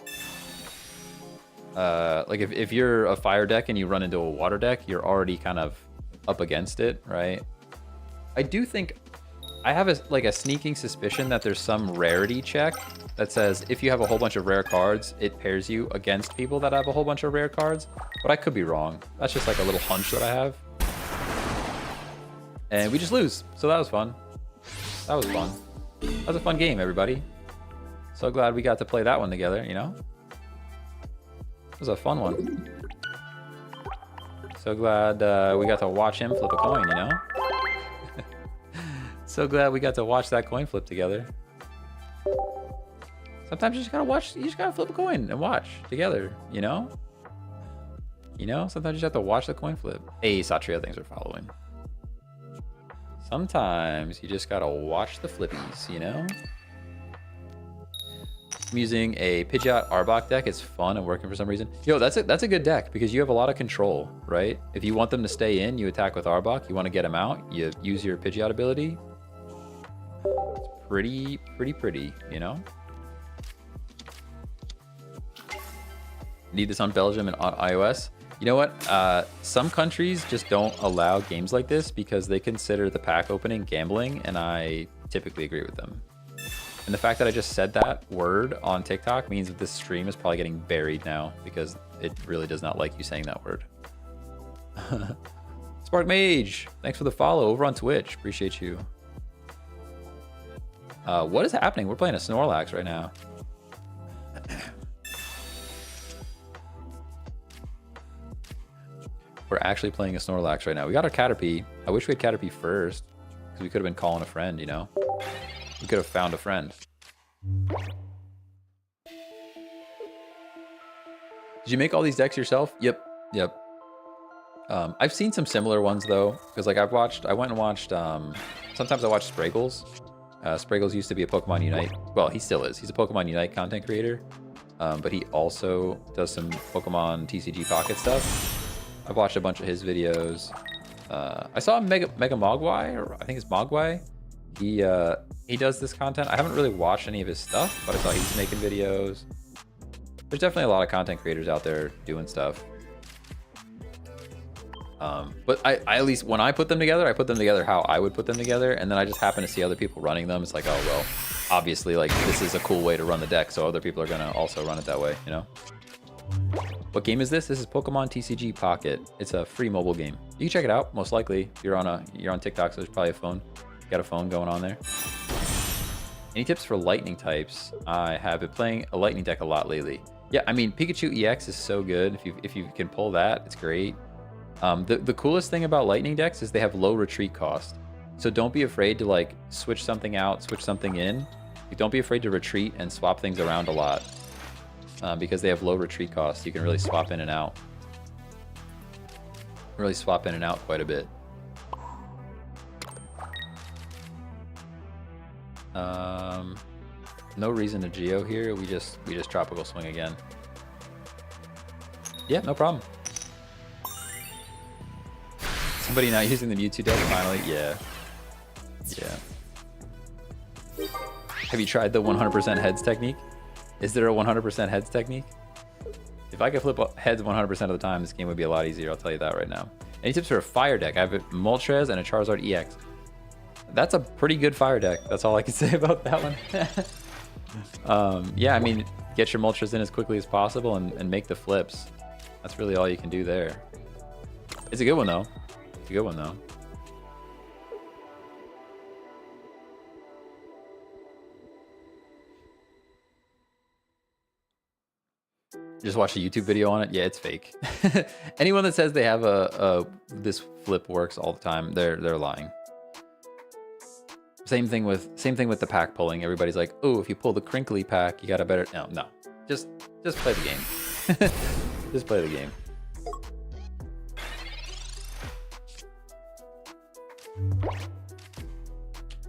if you're a fire deck and you run into a water deck, you're already kind of up against it, right? I do think I have a sneaking suspicion that there's some rarity check that says if you have a whole bunch of rare cards, it pairs you against people that have a whole bunch of rare cards, but I could be wrong. That's just like a little hunch that I have. And we just lose, so that was fun. That was fun. That was a fun game, everybody. So glad we got to play that one together, you know? It was a fun one. So glad we got to watch him flip a coin, you know? So glad we got to watch that coin flip together. Sometimes you just gotta watch, you just gotta flip a coin and watch together, you know? You know, sometimes you just have to watch the coin flip. Hey, Satria, thanks for following. Sometimes you just gotta watch the flippies, you know? I'm using a Pidgeot Arbok deck. It's fun and working for some reason. Yo, that's a good deck because you have a lot of control, right? If you want them to stay in, you attack with Arbok. You want to get them out, you use your Pidgeot ability. It's pretty, you know? Need this on Belgium and on iOS. You know what? Some countries just don't allow games like this because they consider the pack opening gambling, and I typically agree with them. And the fact that I just said that word on TikTok means that this stream is probably getting buried now because it really does not like you saying that word. Spark Mage, thanks for the follow over on Twitch. Appreciate you. What is happening? We're playing a Snorlax right now. We're actually playing a Snorlax right now. We got our Caterpie. I wish we had Caterpie first because we could have been calling a friend, you know? We could have found a friend. Did you make all these decks yourself? Yep. I've seen some similar ones though, because like I went and watched, sometimes I watch Spraggles. Spraggles used to be a Pokemon Unite. Well, he still is. He's a Pokemon Unite content creator, but he also does some Pokemon TCG Pocket stuff. I've watched a bunch of his videos. I saw Mega Mogwai, or I think it's Mogwai. He does this content. I haven't really watched any of his stuff, but I saw he's making videos. There's definitely a lot of content creators out there doing stuff. But I at least when I put them together, I put them together how I would put them together, and then I just happen to see other people running them. It's like, oh well, obviously like this is a cool way to run the deck, so other people are gonna also run it that way, you know? What game is this? This is Pokemon TCG Pocket. It's a free mobile game. You can check it out. Most likely, you're on TikTok, so there's probably a phone. You got a phone going on there. Any tips for lightning types? I have been playing a lightning deck a lot lately. Yeah, I mean Pikachu EX is so good. If you can pull that, it's great. The coolest thing about lightning decks is they have low retreat cost. So don't be afraid to like switch something out, switch something in. Don't be afraid to retreat and swap things around a lot. Because they have low retreat costs. You can really swap in and out. Really swap in and out quite a bit. No reason to Geo here. We just Tropical Swing again. Yeah, no problem. Somebody not using the Mewtwo deck finally? Yeah. Have you tried the 100% heads technique? Is there a 100% heads technique? If I could flip heads 100% of the time, this game would be a lot easier. I'll tell you that right now. Any tips for a fire deck? I have a Moltres and a Charizard EX. That's a pretty good fire deck. That's all I can say about that one. Yeah, I mean, get your Moltres in as quickly as possible and make the flips. That's really all you can do there. It's a good one, though. It's a good one, though. Just watched a YouTube video on it. Yeah, it's fake. Anyone that says they have this flip works all the time, they're lying. Same thing with the pack pulling. Everybody's like, oh, if you pull the crinkly pack, you got a better. No. Just play the game. Just play the game.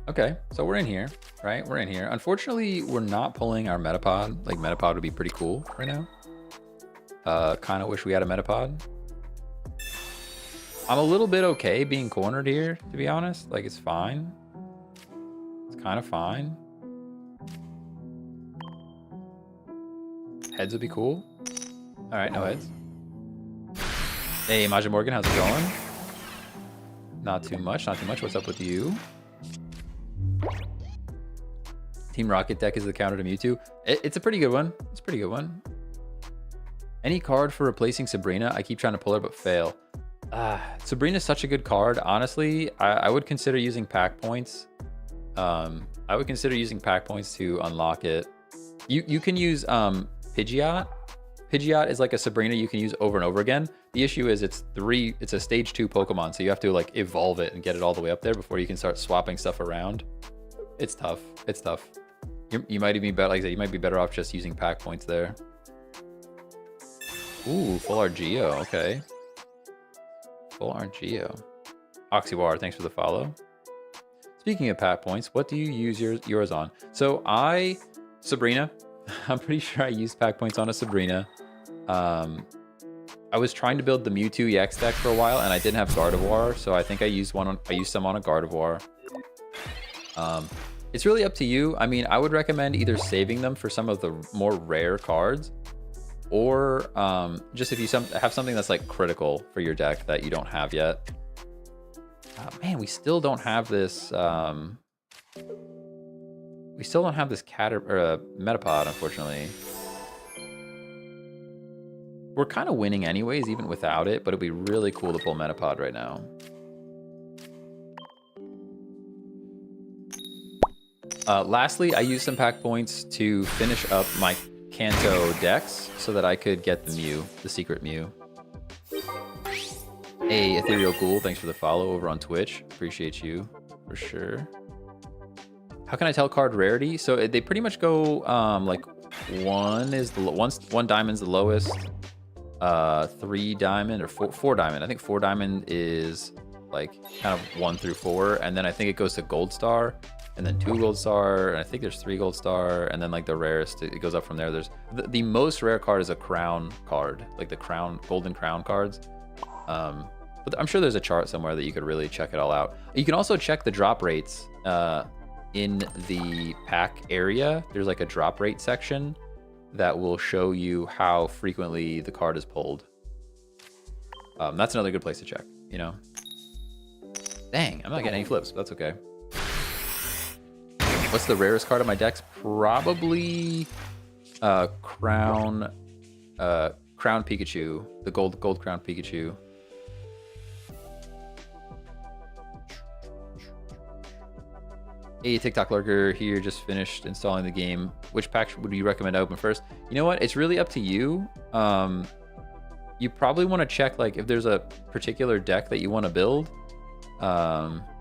Okay, so we're in here, right? We're in here. Unfortunately, we're not pulling our Metapod. Like Metapod would be pretty cool right now. Kind of wish we had a Metapod. I'm a little bit okay being cornered here, to be honest. Like, it's fine. It's kind of fine. Heads would be cool. All right, no heads. Hey, Majin Morgan, how's it going? Not too much, not too much. What's up with you? Team Rocket deck is the counter to Mewtwo. It's a pretty good one. It's a pretty good one. Any card for replacing Sabrina? I keep trying to pull her, but fail. Sabrina's such a good card. Honestly, I would consider using pack points. I would consider using pack points to unlock it. You can use Pidgeot. Pidgeot is like a Sabrina you can use over and over again. The issue is it's a stage 2 Pokemon, so you have to like evolve it and get it all the way up there before you can start swapping stuff around. It's tough. It's tough. You might even be better, like I said, you might be better off just using pack points there. Ooh, full Argeo, okay. Full Argeo. Oxywar, thanks for the follow. Speaking of pack points, what do you use yours on? So Sabrina, I'm pretty sure I used pack points on a Sabrina. I was trying to build the Mewtwo EX deck for a while, and I didn't have Gardevoir, so I think I used some on a Gardevoir. It's really up to you. I mean, I would recommend either saving them for some of the more rare cards, or just if you have something that's like critical for your deck that you don't have yet. Man, we still don't have this. We still don't have this Metapod, unfortunately. We're kind of winning anyways, even without it, but it'd be really cool to pull Metapod right now. Lastly, I used some pack points to finish up my Kanto decks so that I could get the Mew, the secret Mew. Hey, Ethereal Ghoul, thanks for the follow over on Twitch. Appreciate you, for sure. How can I tell card rarity? So they pretty much go like one diamond's the lowest, 3 diamond or 4 diamond. I think 4 diamond is like kind of 1 through 4, and then I think it goes to gold star, and then 2 gold star, and I think there's 3 gold star, and then like the rarest, it goes up from there. There's the most rare card is a crown card, like the golden crown cards. But I'm sure there's a chart somewhere that you could really check it all out. You can also check the drop rates in the pack area. There's like a drop rate section that will show you how frequently the card is pulled. That's another good place to check, you know? Dang, I'm not getting any flips, but that's okay. What's the rarest card of my decks? Probably Crown Pikachu, the gold Crown Pikachu. Hey, TikTok lurker here, just finished installing the game. Which pack would you recommend I open first? You know what? It's really up to you. You probably want to check like if there's a particular deck that you want to build.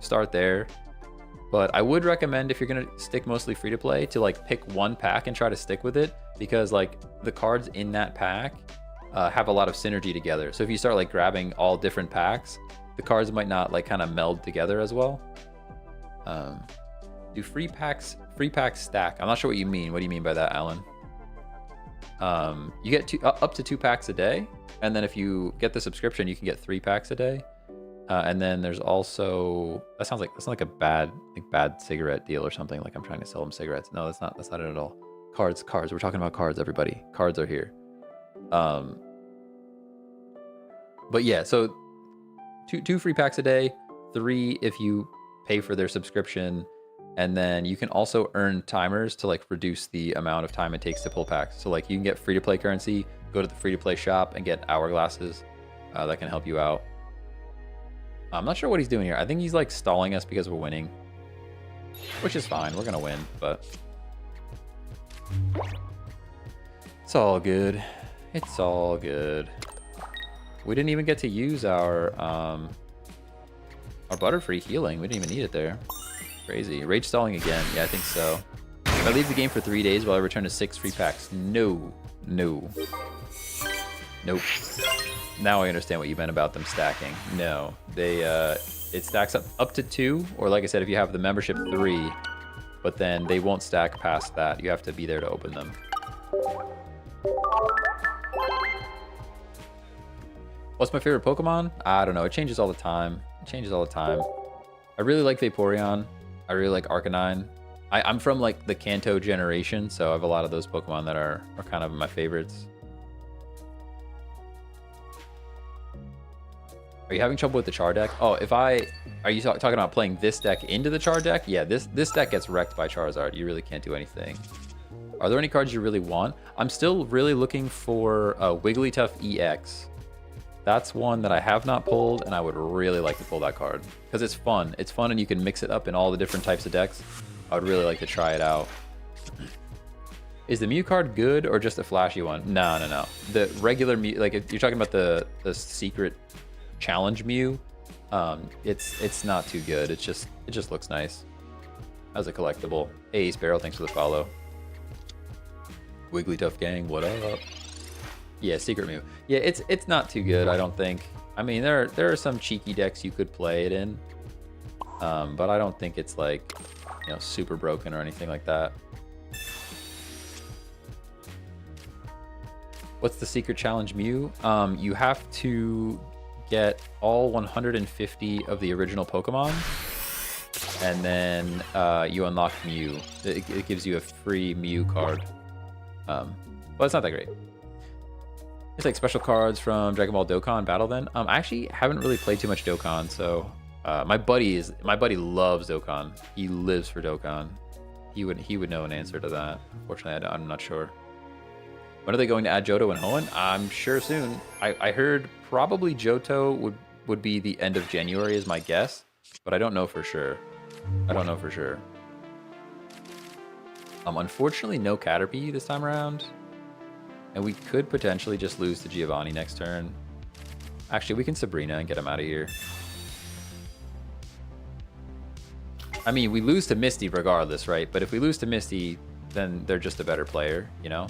Start there. But I would recommend, if you're gonna stick mostly free to play, to like pick one pack and try to stick with it, because like the cards in that pack have a lot of synergy together. So if you start like grabbing all different packs, the cards might not like kind of meld together as well. Do free packs stack? I'm not sure what you mean. What do you mean by that, Alan? You get up to 2 packs a day, and then if you get the subscription, you can get 3 packs a day. And then there's also, that sounds like a bad cigarette deal or something. Like I'm trying to sell them cigarettes. No, that's not it at all. Cards. We're talking about cards, everybody. Cards are here. But yeah, so 2 free packs a day, 3 if you pay for their subscription. And then you can also earn timers to like reduce the amount of time it takes to pull packs. So like you can get free to play currency, go to the free to play shop and get hourglasses that can help you out. I'm not sure what he's doing here. I think he's like stalling us because we're winning, which is fine. We're gonna win, but it's all good. It's all good. We didn't even get to use our Butterfree healing. We didn't even need it there. Crazy. Rage stalling again. Yeah, I think so. If I leave the game for 3 days, will I return to 6 free packs? No. Nope. Now I understand what you meant about them stacking. No, it stacks up to 2, or like I said, if you have the membership 3, but then they won't stack past that. You have to be there to open them. What's my favorite Pokemon? I don't know. It changes all the time. I really like Vaporeon. I really like Arcanine. I'm from like the Kanto generation, so I have a lot of those Pokemon that are kind of my favorites. Are you having trouble with the Char deck? Oh, are you talking about playing this deck into the Char deck? Yeah, this deck gets wrecked by Charizard. You really can't do anything. Are there any cards you really want? I'm still really looking for Wigglytuff EX. That's one that I have not pulled, and I would really like to pull that card because it's fun. It's fun, and you can mix it up in all the different types of decks. I would really like to try it out. Is the Mew card good or just a flashy one? No. The regular Mew, like if you're talking about the secret challenge Mew, it's not too good. It just looks nice as a collectible. Hey Sparrow, thanks for the follow. Wigglytuff gang, what up? Yeah, secret Mew. Yeah, it's not too good, I don't think. I mean, there are some cheeky decks you could play it in, but I don't think it's like, you know, super broken or anything like that. What's the secret challenge Mew? You have to get all 150 of the original Pokemon, and then you unlock Mew. It gives you a free Mew card. Well, it's not that great. It's like special cards from Dragon Ball Dokkan Battle then. I actually haven't really played too much Dokkan, so my buddy loves Dokkan. He lives for Dokkan. He would know an answer to that. Unfortunately, I'm not sure. When are they going to add Johto and Hoenn? I'm sure soon. I heard probably Johto would be the end of January is my guess, but I don't know for sure. Unfortunately, no Caterpie this time around. And we could potentially just lose to Giovanni next turn. Actually, we can Sabrina and get him out of here. I mean, we lose to Misty regardless, right? But if we lose to Misty, then they're just a better player, you know?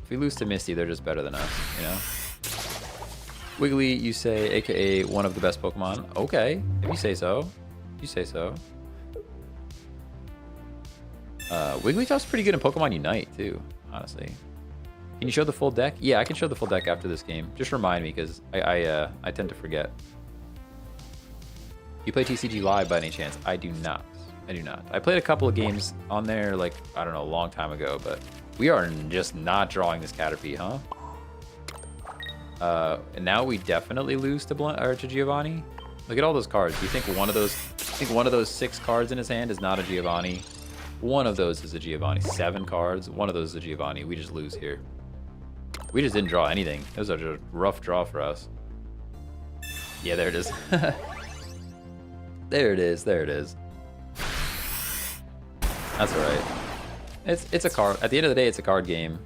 If we lose to Misty, they're just better than us, you know? Wiggly, you say, aka one of the best Pokemon. Okay, if you say so. You say so. Wigglytuff's pretty good in Pokemon Unite, too, honestly. Can you show the full deck? Yeah, I can show the full deck after this game. Just remind me, because I tend to forget. You play TCG Live by any chance? I do not. I do not. I played a couple of games on there, like, I don't know, a long time ago, but we are just not drawing this Caterpie, huh? And now we definitely lose to Giovanni. Look at all those cards. Do you think one of those 6 cards in his hand is not a Giovanni? One of those is a Giovanni. 7 cards. One of those is a Giovanni. We just lose here. We just didn't draw anything. It was a rough draw for us. Yeah, there it is. There it is. There it is. That's all right. It's a card. At the end of the day, it's a card game.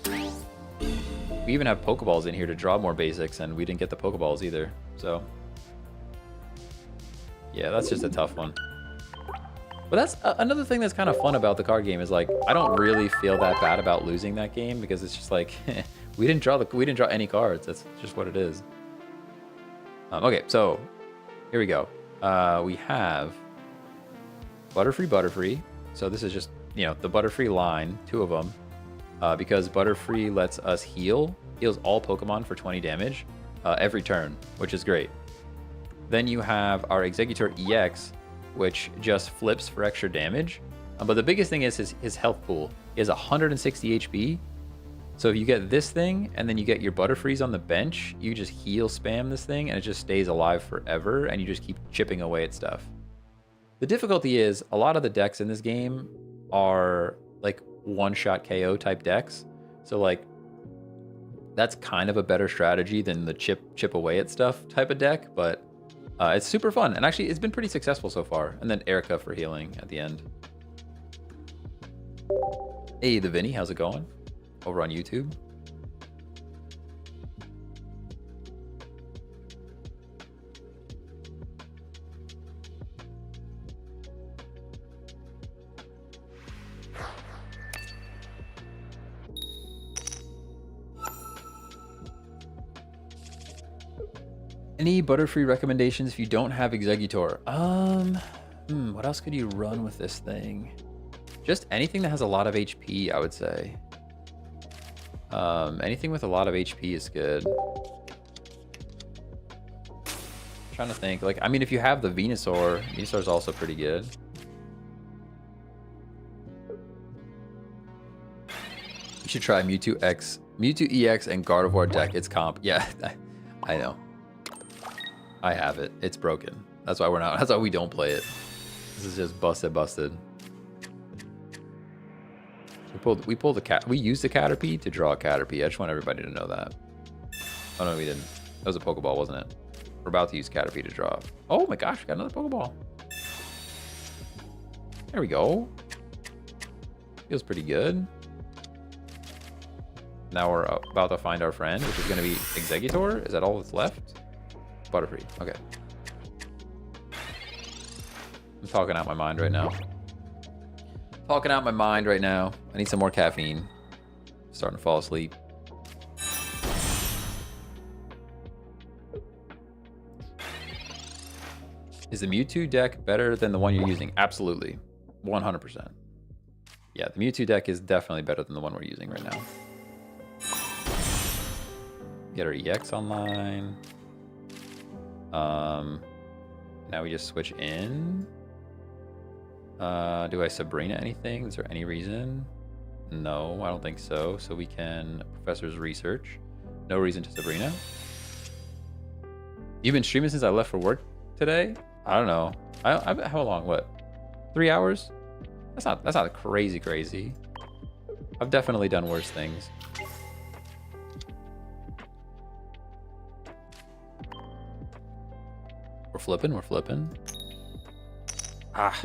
We even have Pokeballs in here to draw more basics, and we didn't get the Pokeballs either. So, yeah, that's just a tough one. But that's another thing that's kind of fun about the card game is like I don't really feel that bad about losing that game because it's just like we didn't draw any cards. That's just what it is. Okay, so here we go. We have Butterfree. So this is just the Butterfree line, 2 of them, because Butterfree lets us heals all Pokemon for 20 damage every turn, which is great. Then you have our Exeggutor EX, which just flips for extra damage. But the biggest thing is his health pool. He has 160 HP. So if you get this thing, and then you get your Butterfrees on the bench, you just heal spam this thing, and it just stays alive forever, and you just keep chipping away at stuff. The difficulty is, a lot of the decks in this game are like one-shot KO type decks. So like, that's kind of a better strategy than the chip away at stuff type of deck, but it's super fun, and actually it's been pretty successful so far. And then Erica for healing at the end. Hey, the Vinny, how's it going? Over on YouTube. Any Butterfree recommendations if you don't have Exeggutor? What else could you run with this thing? Just anything that has a lot of HP, I would say. Anything with a lot of HP is good. Trying to think, like, I mean, if you have the Venusaur, Venusaur's also pretty good. You should try Mewtwo EX and Gardevoir deck. It's comp. Yeah, I know. I have it. It's broken. That's why that's why we don't play it. This is just busted. We used the Caterpie to draw a Caterpie. I just want everybody to know that. Oh no, we didn't. That was a Pokeball, wasn't it? We're about to use Caterpie to draw. Oh my gosh, we got another Pokeball. There we go. Feels pretty good. Now we're about to find our friend, which is going to be Exeggutor. Is that all that's left? Butterfree. Okay. I'm talking out my mind right now. I need some more caffeine. Starting to fall asleep. Is the Mewtwo deck better than the one you're using? Absolutely. 100%. Yeah, the Mewtwo deck is definitely better than the one we're using right now. Get our EX online. Now we just switch in. Do I Sabrina anything? Is there any reason? No, I don't think so. So we can Professor's Research. No reason to Sabrina. You've been streaming since I left for work today? I don't know. How long? What? 3 hours? That's not crazy. I've definitely done worse things. We're flipping. Ah.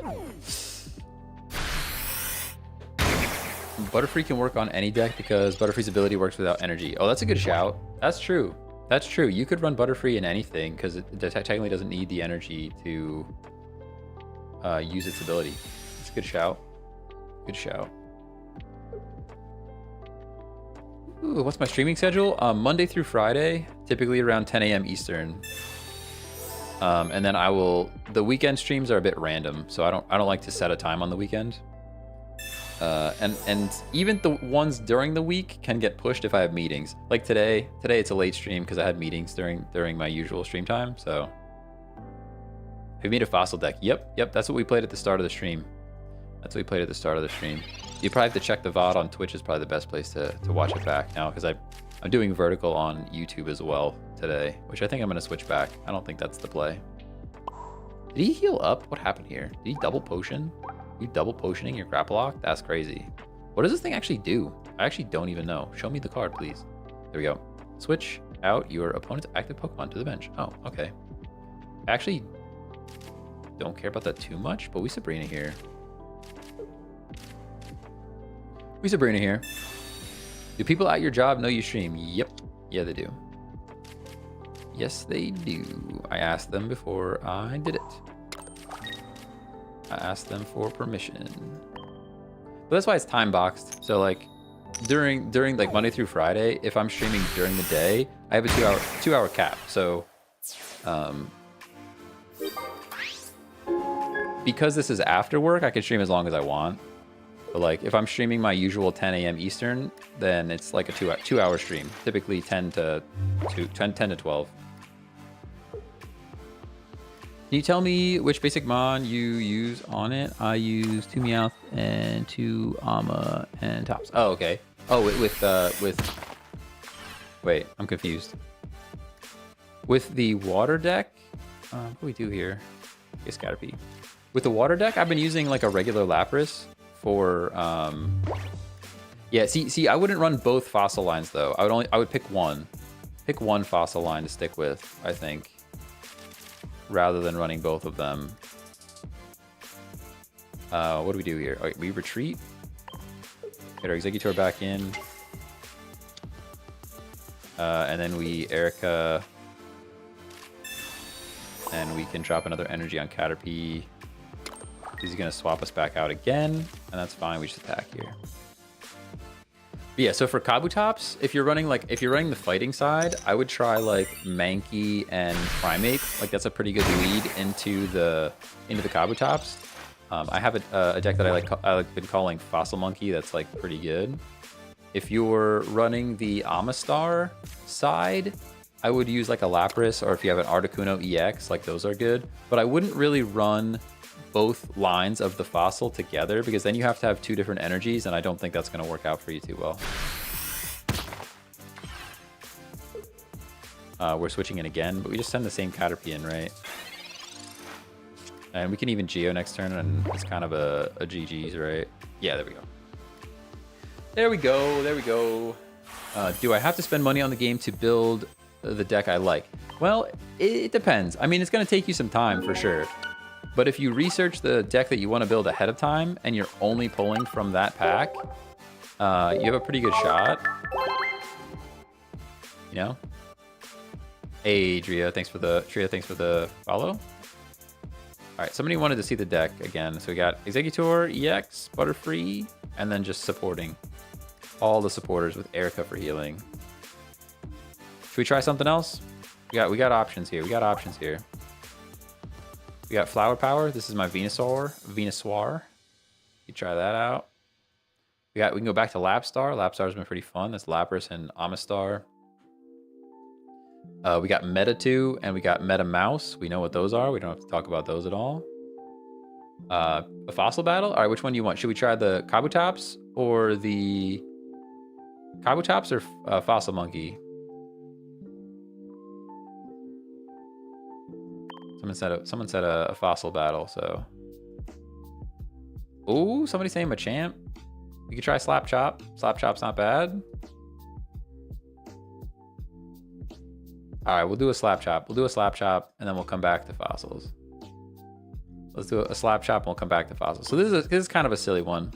Butterfree can work on any deck because Butterfree's ability works without energy. Oh, that's a good shout. That's true. You could run Butterfree in anything because it technically doesn't need the energy to use its ability. It's a good shout. Ooh, what's my streaming schedule? Monday through Friday, typically around 10 a.m. Eastern. And then the weekend streams are a bit random, so I don't like to set a time on the weekend. And even the ones during the week can get pushed if I have meetings. Like today it's a late stream because I had meetings during my usual stream time. So we made a fossil deck. Yep. That's what we played at the start of the stream. You probably have to check the VOD on Twitch is probably the best place to watch it back now because I'm doing vertical on YouTube as well today, which I think I'm gonna switch back. I don't think that's the play. Did he heal up? What happened here? Did he double potion? You double potioning your grapple lock? That's crazy. What does this thing actually do? I actually don't even know. Show me the card, please. There we go. Switch out your opponent's active Pokemon to the bench. Oh, okay. I actually don't care about that too much, but we Sabrina here. Do people at your job know you stream? Yep. Yeah, they do. Yes, they do. I asked them before I did it. I asked them for permission. But that's why it's time boxed. So like during like Monday through Friday, if I'm streaming during the day, I have a two hour cap. So because this is after work, I can stream as long as I want. But like if I'm streaming my usual 10 a.m. Eastern, then it's like a two hour stream, typically 10 to 12. Can you tell me which basic mon you use on it? I use 2 Meowth and 2 Ama and Tops. Oh, okay. Oh, with wait, I'm confused. With the water deck, what do we do here? It's gotta be. With the water deck, I've been using like a regular Lapras for yeah, see, I wouldn't run both fossil lines though. I would pick one fossil line to stick with, I think, rather than running both of them. What do we do here? Oh, we retreat. Get our Executor back in. And then we Erica. And we can drop another energy on Caterpie. He's gonna swap us back out again, and that's fine. We just attack here. But yeah, so for Kabutops, if you're running the fighting side, I would try like Mankey and Primeape. Like that's a pretty good lead into the Kabutops. I have a deck that I've been calling Fossil Monkey. That's like pretty good. If you're running the Amistar side, I would use like a Lapras, or if you have an Articuno EX, like those are good. But I wouldn't really run both lines of the fossil together because then you have to have two different energies, and I don't think that's going to work out for you too well. We're switching in again, but we just send the same Caterpie in, right? And we can even Geo next turn, and it's kind of a GG's, right? Yeah, there we go. There we go. Do I have to spend money on the game to build the deck I like? Well, it depends. I mean, it's going to take you some time for sure. But if you research the deck that you want to build ahead of time and you're only pulling from that pack, you have a pretty good shot. You know? Hey, Drea, thanks for the follow. All right, somebody wanted to see the deck again. So we got Executor, EX, Butterfree, and then just supporting. All the supporters with Erica for healing. Should we try something else? We got options here. We got Flower Power. This is my Venusaur. You try that out. We can go back to Lapstar. Lapstar's been pretty fun. That's Lapras and Amistar. We got Meta 2 and we got Meta Mouse. We know what those are. We don't have to talk about those at all. A fossil battle? All right, which one do you want? Should we try the Kabutops or the Kabutops or Fossil Monkey? Someone said a fossil battle, so. Ooh, somebody's saying Machamp. We could try Slap Chop. Slap Chop's not bad. All right, we'll do a Slap Chop. We'll do a Slap Chop, and then we'll come back to fossils. Let's do a Slap Chop, and we'll come back to fossils. So this is kind of a silly one.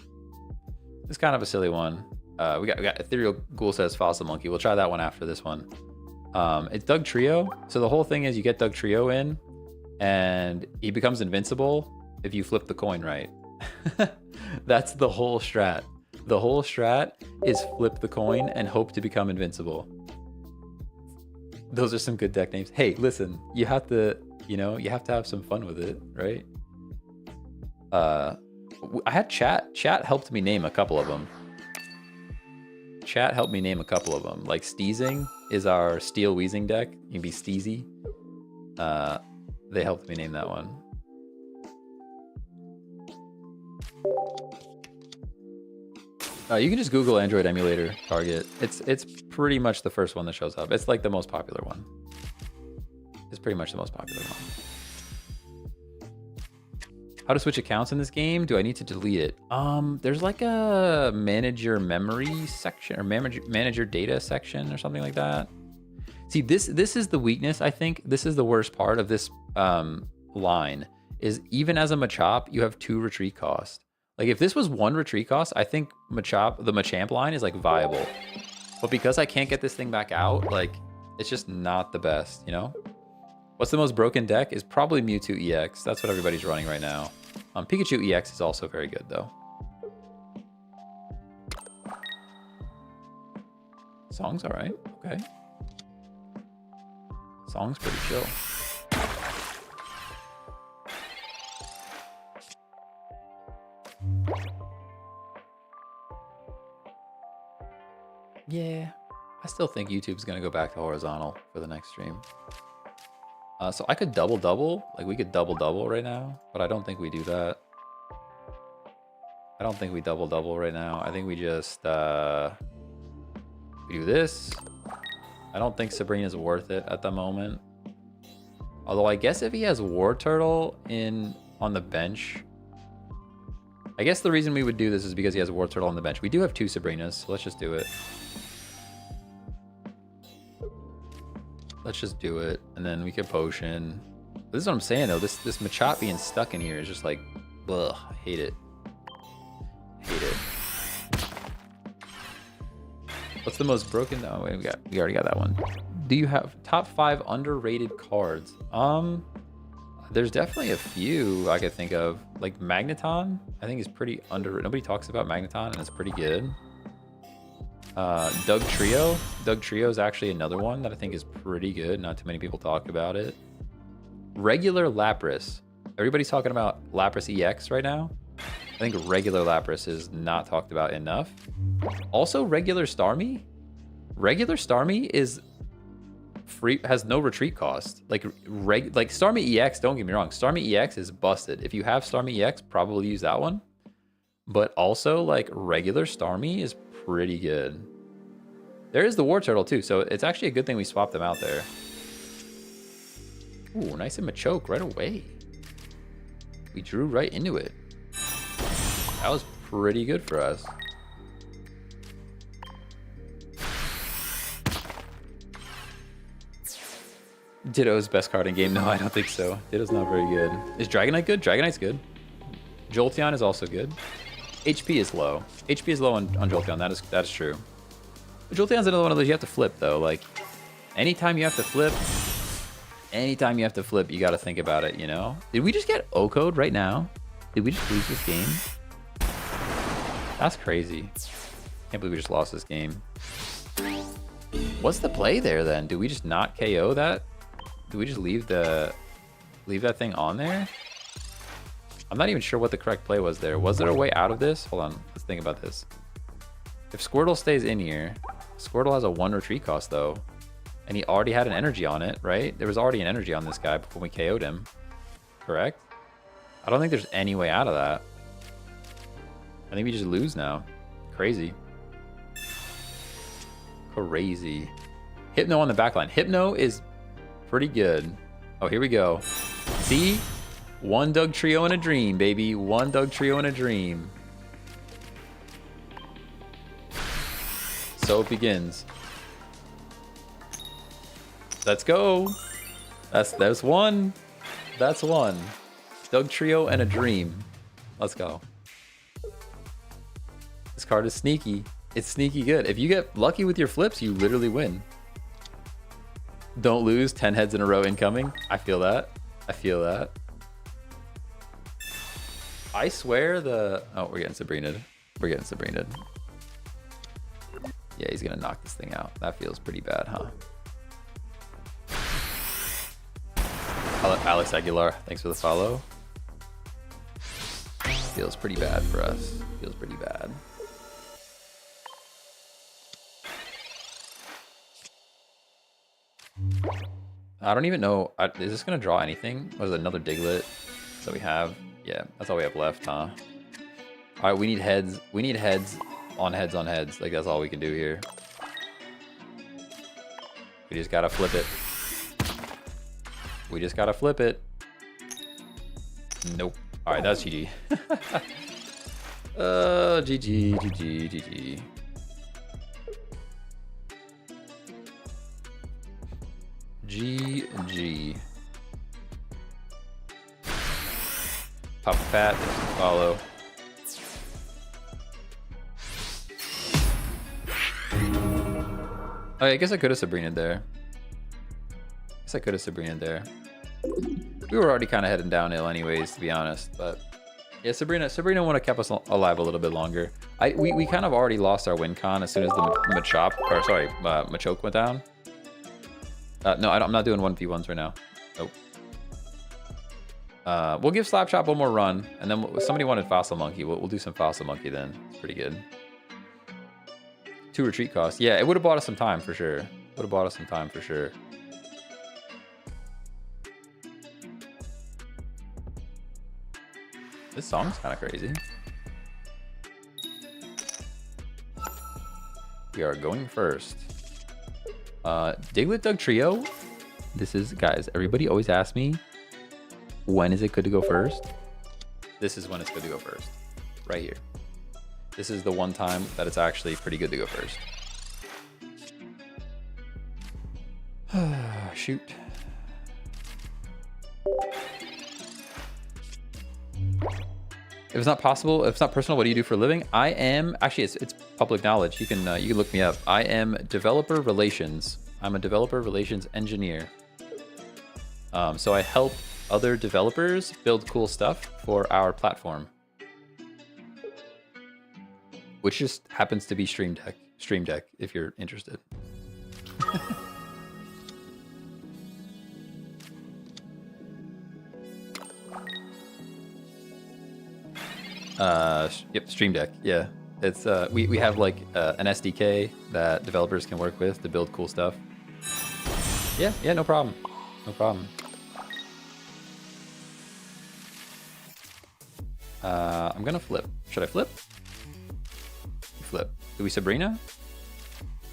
This is kind of a silly one. We got Ethereal Ghoul says Fossil Monkey. We'll try that one after this one. It's Doug Trio. So the whole thing is you get Doug Trio in, and he becomes invincible if you flip the coin right. That's the whole strat. The whole strat is flip the coin and hope to become invincible. Those are some good deck names. Hey, listen, you have to have some fun with it, right? I had chat. Chat helped me name a couple of them. Chat helped me name a couple of them. Like Steezing is our Steel Weezing deck. You can be Steezy. They helped me name that one. You can just Google Android emulator target. It's pretty much the first one that shows up. It's like the most popular one. It's pretty much the most popular one. How to switch accounts in this game? Do I need to delete it? There's like a manage your memory section or manage your data section or something like that. See, this is the weakness. I think this is the worst part of this line is even as a Machop, you have 2 retreat cost. Like if this was 1 retreat cost, I think the Machamp line is like viable. But because I can't get this thing back out, like it's just not the best, you know? What's the most broken deck is probably Mewtwo EX. That's what everybody's running right now. Pikachu EX is also very good though. Song's all right, okay. Song's pretty chill. Yeah, I still think YouTube's gonna go back to horizontal for the next stream. So I could double, like we could double right now, but I don't think we do that. I don't think we double right now. I think we just we do this. I don't think Sabrina's worth it at the moment. Although I guess if he has War Turtle on the bench, I guess the reason we would do this is because he has War Turtle on the bench. We do have 2 Sabrinas, so let's just do it. Let's just do it, and then we could potion. This is what I'm saying though. This Machop being stuck in here is just like, ugh, I hate it. Hate it. What's the most broken? Oh wait, we already got that one. Do you have top 5 underrated cards? There's definitely a few I could think of. Like Magneton, I think is pretty underrated. Nobody talks about Magneton, and it's pretty good. Doug Trio. Doug Trio is actually another one that I think is pretty good. Not too many people talk about it. Regular Lapras. Everybody's talking about Lapras EX right now. I think regular Lapras is not talked about enough. Also, regular Starmie. Regular Starmie is free, has no retreat cost. Like Starmie EX, don't get me wrong. Starmie EX is busted. If you have Starmie EX, probably use that one. But also, like, regular Starmie is pretty good. There is the War Turtle, too, so it's actually a good thing we swapped them out there. Ooh, nice and Machoke right away. We drew right into it. That was pretty good for us. Ditto's best card in game? No, I don't think so. Ditto's not very good. Is Dragonite good? Dragonite's good. Jolteon is also good. HP is low. HP is low on Jolteon. That is true. But Jolteon's another one of those you have to flip though. Like anytime you have to flip, you got to think about it. You know? Did we just get O-code right now? Did we just lose this game? That's crazy. Can't believe we just lost this game. What's the play there then? Do we just not KO that? Do we just leave that thing on there? I'm not even sure what the correct play was there. Was there a way out of this? Hold on, let's think about this. If Squirtle stays in here, Squirtle has a 1 retreat cost though. And he already had an energy on it, right? There was already an energy on this guy before we KO'd him. Correct? I don't think there's any way out of that. I think we just lose now. Crazy. Crazy. Hypno on the backline. Hypno is pretty good. Oh, here we go. See? One Doug Trio in a dream, baby. One Doug Trio in a dream. So it begins. Let's go. That's one. That's one. Doug Trio and a dream. Let's go. This card is sneaky. It's sneaky good. If you get lucky with your flips, you literally win. Don't lose 10 heads in a row incoming. I feel that. I feel that. I swear the... Oh, we're getting Sabrina. We're getting Sabrina. Yeah, he's going to knock this thing out. That feels pretty bad, huh? Alex Aguilar, thanks for the follow. Feels pretty bad for us. Feels pretty bad. I don't even know. Is this going to draw anything? What is it, another Diglett that we have? Yeah, that's all we have left, huh? All right, we need heads. We need heads on heads on heads. Like, that's all we can do here. We just got to flip it. We just got to flip it. Nope. All right, that's GG. GG, GG, GG. GG. Pop Fat, follow. Oh, yeah, I guess I could have Sabrina there. We were already kind of heading downhill anyways, to be honest. But yeah, Sabrina would have kept us alive a little bit longer. We kind of already lost our win con as soon as the Machoke went down. No, I'm not doing 1v1s right now. Nope. We'll give Slapshot one more run, and then somebody wanted Fossil Monkey. We'll do some Fossil Monkey then. It's pretty good. 2 retreat costs. Yeah, it would have bought us some time for sure. Would have bought us some time for sure. This song's kind of crazy. We are going first. Diglett Doug Trio. This is, guys, everybody always asks me, when is it good to go first? This is when it's good to go first. Right here. This is the one time that it's actually pretty good to go first. Shoot. If it's not possible, if it's not personal, what do you do for a living? I am, actually, it's public knowledge. You can look me up. I am developer relations. I'm a developer relations engineer. So I help other developers build cool stuff for our platform, which just happens to be Stream Deck, if you're interested. Yep, Stream Deck. Yeah, it's we have like an SDK that developers can work with to build cool stuff. Yeah, no problem. I'm gonna flip. Should I flip? Flip. Do we Sabrina?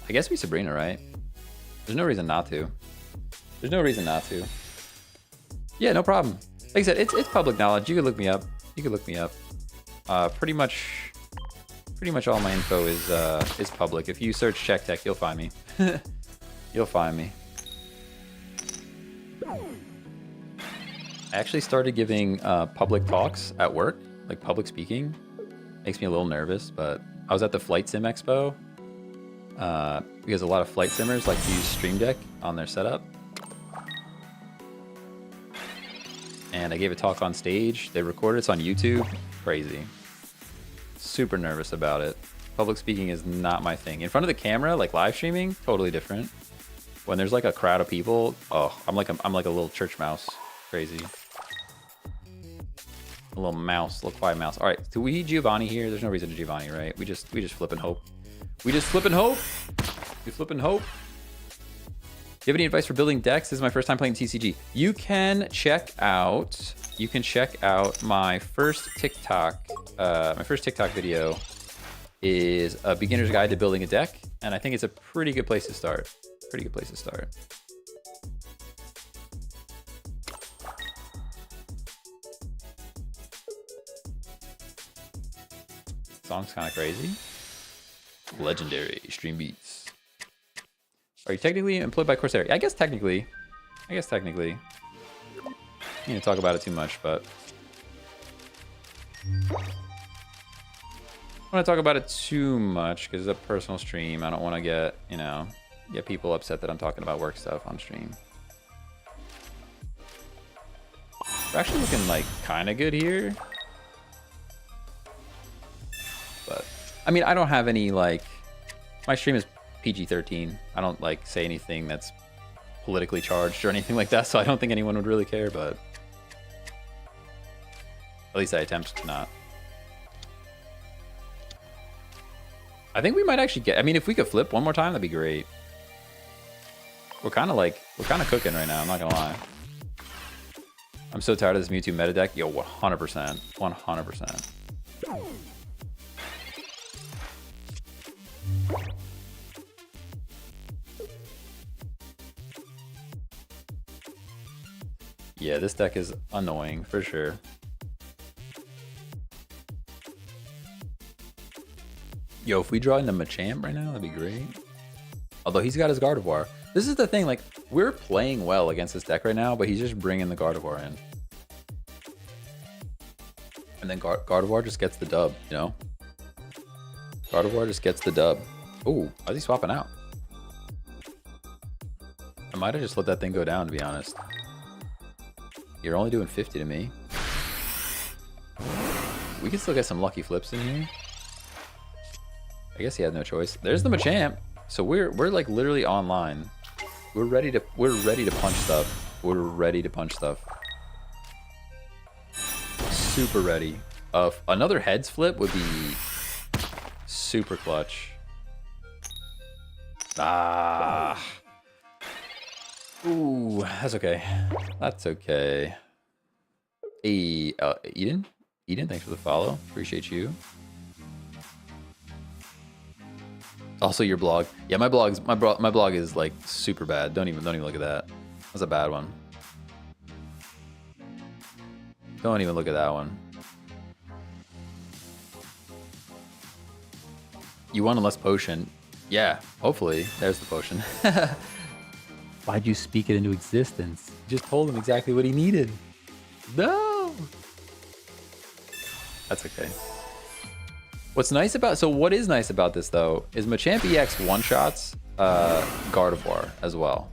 I guess we Sabrina, right? There's no reason not to. Yeah, no problem. Like I said, it's public knowledge. You could look me up. Pretty much all my info is public. If you search Check Tech, you'll find me. You'll find me. I actually started giving public talks at work, like public speaking. Makes me a little nervous, but I was at the Flight Sim Expo because a lot of flight simmers like to use Stream Deck on their setup. And I gave a talk on stage. They recorded it. It's on YouTube. Crazy. Super nervous about it. Public speaking is not my thing. In front of the camera, like live streaming, totally different. When there's like a crowd of people, oh, I'm like a little church mouse. Crazy. A little mouse, a little quiet mouse. All right, do we Giovanni here? There's no reason to Giovanni, right? We just flip and hope. We just flip and hope. We flip and hope. Do you have any advice for building decks? This is my first time playing TCG. You can check out my first TikTok. My first TikTok video is a beginner's guide to building a deck, and I think it's a pretty good place to start. Pretty good place to start. Song's kind of crazy. Legendary stream beats. Are you technically employed by Corsair? I guess technically. I don't need to talk about it too much, but I don't want to talk about it too much because it's a personal stream. I don't want to get, you know, get people upset that I'm talking about work stuff on stream. We're actually looking like kind of good here. But I mean, I don't have any like, my stream is PG-13. I don't like say anything that's politically charged or anything like that, so I don't think anyone would really care, but at least I attempt to not. I think we might actually get, I mean, if we could flip one more time, that'd be great. We're kind of cooking right now, I'm not gonna lie. I'm so tired of this Mewtwo meta deck. Yo, 100%. 100%. Yeah, this deck is annoying for sure. Yo, if we draw into Machamp right now, that'd be great. Although he's got his Gardevoir. This is the thing, like, we're playing well against this deck right now, but he's just bringing the Gardevoir in. And then Gardevoir just gets the dub, you know? Gardevoir just gets the dub. Ooh, why's he swapping out? I might have just let that thing go down, to be honest. You're only doing 50 to me. We can still get some lucky flips in here. I guess he had no choice. There's the Machamp. So we're like literally online. We're ready to punch stuff. We're ready to punch stuff. Super ready. Another heads flip would be super clutch. Ah. Ooh, that's okay. That's okay. Hey, Eden? Eden, thanks for the follow. Appreciate you. Also, your blog. Yeah, my blog is like super bad. Don't even look at that. That's a bad one. Don't even look at that one. You want a less potion? Yeah, hopefully. There's the potion. Why'd you speak it into existence? You just told him exactly what he needed. No! That's okay. What's nice about... So what is nice about this, though, is Machamp EX one-shots Gardevoir as well.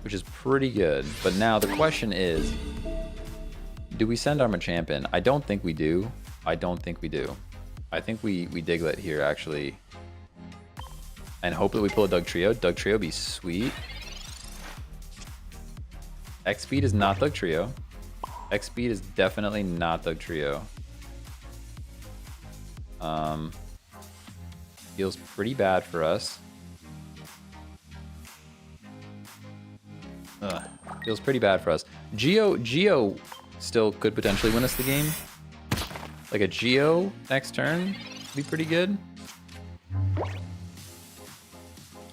Which is pretty good. But now the question is, do we send our Machamp in? I don't think we do. I don't think we do. I think we Diglett here, actually. And hope that we pull a Dugtrio. Dugtrio would be sweet. X-Speed is not Dugtrio. X-Speed is definitely not Dugtrio. Feels pretty bad for us. Feels pretty bad for us. Geo still could potentially win us the game. Like a Geo next turn would be pretty good.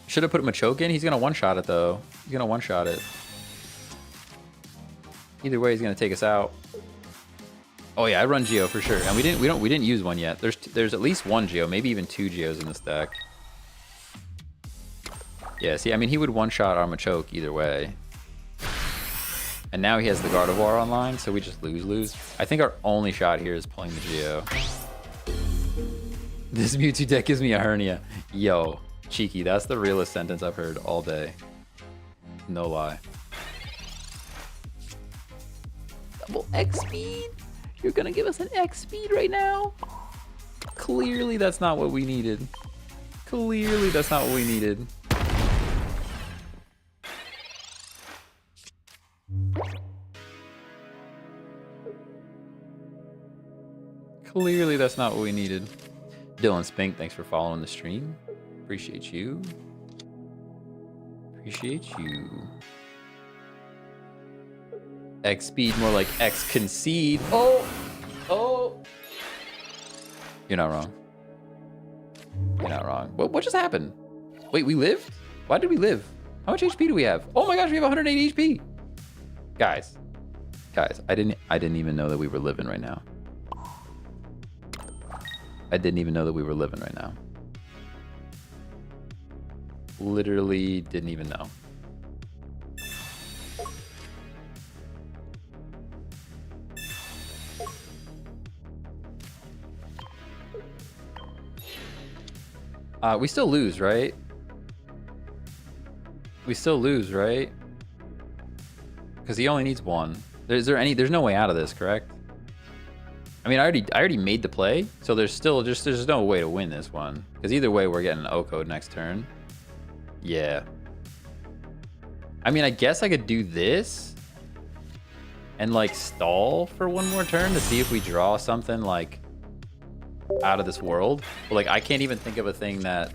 Should have put Machoke in. He's gonna one-shot it though. He's gonna one-shot it. Either way, he's gonna take us out. Oh yeah, I run Geo for sure, and we didn't use one yet. There's at least one Geo, maybe even two Geos in this deck. Yeah, see, I mean, he would one-shot our Machoke either way. And now he has the Gardevoir online, so we just lose. I think our only shot here is pulling the Geo. This Mewtwo deck gives me a hernia. Yo, cheeky, that's the realest sentence I've heard all day. No lie. Double X speed? You're gonna give us an X speed right now? Clearly that's not what we needed. Clearly that's not what we needed. Clearly, that's not what we needed. Dylan Spink, thanks for following the stream. Appreciate you. Appreciate you. X speed, more like X concede. Oh! Oh! You're not wrong. You're not wrong. What just happened? Wait, we lived? Why did we live? How much HP do we have? Oh my gosh, we have 180 HP. Guys, I didn't even know that we were living right now. I didn't even know that we were living right now. Literally didn't even know. We still lose, right? We still lose, right? Because he only needs one. There's no way out of this, correct? I mean, I already made the play, so there's no way to win this one. Because either way, we're getting an O code next turn. Yeah. I mean, I guess I could do this and like stall for one more turn to see if we draw something like out of this world. But like, I can't even think of a thing that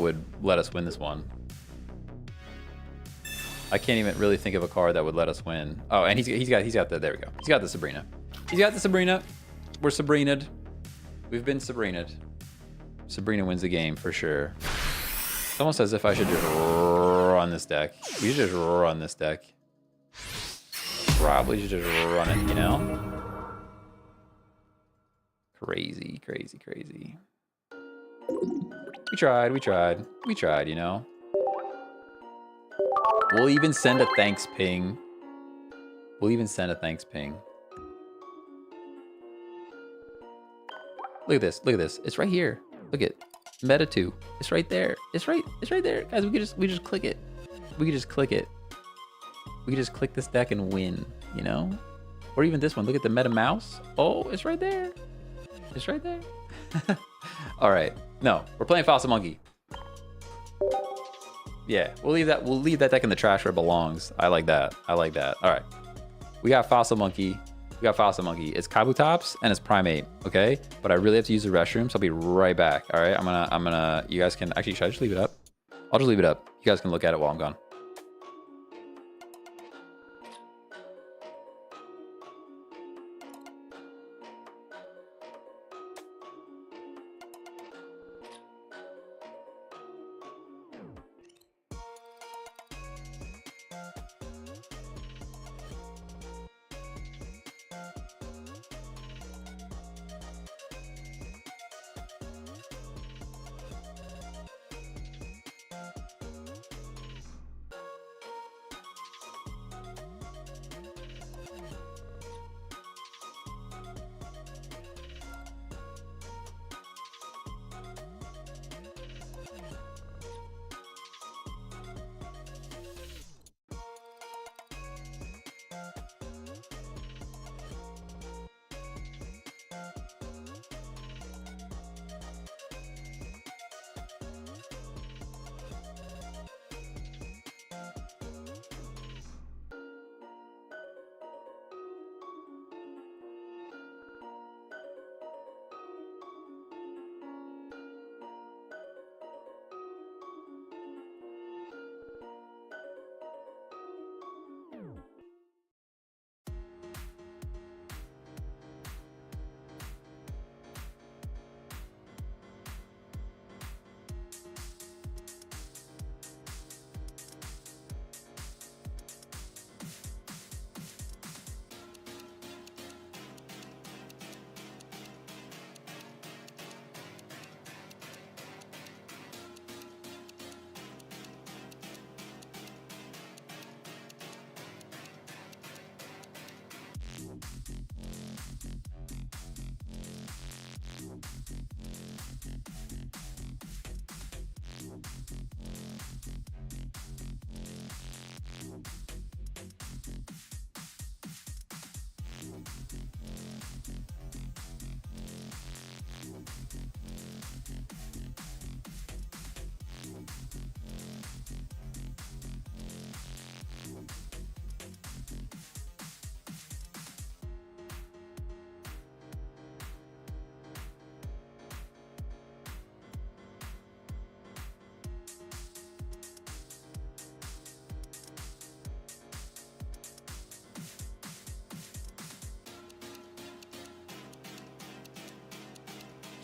would let us win this one. I can't even really think of a card that would let us win. Oh, and he's got the, there we go. He's got the Sabrina. He's got the Sabrina. We're Sabrina'd. We've been Sabrina'd. Sabrina wins the game for sure. It's almost as if I should just run this deck. We should just run this deck. Probably should just run it, you know? Crazy, crazy, crazy. We tried, you know? We'll even send a thanks ping. Look at this, It's right here. Look at Meta 2. It's right there. It's right there. Guys, we just click it. We could just click it. We could just click this deck and win, you know? Or even this one. Look at the Meta Mouse. Oh, it's right there. It's right there. All right. No, we're playing Fossil Monkey. Yeah, we'll leave that deck in the trash where it belongs. I like that. All right. We got Fossil Monkey. It's Kabutops and it's Primate, okay? But I really have to use the restroom, so I'll be right back. All right, I'm gonna you guys can actually, should I just leave it up? I'll just leave it up. You guys can look at it while I'm gone.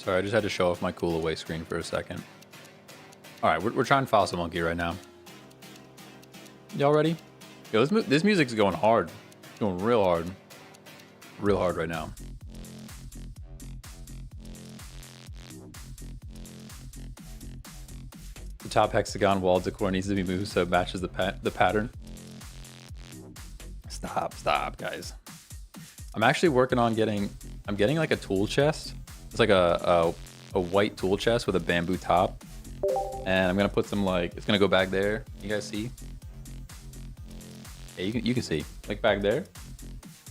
Sorry, I just had to show off my cool away screen for a second. All right, we're trying Fossil Monkey right now. Y'all ready? Yo, this music's going hard. It's going real hard. Real hard right now. The top hexagon wall decor needs to be moved so it matches the pattern. Stop, guys. I'm actually working on getting like a tool chest. It's like a white tool chest with a bamboo top. And I'm gonna put some like, it's gonna go back there. You guys see? Yeah, you can see. Like back there.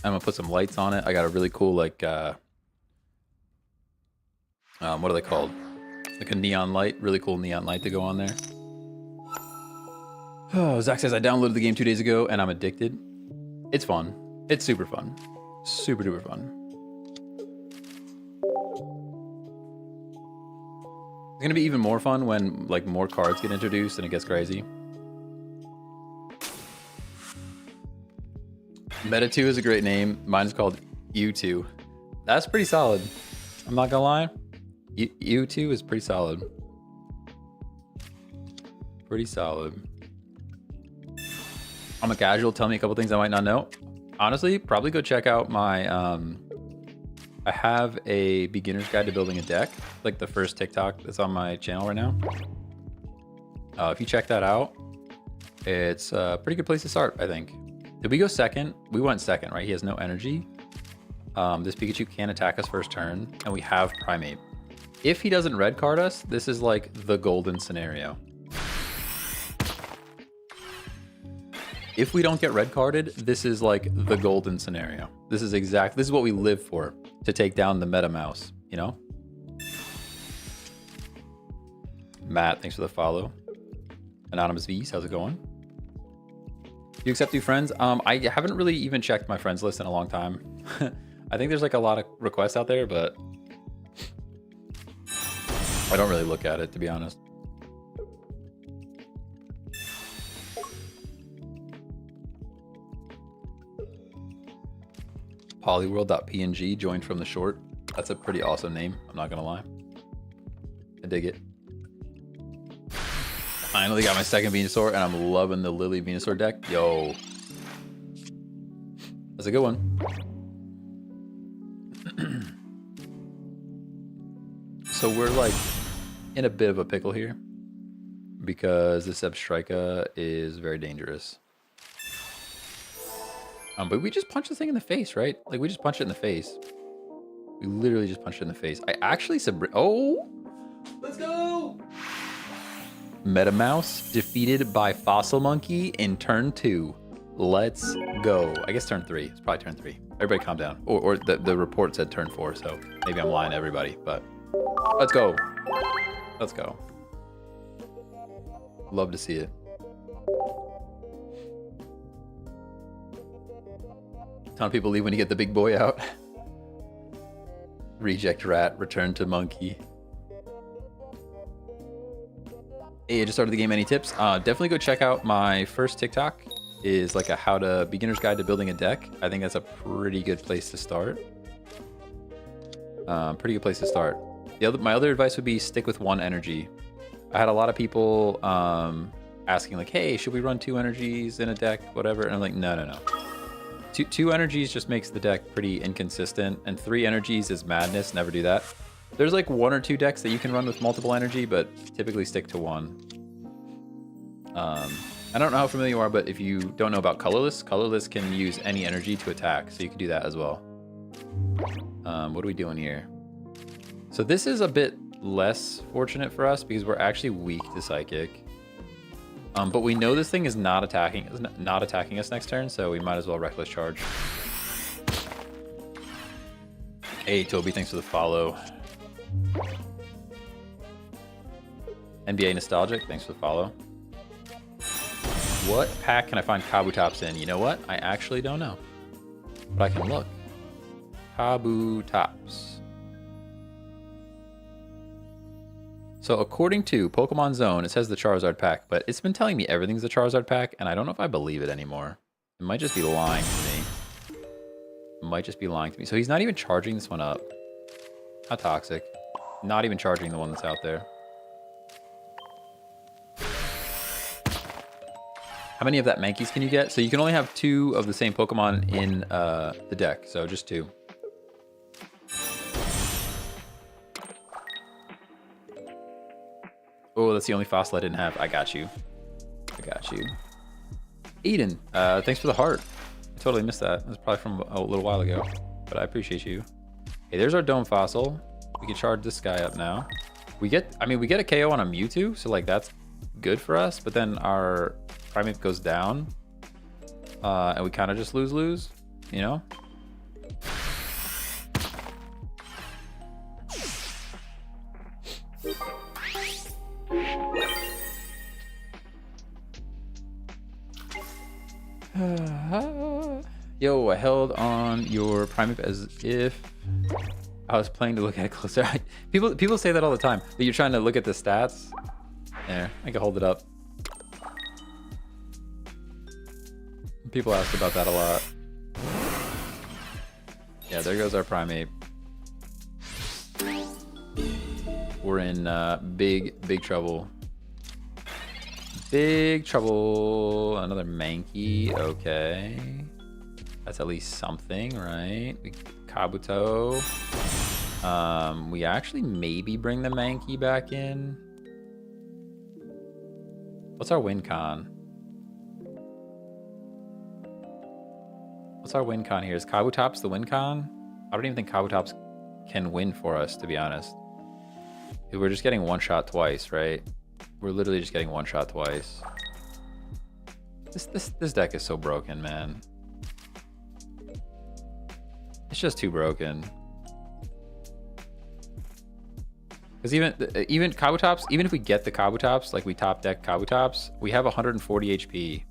I'm gonna put some lights on it. I got a really cool like what are they called? Like a neon light, really cool neon light to go on there. Oh, Zach says I downloaded the game 2 days ago and I'm addicted. It's fun. It's super fun. Super duper fun. It's gonna be even more fun when like more cards get introduced and it gets crazy. Meta 2 is a great name. Mine's called U2. That's pretty solid. I'm not gonna lie. U2 is pretty solid. Pretty solid. I'm a casual. Tell me a couple things I might not know. Honestly, probably go check out my... I have a beginner's guide to building a deck. Like the first TikTok that's on my channel right now. If you check that out, it's a pretty good place to start, I think. Did we go second? We went second, right? He has no energy. This Pikachu can't attack us first turn, and we have Primate. If he doesn't red card us, this is like the golden scenario. If we don't get red carded, this is like the golden scenario. This is what we live for, to take down the meta mouse, you know? Matt, thanks for the follow. Anonymous V's, how's it going? You accept new friends? I haven't really even checked my friends list in a long time. I think there's like a lot of requests out there, but I don't really look at it, to be honest. Polyworld.png joined from the short. That's a pretty awesome name, I'm not gonna lie. I dig it. Finally got my second Venusaur, and I'm loving the Lily Venusaur deck. Yo. That's a good one. So we're like in a bit of a pickle here because this Zebstrika is very dangerous. But we just punched the thing in the face, right? Like we just punched it in the face. We literally just punched it in the face. I actually oh, let's go. MetaMouse defeated by Fossil Monkey in turn 2. Let's go. I guess turn 3. It's probably turn 3. Everybody calm down. Or the report said turn 4, so maybe I'm lying to everybody, but let's go. Let's go. Love to see it. Ton of people leave when you get the big boy out. Reject rat, return to monkey. Hey, I just started the game. Any tips? Definitely go check out my first TikTok. Is like a beginner's guide to building a deck. I think that's a pretty good place to start. Pretty good place to start. My other advice would be stick with one energy. I had a lot of people asking like, hey, should we run 2 energies in a deck, whatever? And I'm like, no. Two energies just makes the deck pretty inconsistent, and 3 energies is madness. Never do that. There's like 1 or 2 decks that you can run with multiple energy, but typically stick to 1. I don't know how familiar you are, but if you don't know about colorless can use any energy to attack, so you can do that as well. What are we doing here? So this is a bit less fortunate for us because we're actually weak to Psychic. But we know this thing is not attacking us next turn, so we might as well Reckless Charge. Hey, Toby, thanks for the follow. NBA Nostalgic, thanks for the follow. What pack can I find Kabutops in? You know what? I actually don't know. But I can look. Kabutops. So according to Pokemon Zone, it says the Charizard pack, but it's been telling me everything's the Charizard pack, and I don't know if I believe it anymore. It might just be lying to me. It might just be lying to me. So he's not even charging this one up. How toxic. Not even charging the one that's out there. How many of that Mankeys can you get? So you can only have 2 of the same Pokemon in the deck. So just 2. Oh, that's the only fossil I didn't have. I got you. I got you. Eden, thanks for the heart. I totally missed that. It was probably from a little while ago, but I appreciate you. Okay, there's our Dome Fossil. We can charge this guy up now. We get a KO on a Mewtwo, so like that's good for us, but then our Primeape goes down, and we kind of just lose, you know? Yo, I held on your Primeape as if I was playing to look at it closer. People say that all the time, that you're trying to look at the stats. There, I can hold it up. People ask about that a lot. Yeah, there goes our Primeape. We're in big trouble. Big trouble. Another Mankey. Okay. That's at least something, right? Kabuto. We actually maybe bring the Mankey back in. What's our win con? What's our win con here? Is Kabutops the win con? I don't even think Kabutops can win for us, to be honest. We're just getting one shot twice, right? We're literally just getting one shot twice. This deck is so broken, man. It's just too broken. Because even Kabutops, even if we get the Kabutops, like we top deck Kabutops, we have 140 HP.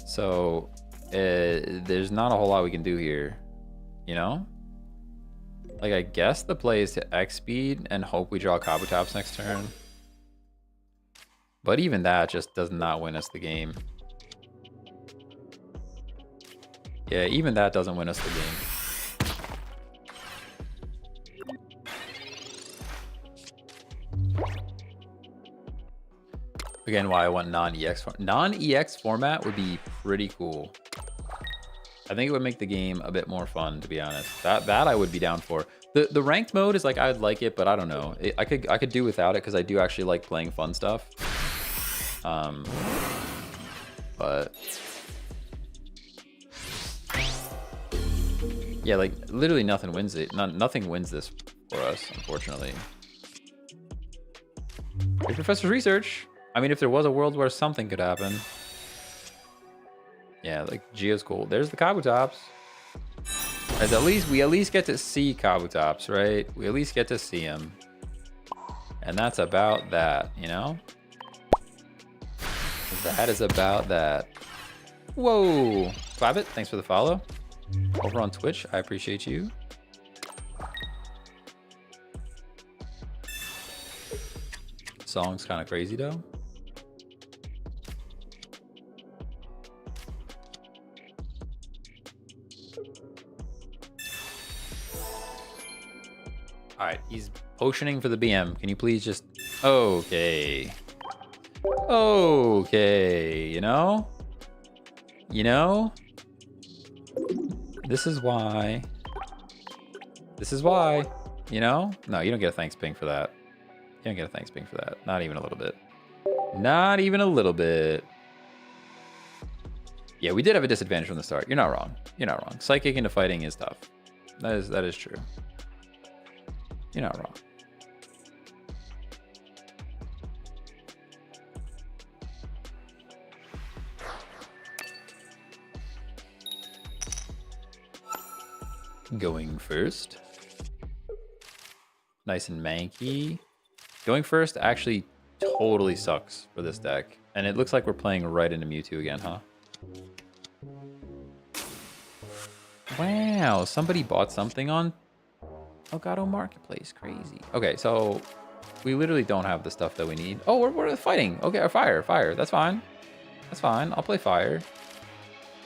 So there's not a whole lot we can do here, you know? Like, I guess the play is to X speed and hope we draw Kabutops next turn. But even that just does not win us the game. Yeah, even that doesn't win us the game. Again, why I want non-EX. Non-EX format would be pretty cool. I think it would make the game a bit more fun, to be honest. That I would be down for. The ranked mode is like, I'd like it, but I don't know. I could do without it because I do actually like playing fun stuff. But yeah, like literally nothing wins it. Nothing wins this for us, unfortunately. Here's Professor's research. I mean, if there was a world where something could happen. Yeah, like Geo's cool. There's the Kabutops. As we at least get to see Kabutops, right? We at least get to see him. And that's about that, you know? That is about that. Whoa! Clabbit, thanks for the follow. Over on Twitch, I appreciate you. Song's kind of crazy though. All right, he's potioning for the BM. Can you please just... Okay. Okay, you know? You know? This is why. This is why. You know? No, you don't get a thanks ping for that. You don't get a thanks ping for that. Not even a little bit. Not even a little bit. Yeah, we did have a disadvantage from the start. You're not wrong. You're not wrong. Psychic into fighting is tough. That is true. You're not wrong. Going first. Nice and manky. Going first actually totally sucks for this deck. And it looks like we're playing right into Mewtwo again, huh? Wow, somebody bought something on Elgato Marketplace. Crazy. Okay, so we literally don't have the stuff that we need. Oh, we're fighting. Okay, or fire. That's fine. That's fine. I'll play fire.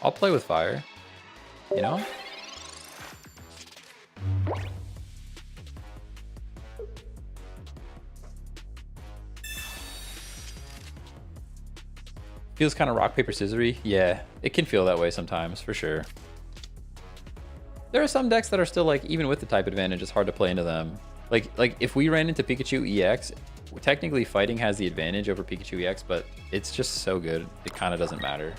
I'll play with fire. You know? Feels kind of rock, paper, scissory. Yeah, it can feel that way sometimes, for sure. There are some decks that are still like, even with the type advantage, it's hard to play into them. Like if we ran into Pikachu EX, technically fighting has the advantage over Pikachu EX, but it's just so good, it kind of doesn't matter.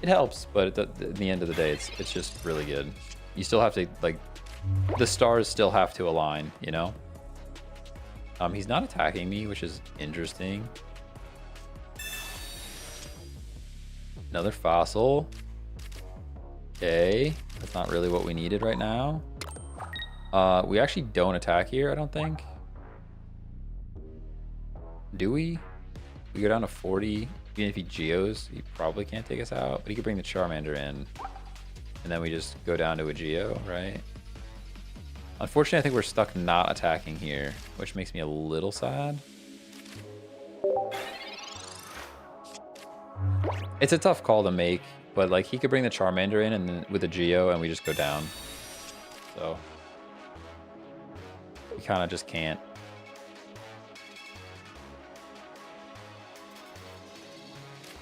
It helps, but at the end of the day, it's just really good. You still have to, like, the stars still have to align, you know? He's not attacking me, which is interesting. Another fossil. Okay, that's not really what we needed right now. We actually don't attack here, I don't think. Do we? We go down to 40. Even if he geos, he probably can't take us out. But he could bring the Charmander in. And then we just go down to a geo, right? Unfortunately, I think we're stuck not attacking here, which makes me a little sad. It's a tough call to make, but like he could bring the Charmander in and then with a geo and we just go down. So we kind of just can't.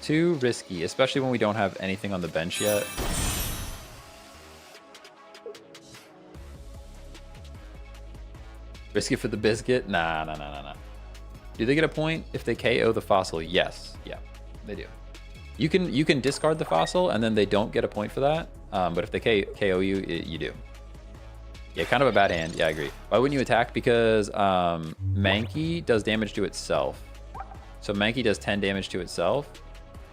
Too risky, especially when we don't have anything on the bench yet. Risky for the biscuit? Nah. Do they get a point if they KO the fossil? Yes. Yeah, they do. You can discard the fossil and then they don't get a point for that. But if they KO you, you do. Yeah, kind of a bad hand. Yeah, I agree. Why wouldn't you attack? Because Mankey does damage to itself. So Mankey does 10 damage to itself.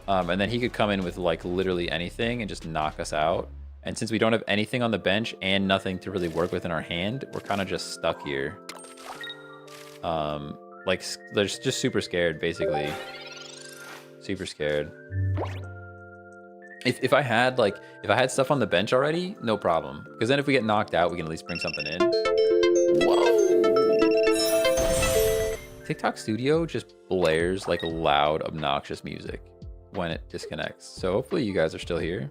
And then he could come in with like literally anything and just knock us out. And since we don't have anything on the bench and nothing to really work with in our hand, we're kind of just stuck here. Like they're just super scared, basically. Super scared. If I had stuff on the bench already, no problem. Because then if we get knocked out, we can at least bring something in. Whoa! TikTok Studio just blares like loud, obnoxious music when it disconnects. So hopefully you guys are still here.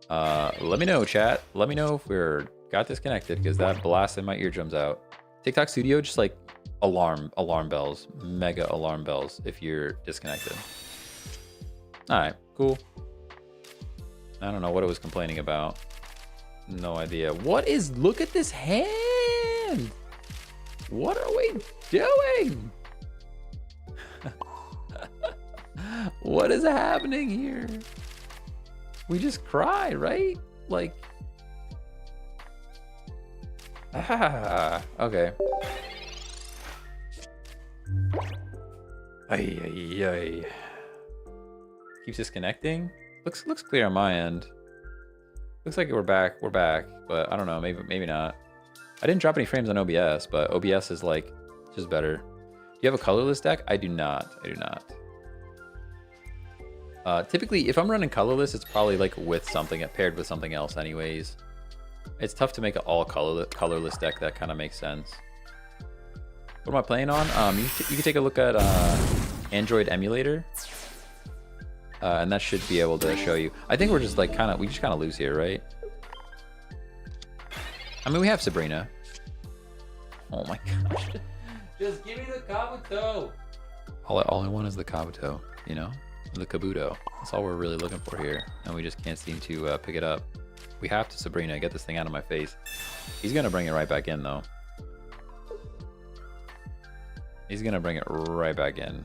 Let me know, chat. Let me know if we're got disconnected because that blasted my eardrums out. TikTok Studio just like alarm bells, mega alarm bells if you're disconnected. All right, cool. I don't know what it was complaining about. No idea. Look at this hand. What are we doing? What is happening here? We just cry, right? Like, okay. Ay. Keeps disconnecting. Looks clear on my end. Looks like we're back, but I don't know, maybe not. I didn't drop any frames on OBS, but OBS is like just better. Do you have a colorless deck? I do not. Typically, if I'm running colorless, it's probably like with something paired with something else anyways. It's tough to make an all colorless deck that kind of makes sense. What am I playing on? You can take a look at Android emulator. And that should be able to show you. I think we're just like we just kind of lose here, right? I mean, we have Sabrina. Oh my gosh. Just give me the Kabuto. All I want is the Kabuto, you know? The Kabuto. That's all we're really looking for here. And we just can't seem to pick it up. We have to Sabrina, get this thing out of my face. He's gonna bring it right back in though. He's gonna bring it right back in.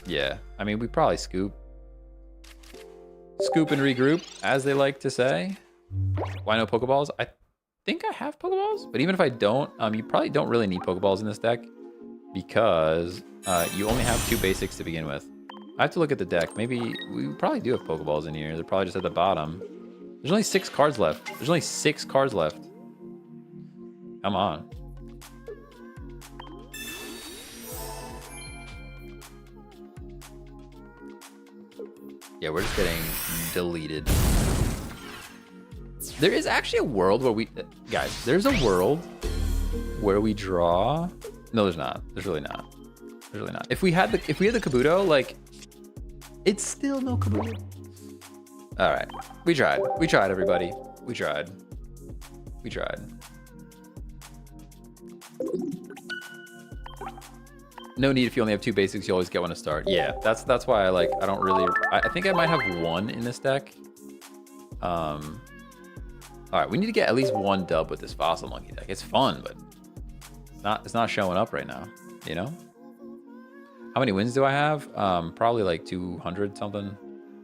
Yeah, I mean, we probably scoop and regroup, as they like to say. Why no Pokeballs? I think I have Pokeballs, but even if I don't, you probably don't really need Pokeballs in this deck because you only have 2 basics to begin with. I have to look at the deck. Maybe we probably do have Pokeballs in here. They're probably just at the bottom. There's only 6 cards left. Come on. Yeah, we're just getting deleted. There is actually a world where guys, there's a world where we draw. No, there's not. There's really not. If we had the Kabuto, like, it's still no Kabuto. All right, we tried, everybody. We tried. No need if you only have 2 basics, you always get one to start. Yeah, that's why I don't really... I think I might have 1 in this deck. Alright, we need to get at least 1 dub with this Fossil Monkey deck. It's fun, but it's not showing up right now, you know? How many wins do I have? Probably like 200 something.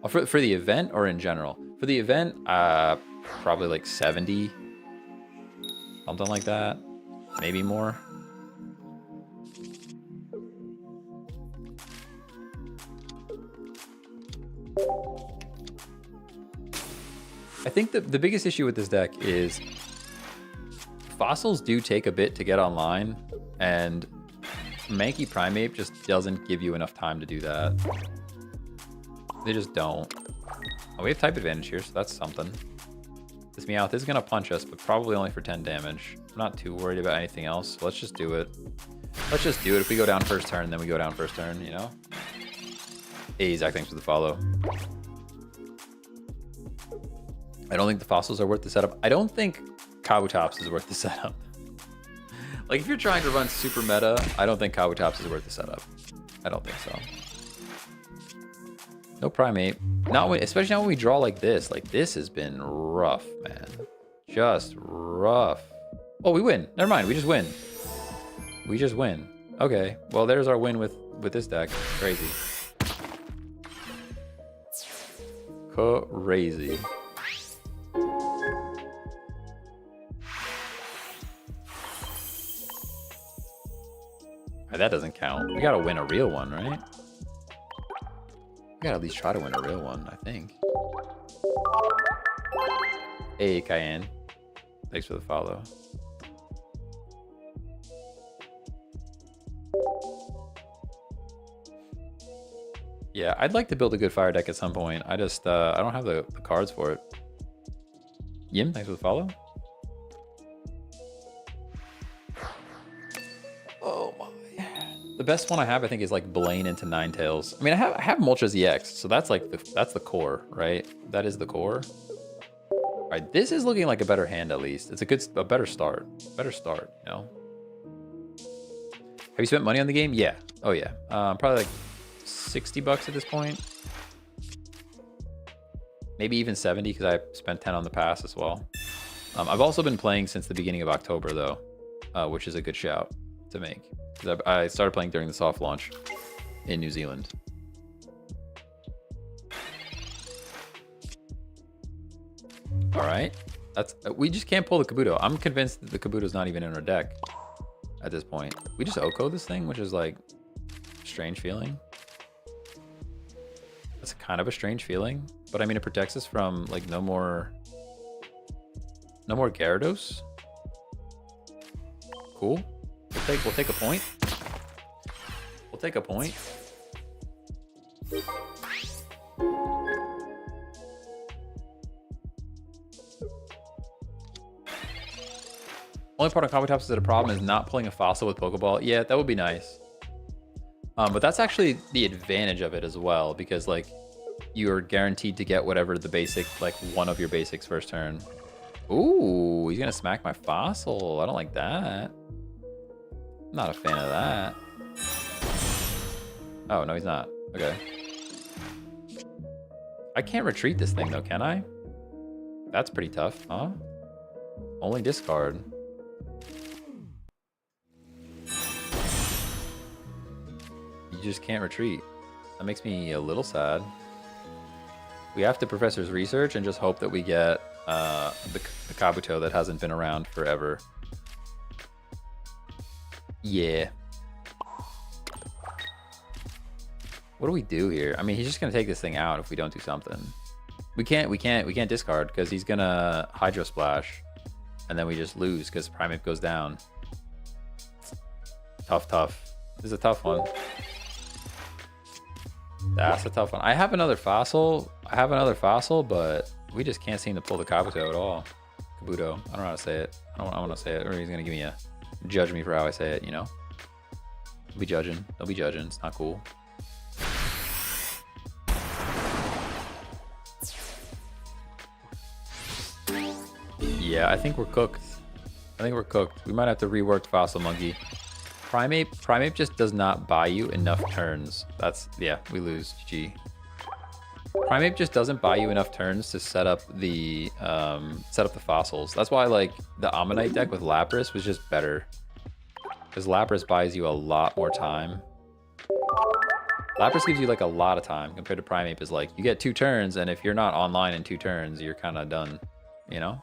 Oh, for the event or in general? For the event, probably like 70. Something like that. Maybe more. I think the biggest issue with this deck is fossils do take a bit to get online, and Mankey Primeape just doesn't give you enough time to do that. They just don't. Oh, we have type advantage here, so that's something. This Meowth is going to punch us, but probably only for 10 damage. I'm not too worried about anything else, so let's just do it. Let's just do it. If we go down first turn, then we go down first turn, you know? Hey, Zach, thanks for the follow. I don't think the fossils are worth the setup. I don't think Kabutops is worth the setup. Like, if you're trying to run super meta, I don't think Kabutops is worth the setup. I don't think so. No Primeape. Especially now when we draw like this. Like, this has been rough, man. Just rough. Oh, we win. Never mind. We just win. We just win. Okay. Well, there's our win with this deck. Crazy. Crazy. That doesn't count. We gotta win a real one, right? We gotta at least try to win a real one, I think. Hey, Cayenne. Thanks for the follow. Yeah, I'd like to build a good fire deck at some point. I just, I don't have the cards for it. Yim, thanks for the follow. Oh my. The best one I have, I think, is like Blaine into Ninetales. I mean, I have Moltres EX, so that's like that's the core, right? That is the core. All right, this is looking like a better hand at least. It's a better start. Better start, you know. Have you spent money on the game? Yeah. Oh yeah. Probably like 60 bucks at this point. Maybe even 70 because I spent 10 on the pass as well. I've also been playing since the beginning of October though, which is a good shout to make. I started playing during the soft launch in New Zealand. All right, we just can't pull the Kabuto. I'm convinced that the Kabuto's not even in our deck at this point. We just Oko this thing, which is like a strange feeling. That's kind of a strange feeling, but I mean it protects us from like no more Gyarados. Cool. We'll take a point. We'll take a point. Only part of Kabutops is that a problem is not pulling a fossil with Pokeball. Yeah, that would be nice. But that's actually the advantage of it as well, because like you're guaranteed to get whatever the basic, like one of your basics first turn. Ooh, he's gonna smack my fossil. I don't like that. Not a fan of that. Oh, no, he's not. Okay. I can't retreat this thing, though, can I? That's pretty tough, huh? Only discard. You just can't retreat. That makes me a little sad. We have to Professor's Research and just hope that we get the Kabuto that hasn't been around forever. Yeah. What do we do here? I mean, he's just gonna take this thing out if we don't do something. We can't discard because he's gonna Hydro Splash, and then we just lose because Primeape goes down. Tough. This is a tough one. That's a tough one. I have another fossil, but we just can't seem to pull the Kabuto at all. Kabuto. I don't know how to say it. I don't want to say it, or he's gonna give me a judge me for how I say it, you know? Don't be judging. Don't be judging. It's not cool. Yeah, I think we're cooked. We might have to rework Fossil Monkey. Primeape just does not buy you enough turns. That's, yeah, we lose. GG. Primeape just doesn't buy you enough turns to set up the fossils. That's why like the Ammonite deck with Lapras was just better. Because Lapras buys you a lot more time. Lapras gives you like a lot of time compared to Primeape is like you get 2 turns, and if you're not online in 2 turns, you're kind of done, you know?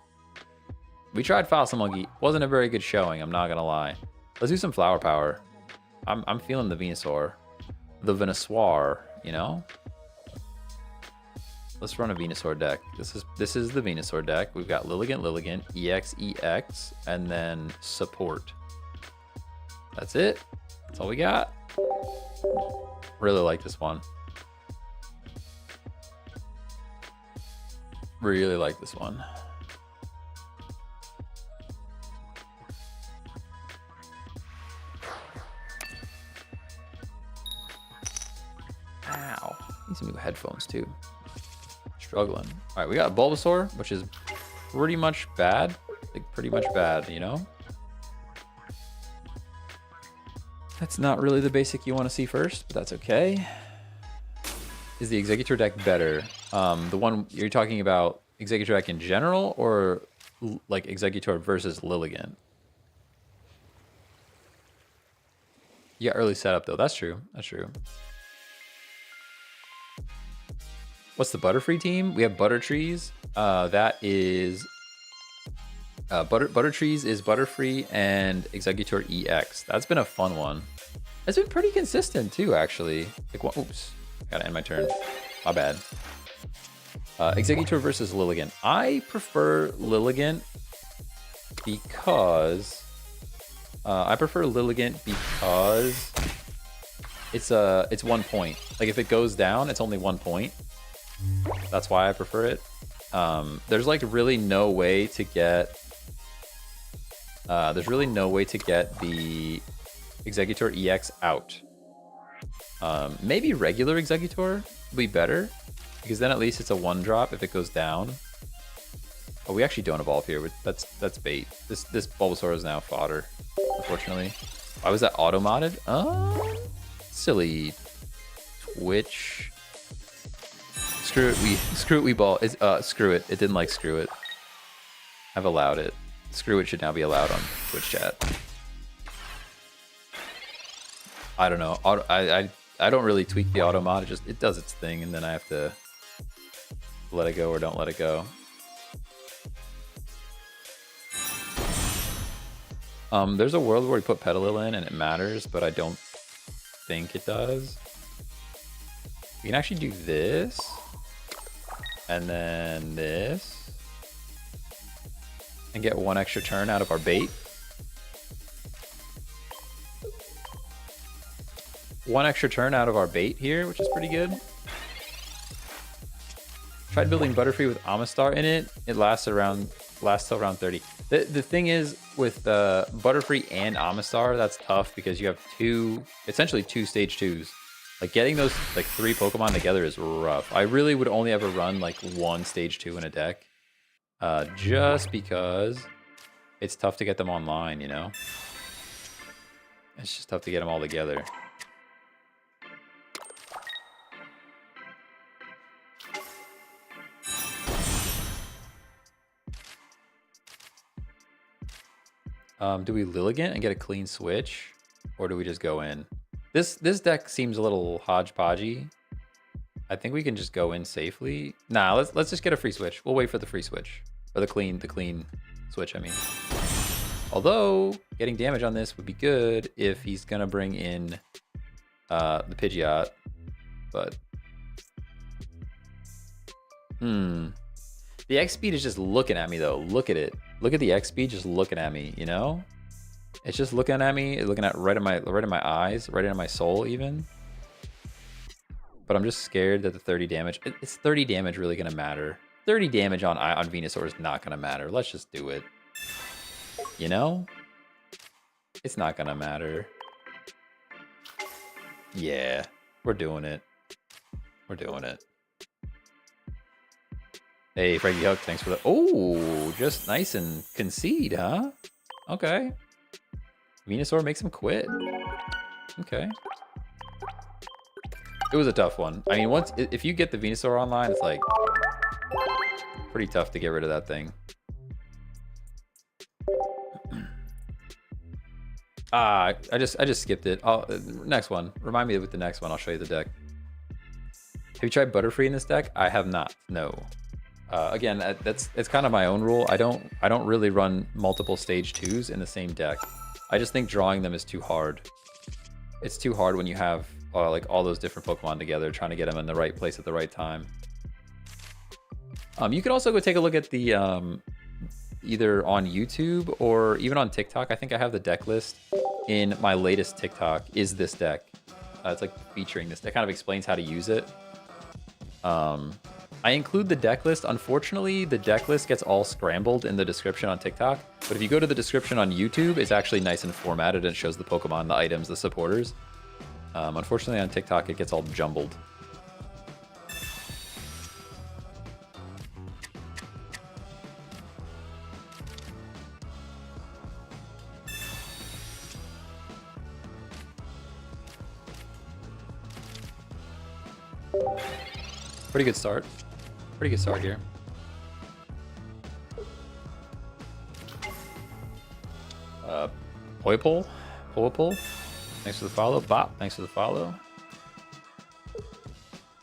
We tried Fossil Monkey. Wasn't a very good showing, I'm not gonna lie. Let's do some Flower Power. I'm feeling the Venusaur. The Venusaur, you know? Let's run a Venusaur deck. This is the Venusaur deck. We've got Lilligant, EX, and then support. That's it. That's all we got. Really like this one. Really like this one. Ow. Need some new headphones too. Struggling. All right, we got Bulbasaur, which is pretty much bad. Like pretty much bad, you know? That's not really the basic you want to see first, but that's okay. Is the Executor deck better? The one you're talking about, Executor deck in general, or like Executor versus Lilligant? Yeah, early setup though. That's true. That's true. What's the Butterfree team? We have Buttertrees. That is Buttertrees is Butterfree and Executor EX. That's been a fun one. It's been pretty consistent too, actually. Like, oops, gotta end my turn. My bad. Executor versus Lilligant. I prefer Lilligant because it's 1 point. Like if it goes down, it's only 1 point. That's why I prefer it. There's like really no way to get the Executor EX out. Maybe regular Executor would be better, because then at least it's a 1-drop if it goes down. Oh, we actually don't evolve here. That's bait. This Bulbasaur is now fodder, unfortunately. Why was that auto-modded? Silly Twitch. Screw it. It didn't like screw it. I've allowed it. Screw it should now be allowed on Twitch chat. I don't know. I don't really tweak the auto mod. It does its thing, and then I have to let it go or don't let it go. There's a world where we put Petalil in and it matters, but I don't think it does. We can actually do this, and then this, and get 1 extra turn out of our bait. 1 extra turn out of our bait here, which is pretty good. Tried building Butterfree with Amistar in it. It lasts till around 30. The thing is with Butterfree and Amistar, that's tough because you have essentially two stage 2s. Like getting those like 3 Pokemon together is rough. I really would only ever run like 1 stage 2 in a deck, just because it's tough to get them online. You know, it's just tough to get them all together. Do we Lilligant and get a clean switch, or do we just go in? This deck seems a little hodgepodgey. I think we can just go in safely. Nah, let's just get a free switch. We'll wait for the free switch, or the clean switch. I mean, although getting damage on this would be good if he's gonna bring in the Pidgeot, but the X speed is just looking at me though. Look at it. Look at the X speed just looking at me, you know? It's just looking at me, looking at right in my eyes, right into my soul even. But I'm just scared that the 30 damage, is 30 damage really gonna matter? 30 damage on Venusaur is not gonna matter. Let's just do it. You know? It's not gonna matter. Yeah, we're doing it. We're doing it. Hey, Frankie Hook, thanks for the... Oh, just nice and concede, huh? Okay. Venusaur makes him quit. Okay. It was a tough one. I mean, if you get the Venusaur online, it's like pretty tough to get rid of that thing. I just skipped it. Next one. Remind me with the next one. I'll show you the deck. Have you tried Butterfree in this deck? I have not. No. Again, it's kind of my own rule. I don't really run multiple stage 2s in the same deck. I just think drawing them is too hard. It's too hard when you have like all those different Pokemon together, trying to get them in the right place at the right time. You could also go take a look at the either on YouTube or even on TikTok. I think I have the deck list in my latest TikTok. Is this deck? It's like featuring this. That kind of explains how to use it. I include the deck list. Unfortunately, the deck list gets all scrambled in the description on TikTok. But if you go to the description on YouTube, it's actually nice and formatted and it shows the Pokemon, the items, the supporters. Unfortunately, on TikTok, it gets all jumbled. Pretty good start. Pretty good start here. Poipole? Thanks for the follow. Bop, thanks for the follow.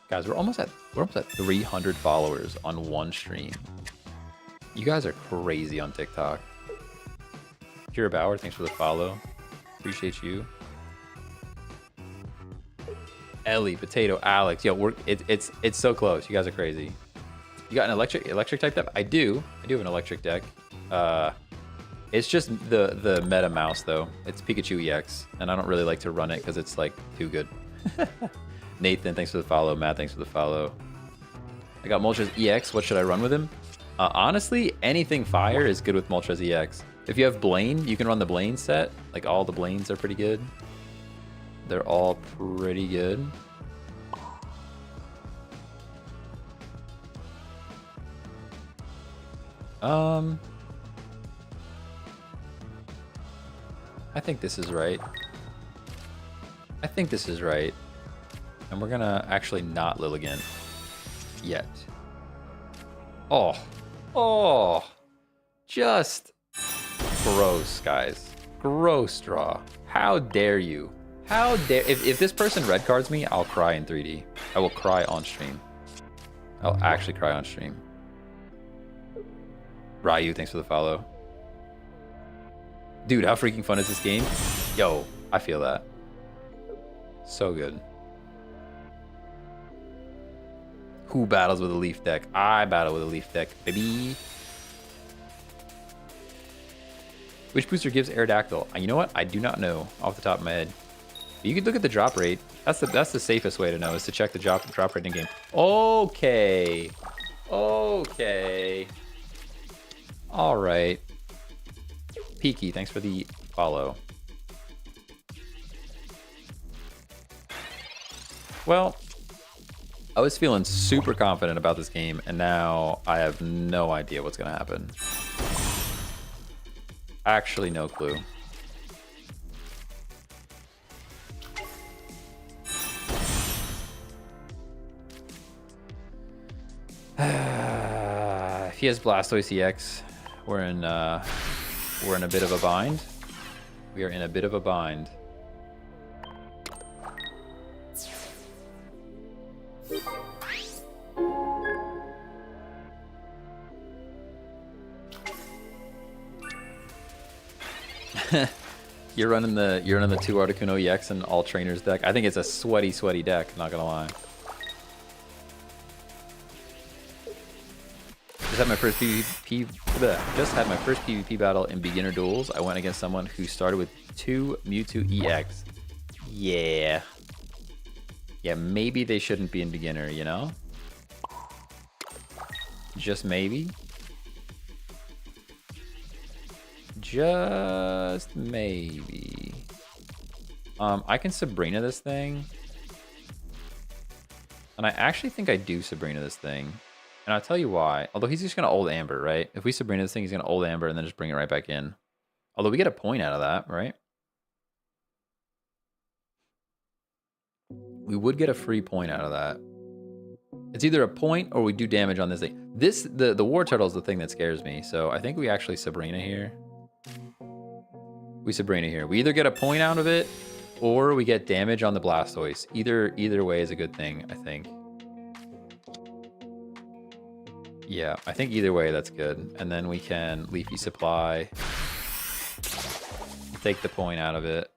Guys, we're almost at 300 followers on one stream. You guys are crazy on TikTok. Kira Bauer, thanks for the follow. Appreciate you. Ellie, Potato, Alex, yo, it's so close. You guys are crazy. You got an electric type deck? I do have an electric deck. It's just the meta mouse though. It's Pikachu EX, and I don't really like to run it because it's like too good. Nathan, thanks for the follow. Matt, thanks for the follow. I got Moltres EX. What should I run with him? Honestly, anything fire is good with Moltres EX. If you have Blaine, you can run the Blaine set. Like all the Blaines are pretty good. They're all pretty good. I think this is right. And we're gonna actually not Lilligant yet. Oh, just gross, guys. Gross draw. How dare you? How dare... If this person red cards me, I'll cry in 3D. I will cry on stream. I'll actually cry on stream. Ryu, thanks for the follow. Dude, how freaking fun is this game? Yo, I feel that. So good. Who battles with a Leaf deck? I battle with a Leaf deck, baby. Which booster gives Aerodactyl? You know what? I do not know off the top of my head. You could look at the drop rate. That's the safest way to know, is to check the drop rate in game. Okay. All right. Peaky, thanks for the follow. Well, I was feeling super confident about this game, and now I have no idea what's going to happen. Actually, no clue. If he has Blastoise EX, we're in a bit of a bind. We are in a bit of a bind. You're running the 2 Articuno EX and all trainers deck. I think it's a sweaty deck, not gonna lie. Just had my first PvP battle in beginner duels. I went against someone who started with 2 Mewtwo EX. Yeah, maybe they shouldn't be in beginner, you know? Just maybe. Just maybe. I can Sabrina this thing. And I actually think I do Sabrina this thing. And I'll tell you why. Although he's just going to Old Amber, right? If we Sabrina this thing, he's going to Old Amber and then just bring it right back in. Although we get a point out of that, right? We would get a free point out of that. It's either a point or we do damage on this thing. The War Turtle is the thing that scares me. So I think we actually Sabrina here. We Sabrina here. We either get a point out of it or we get damage on the Blastoise. Either way is a good thing, I think. Yeah, I think either way that's good. And then we can Leafy Supply. Take the point out of it.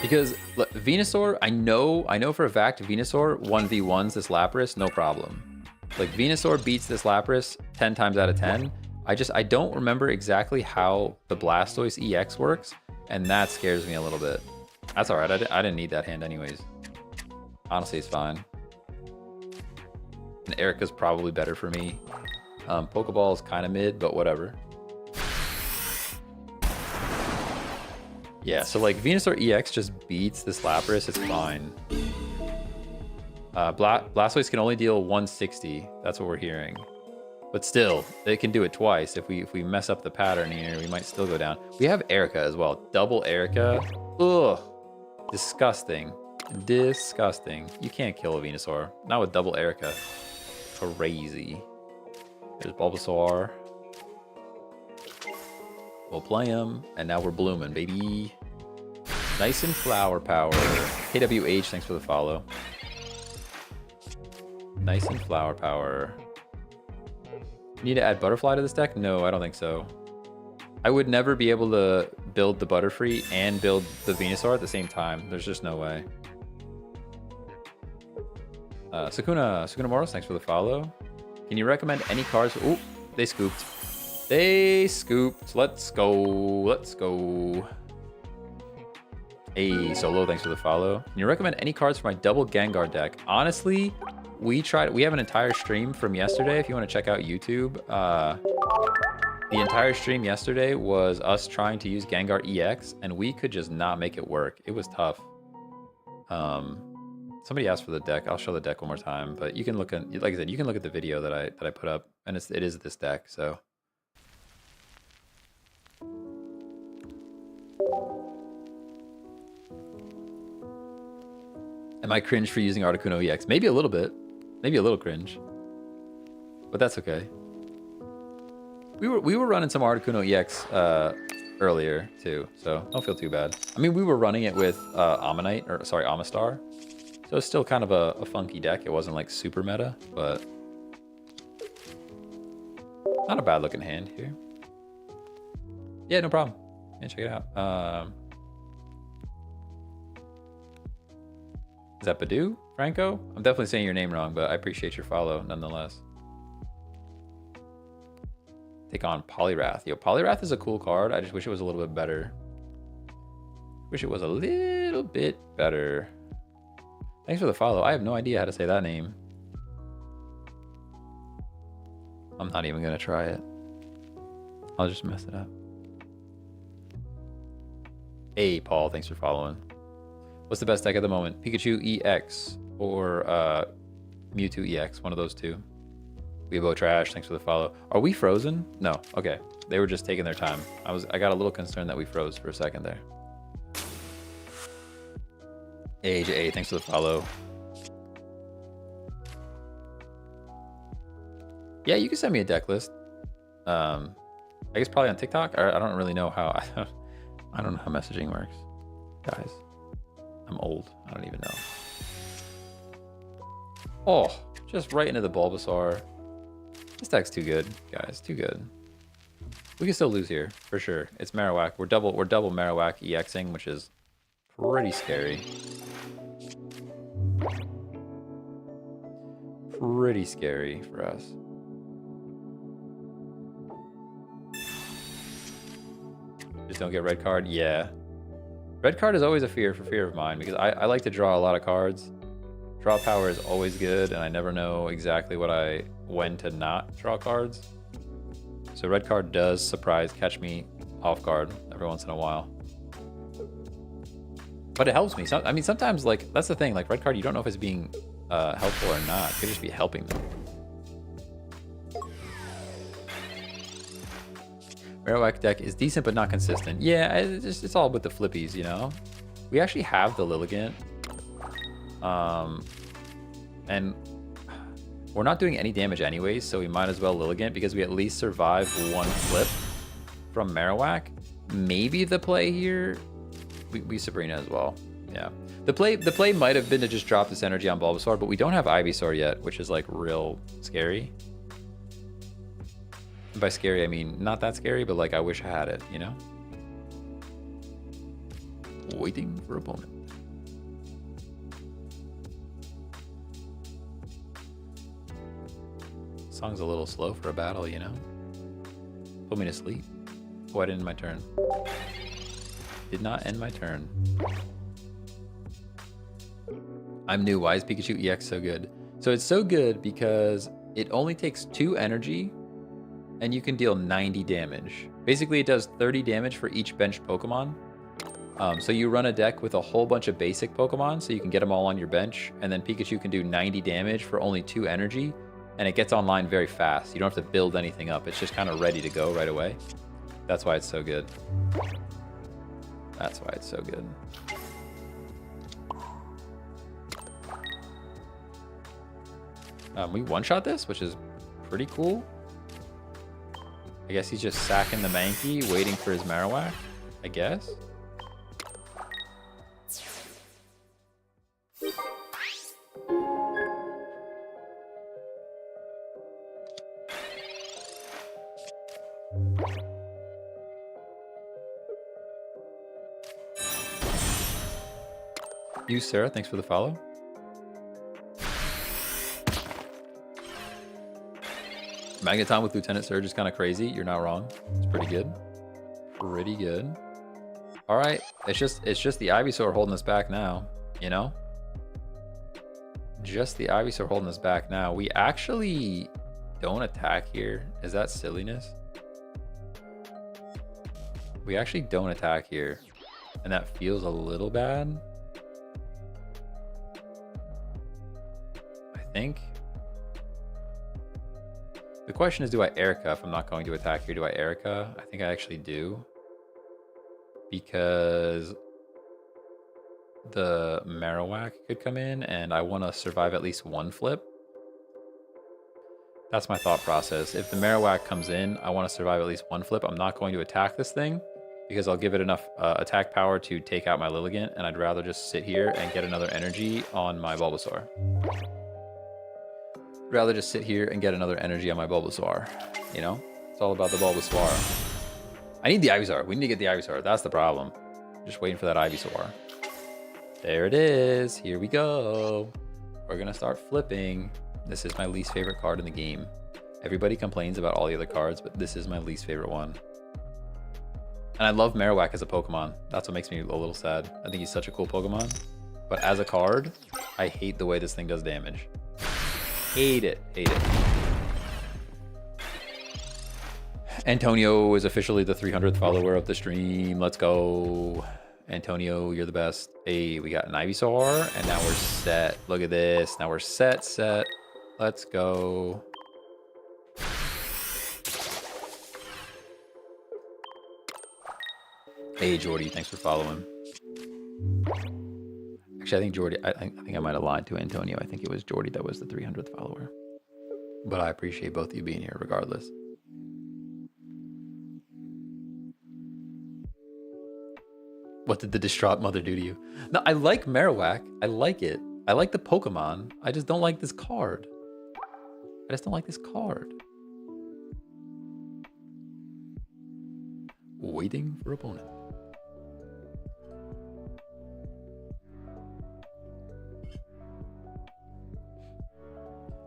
Because look, Venusaur, I know for a fact Venusaur 1v1s this Lapras, no problem. Like Venusaur beats this Lapras 10 times out of 10. I don't remember exactly how the Blastoise EX works, and that scares me a little bit. That's alright, I didn't need that hand anyways. Honestly, it's fine. And Erica's probably better for me. Pokeball is kind of mid, but whatever. Yeah, so like Venusaur EX just beats this Lapras, it's fine. Blastoise can only deal 160, that's what we're hearing. But still, they can do it twice. If we mess up the pattern here, we might still go down. We have Erica as well. Double Erica. Ugh. Disgusting. Disgusting. You can't kill a Venusaur. Not with double Erica. Crazy. There's Bulbasaur. We'll play him, and now we're blooming, baby. Nice and flower power. KWH, thanks for the follow. Nice and flower power. Need to add Butterfly to this deck? No, I don't think so. I would never be able to build the Butterfree and build the Venusaur at the same time. There's just no way. Sakuna Moros, thanks for the follow. Can you recommend any cards? Oh, they scooped. They scooped. Let's go. Let's go. Hey, Solo, thanks for the follow. Can you recommend any cards for my double Gengar deck? Honestly, we have an entire stream from yesterday. If you want to check out YouTube, the entire stream yesterday was us trying to use Gengar EX, and we could just not make it work. It was tough. Somebody asked for the deck. I'll show the deck one more time, but you can look at, like I said, you can look at the video that I put up, and it is this deck. So. Am I cringe for using Articuno EX? Maybe a little bit. Maybe a little cringe. But that's okay. We were running some Articuno EX earlier too, so don't feel too bad. I mean, we were running it with Amistar. So it's still kind of a funky deck. It wasn't like super meta, but not a bad looking hand here. Yeah, no problem. Yeah, check it out. Is that Badu, Franco? I'm definitely saying your name wrong, but I appreciate your follow nonetheless. Take on Poliwrath. Yo, Poliwrath is a cool card. I just wish it was a little bit better. Wish it was a little bit better. Thanks for the follow. I have no idea how to say that name. I'm not even gonna try it. I'll just mess it up. Hey, Paul, thanks for following. What's the best deck at the moment? Pikachu EX or Mewtwo EX, one of those two. Weebo Trash, thanks for the follow. Are we frozen? No, okay. They were just taking their time. I got a little concerned that we froze for a second there. AJ, thanks for the follow. Yeah, you can send me a deck list. I guess probably on TikTok. I don't really know how. I don't know how messaging works, guys. I'm old. I don't even know. Oh, just right into the Bulbasaur. This deck's too good, guys. Too good. We can still lose here for sure. It's Marowak. We're double Marowak EXing, which is pretty scary. Pretty scary for us. Just don't get red card. Yeah. Red card is always a fear of mine because I like to draw a lot of cards. Draw power is always good, and I never know exactly when to not draw cards. So red card does catch me off guard every once in a while. But it helps me. I mean, sometimes, like, that's the thing. Like, red card, you don't know if it's being helpful or not. It could just be helping them. Marowak deck is decent, but not consistent. Yeah, it's all with the flippies, you know? We actually have the Lilligant. And we're not doing any damage anyways, so we might as well Lilligant because we at least survive one flip from Marowak. Maybe the play here, we Sabrina as well. Yeah, the play might have been to just drop this energy on Bulbasaur, but we don't have Ivysaur yet, which is like real scary. And by scary, I mean not that scary, but like I wish I had it, you know? Waiting for opponent. Song's a little slow for a battle, you know? Put me to sleep. Oh, I didn't end my turn. Did not end my turn. I'm new. Why is Pikachu EX so good? So it's so good because it only takes 2 energy and you can deal 90 damage. Basically, it does 30 damage for each bench Pokemon. So you run a deck with a whole bunch of basic Pokemon so you can get them all on your bench, and then Pikachu can do 90 damage for only 2 energy, and it gets online very fast. You don't have to build anything up. It's just kind of ready to go right away. That's why it's so good. That's why it's so good. We one-shot this, which is pretty cool. I guess he's just sacking the Mankey, waiting for his Marowak, I guess. You, Sarah, thanks for the follow. Magneton with Lieutenant Surge is kind of crazy. You're not wrong. It's pretty good. Pretty good. All right, it's just the Ivysaur holding us back now, you know? Just the Ivysaur holding us back now. We actually don't attack here. Is that silliness? We actually don't attack here, and that feels a little bad. I think. The question is, do I Erica if I'm not going to attack here? Do I Erica? I think I actually do. Because the Marowak could come in and I want to survive at least one flip. That's my thought process. If the Marowak comes in, I want to survive at least one flip. I'm not going to attack this thing because I'll give it enough attack power to take out my Lilligant, and I'd rather just sit here and get another energy on my Bulbasaur. Rather just sit here and get another energy on my Bulbasaur. You know? It's all about the Bulbasaur. I need the Ivysaur. We need to get the Ivysaur. That's the problem. Just waiting for that Ivysaur. There it is. Here we go. We're going to start flipping. This is my least favorite card in the game. Everybody complains about all the other cards, but this is my least favorite one. And I love Marowak as a Pokemon. That's what makes me a little sad. I think he's such a cool Pokemon. But as a card, I hate the way this thing does damage. Hate it. Hate it. Antonio is officially the 300th follower of the stream. Let's go. Antonio, you're the best. Hey, we got an Ivysaur, and now we're set. Look at this. Now we're set. Let's go. Hey, Jordy, thanks for following. Actually, I think Jordy, I think I might have lied to Antonio. I think it was Jordy that was the 300th follower. But I appreciate both of you being here regardless. What did the distraught mother do to you? No, I like Marowak. I like it. I like the Pokemon. I just don't like this card. I just don't like this card. Waiting for opponent.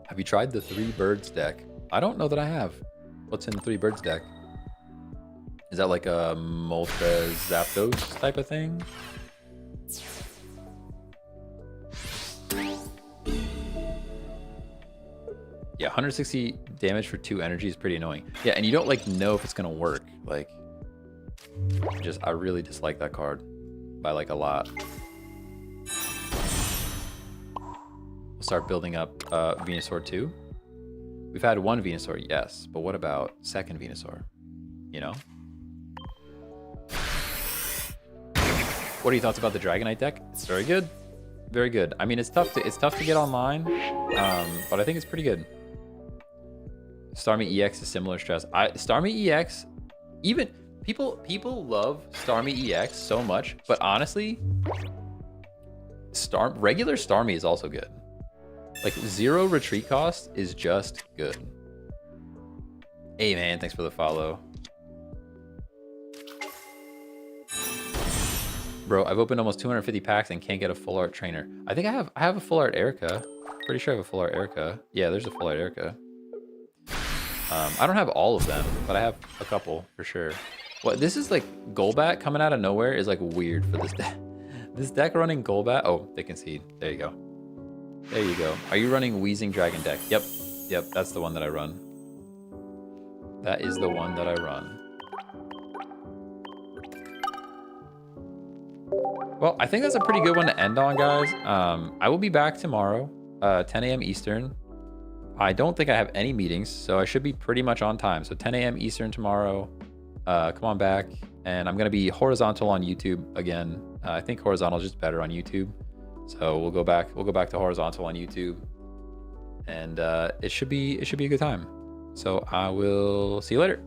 Have you tried the 3 Birds deck? I don't know that I have. What's in the 3 Birds deck? Is that like a Moltres Zapdos type of thing? Yeah, 160 damage for 2 energy is pretty annoying. Yeah, and you don't like know if it's gonna work. Like, I really dislike that card by like a lot. We'll start building up Venusaur 2. We've had 1 Venusaur, yes, but what about second Venusaur? You know? What are your thoughts about the Dragonite deck? It's very good. Very good. I mean, it's tough to get online, but I think it's pretty good. Starmie EX is similar stress. Starmie EX, even people love Starmie EX so much, but honestly, regular Starmie is also good. Like 0 retreat cost is just good. Hey man, thanks for the follow. Bro, I've opened almost 250 packs and can't get a full art trainer. I think I have a full art Erica. Pretty sure I have a full art Erica. Yeah, there's a full art Erica. I don't have all of them, but I have a couple for sure. What, this is like Golbat coming out of nowhere is like weird for this deck. This deck running Golbat. Oh, they concede. There you go. There you go. Are you running Wheezing Dragon deck? Yep. Yep, that's the one that I run. That is the one that I run. Well, I think that's a pretty good one to end on, guys. I will be back tomorrow, 10 a.m. Eastern. I don't think I have any meetings, so I should be pretty much on time. So 10 a.m. Eastern tomorrow. Come on back. And I'm going to be horizontal on YouTube again. I think horizontal is just better on YouTube. So we'll go back to horizontal on YouTube. And it should be a good time. So I will see you later.